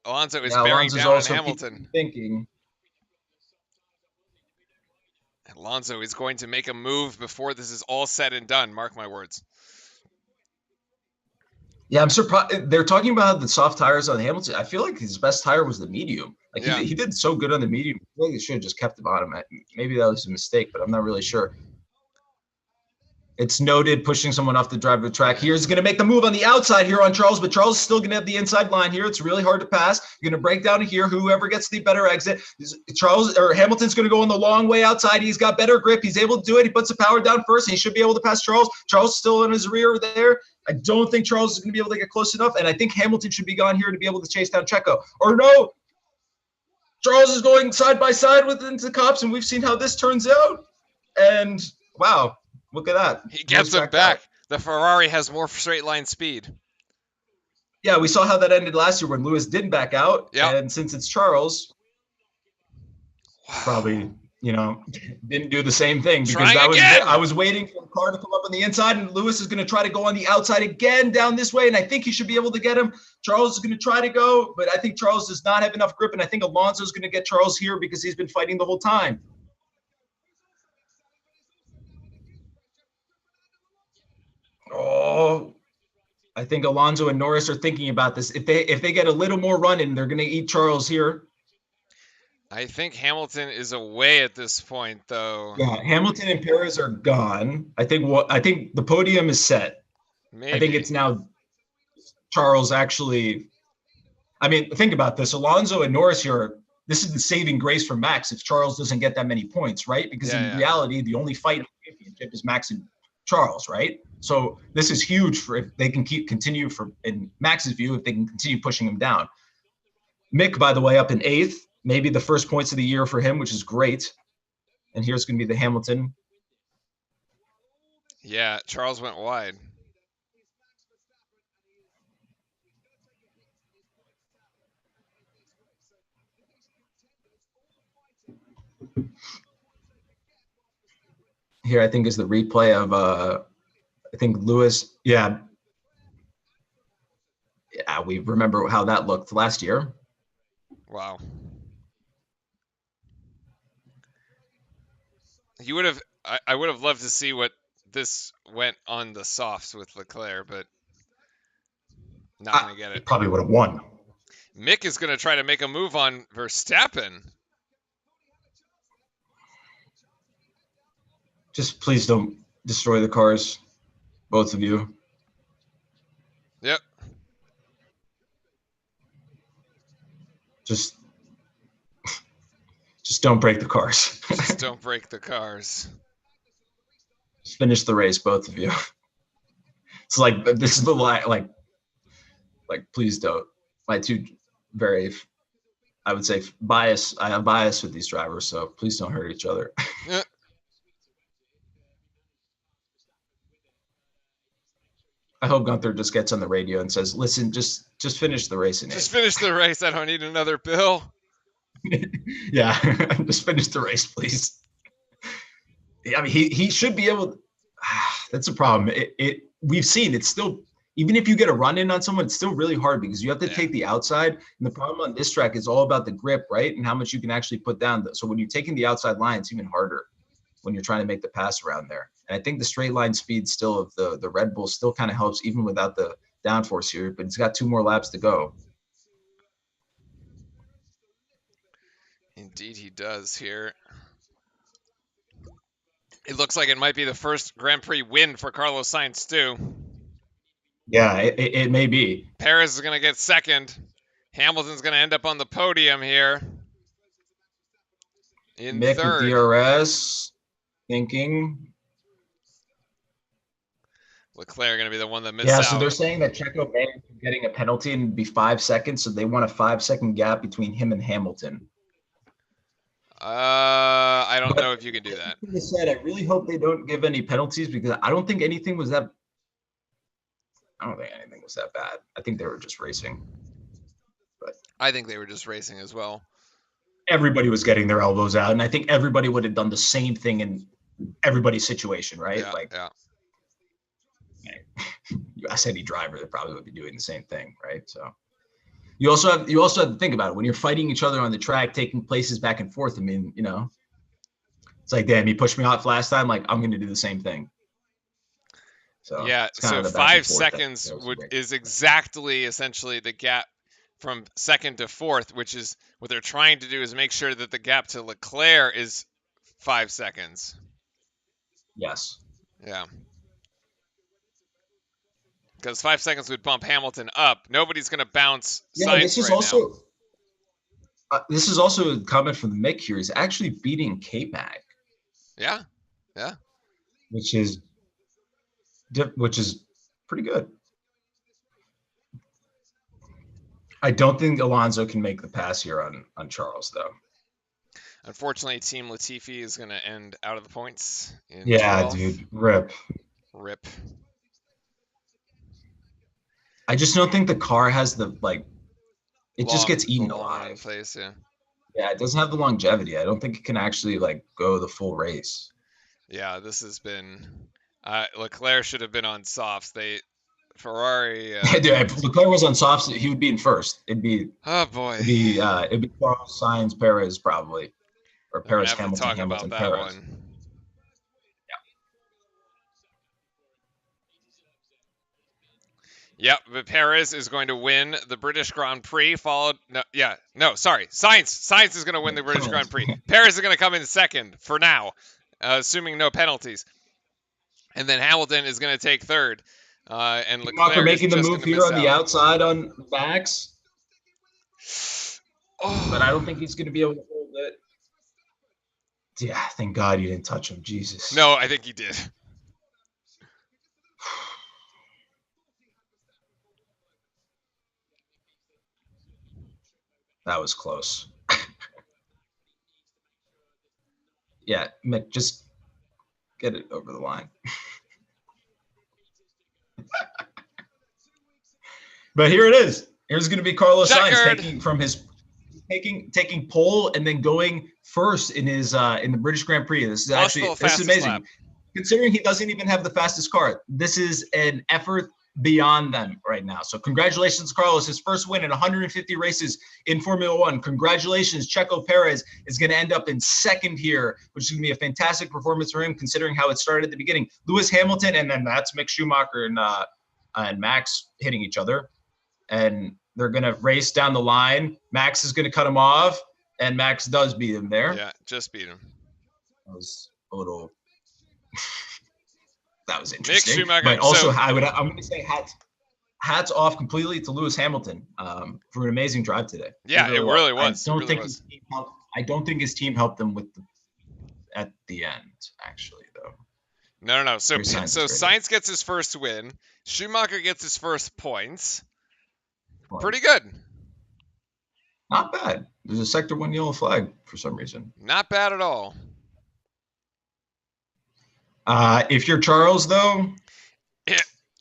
Alonso is bearing down on Hamilton. Thinking. Alonso is going to make a move before this is all said and done. Mark my words. Yeah, I'm surprised. They're talking about the soft tires on Hamilton. I feel like his best tire was the medium. Like Yeah. he did so good on the medium. I feel like they should have just kept the bottom. Maybe that was a mistake, but I'm not really sure. It's noted pushing someone off the driver track. Here's going to make the move on the outside here on Charles, but Charles is still going to have the inside line here. It's really hard to pass. You're going to break down here. Whoever gets the better exit. Charles or Hamilton's going to go on the long way outside. He's got better grip. He's able to do it. He puts the power down first, and he should be able to pass Charles. Charles still in his rear there. I don't think Charles is going to be able to get close enough, and I think Hamilton should be gone here to be able to chase down Checo. Or no, Charles is going side by side with into the cops, and we've seen how this turns out. And wow. Look at that. He gets him back. The Ferrari has more straight line speed. Yeah, we saw how that ended last year when Lewis didn't back out. Yep. And since it's Charles, probably, didn't do the same thing because I was waiting for the car to come up on the inside, and Lewis is going to try to go on the outside again down this way, and I think he should be able to get him. Charles is going to try to go, but I think Charles does not have enough grip, and I think Alonso is going to get Charles here because he's been fighting the whole time. Oh, I think Alonso and Norris are thinking about this. If they get a little more run in, they're going to eat Charles here. I think Hamilton is away at this point, though. Yeah, Hamilton and Perez are gone. I think the podium is set. Maybe. I think it's now Charles actually. I mean, think about this. Alonso and Norris here. This is the saving grace for Max if Charles doesn't get that many points, right? Because in reality, the only fight in the championship is Max and Charles, right? So this is huge for if they can continue for, in Max's view, if they can continue pushing him down. Mick, by the way, up in 8th, maybe the first points of the year for him, which is great. And here's going to be the Hamilton. Yeah, Charles went wide. Here, I think, is the replay of, I think Lewis. Yeah, we remember how that looked last year. Wow. You would have. I would have loved to see what this went on the softs with Leclerc, but not going to get it. Probably would have won. Mick is going to try to make a move on Verstappen. Just please don't destroy the cars, both of you. Yep. Just don't break the cars. Just don't break the cars. Just finish the race, both of you. It's like, this is the line, like please don't. My two very, I would say, bias. I have bias with these drivers, so please don't hurt each other. Yeah. I hope Gunther just gets on the radio and says, "Listen, just finish the race." Just finish the race. I don't need another bill. Yeah, just finish the race, please. I mean, he should be able. That's a problem. We've seen it's still, even if you get a run in on someone, it's still really hard because you have to take the outside. And the problem on this track is all about the grip, right? And how much you can actually put down. So when you're taking the outside line, it's even harder when you're trying to make the pass around there. And I think the straight line speed still of the Red Bull still kind of helps even without the downforce here, but it's got 2 more laps to go. Indeed he does here. It looks like it might be the first Grand Prix win for Carlos Sainz too. Yeah, it may be. Perez is going to get second. Hamilton's going to end up on the podium here. In Mick third. With DRS, thinking. Leclerc going to be the one that missed out. Yeah, so they're saying that Checo may be getting a penalty and be 5 seconds, so they want a 5-second gap between him and Hamilton. I don't know if you can do that. Like I said, I really hope they don't give any penalties because I don't think anything was that. I don't think anything was that bad. I think they were just racing. But I think they were just racing as well. Everybody was getting their elbows out, and I think everybody would have done the same thing in everybody's situation, right? Yeah. You ask any driver, they probably would be doing the same thing, right? So you also have to think about it when you're fighting each other on the track, taking places back and forth. I mean, it's like, damn, he pushed me off last time. Like, I'm going to do the same thing. So Yeah, it's kind so of the back and 5 forth that seconds was great. is exactly essentially the gap from second to fourth, which is what they're trying to do is make sure that the gap to Leclerc is 5 seconds. Yes. Yeah. Because 5 seconds would bump Hamilton up. Nobody's going to bounce Yeah, Sainz right now. This is also a comment from the Mick here. He's actually beating K-Mag. Yeah. Yeah. Which is pretty good. I don't think Alonso can make the pass here on Charles, though. Unfortunately, Team Latifi is going to end out of the points in 12th. Dude. Rip. I just don't think the car has the it just gets eaten alive. Place, yeah. Yeah, it doesn't have the longevity. I don't think it can actually go the full race. Yeah, this has been Leclerc should have been on softs. Ferrari. Dude, if Leclerc was on softs, he would be in first. Oh boy. It'd be Charles, Sainz, Perez probably, or Perez, Hamilton, Hamilton, Perez. One. Yep, but Perez is going to win the British Grand Prix, followed. Sainz is going to win the British Grand Prix. Perez is going to come in second for now, assuming no penalties. And then Hamilton is going to take third. And Leclerc making the move here on the outside on Max. But I don't think he's going to be able to hold it. Yeah, thank God you didn't touch him. Jesus. No, I think he did. That was close. Yeah, Mick, just get it over the line. But here it is. Here's going to be Carlos Sainz taking pole and then going first in his in the British Grand Prix. This is amazing. Lap. Considering he doesn't even have the fastest car, this is an effort beyond them right now. So congratulations, Carlos. His first win in 150 races in Formula One. Congratulations, Checo Perez is going to end up in second here, which is going to be a fantastic performance for him considering how it started at the beginning. Lewis Hamilton, and then that's Mick Schumacher and Max hitting each other. And they're going to race down the line. Max is going to cut him off, and Max does beat him there. Yeah, just beat him. That was a little that was interesting. Mick Schumacher, but also, I'm going to say hats off completely to Lewis Hamilton for an amazing drive today. Yeah, it really was. I don't think his team helped them at the end, actually, though. No. So Sainz gets his first win. Schumacher gets his first points. Pretty good. Not bad. There's a Sector 1 yellow flag for some reason. Not bad at all. If you're Charles, though.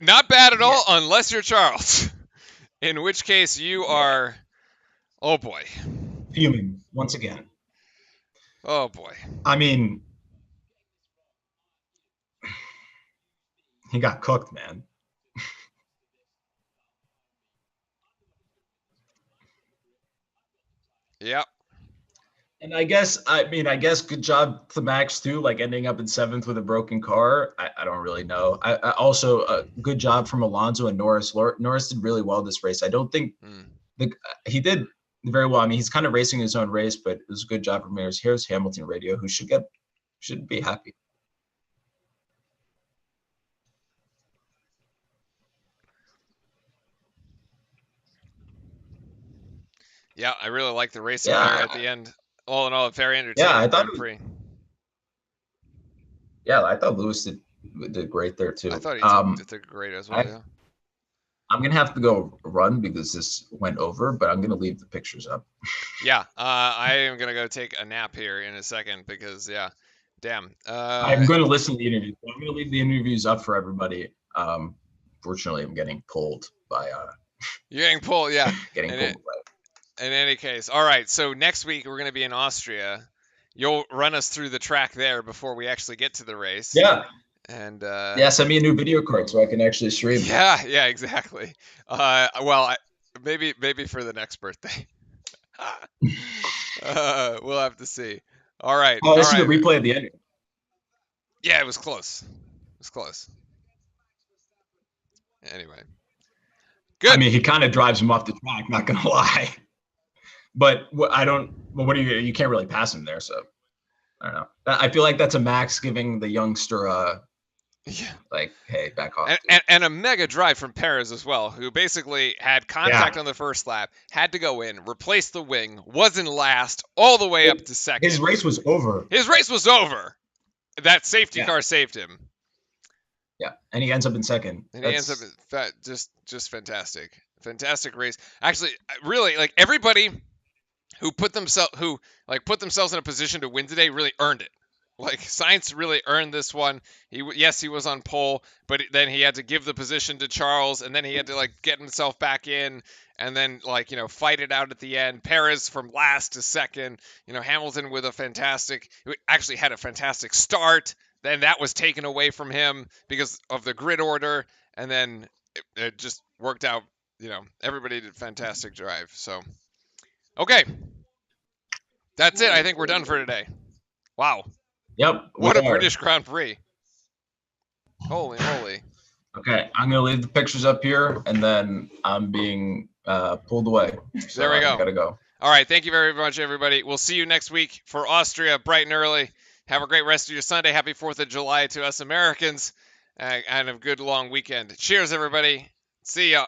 Not bad at all unless you're Charles. In which case you are, oh boy. Fuming once again. Oh boy. I mean, he got cooked, man. Yep. And I guess good job to Max too, ending up in seventh with a broken car. I don't really know. I also good job from Alonso and Norris. Norris did really well this race. I don't think he did very well. I mean, he's kind of racing his own race, but it was a good job from Norris. Here's Hamilton radio, who should be happy. Yeah, I really like the race there at the end. All in all, very entertaining. Yeah, I thought I thought Lewis did great there too. I thought he did great as well. I'm gonna have to go run because this went over, but I'm gonna leave the pictures up. Yeah, I am gonna go take a nap here in a second because damn. I'm going to listen to the interviews. I'm going to leave the interviews up for everybody. Fortunately, I'm getting pulled by. You're getting pulled, yeah. Getting pulled by. In any case, all right. So next week we're going to be in Austria. You'll run us through the track there before we actually get to the race. Yeah. And send me a new video card so I can actually stream. Yeah, exactly. Maybe for the next birthday. We'll have to see. All right. Oh, this is the replay at the end. Yeah, it was close. Anyway, I good. mean, he kind of drives him off the track, not gonna lie. But I don't. Well, what do you? You can't really pass him there, so I don't know. I feel like that's a Max giving the youngster Yeah. like, hey, back off. And a mega drive from Perez as well, who basically had contact Yeah. on the first lap, had to go in, replace the wing, was in last, all the way up to second. His race was over. His race was over. That safety car saved him. Yeah, and he ends up in second. And he ends up just fantastic. Fantastic race. Actually, really, like everybody who put themselves in a position to win today really earned it. Like Sainz really earned this one. He was on pole, but then he had to give the position to Charles, and then he had to like get himself back in, and then fight it out at the end. Perez from last to second. Hamilton with actually had a fantastic start. Then that was taken away from him because of the grid order, and then it just worked out. Everybody did a fantastic drive. So, okay, that's it. I think we're done for today. Wow. Yep. What a British Grand Prix. Holy moly. Okay, I'm going to leave the pictures up here, and then I'm being pulled away. So there we go. I got to go. All right, thank you very much, everybody. We'll see you next week for Austria, bright and early. Have a great rest of your Sunday. Happy 4th of July to us Americans, and a good long weekend. Cheers, everybody. See ya.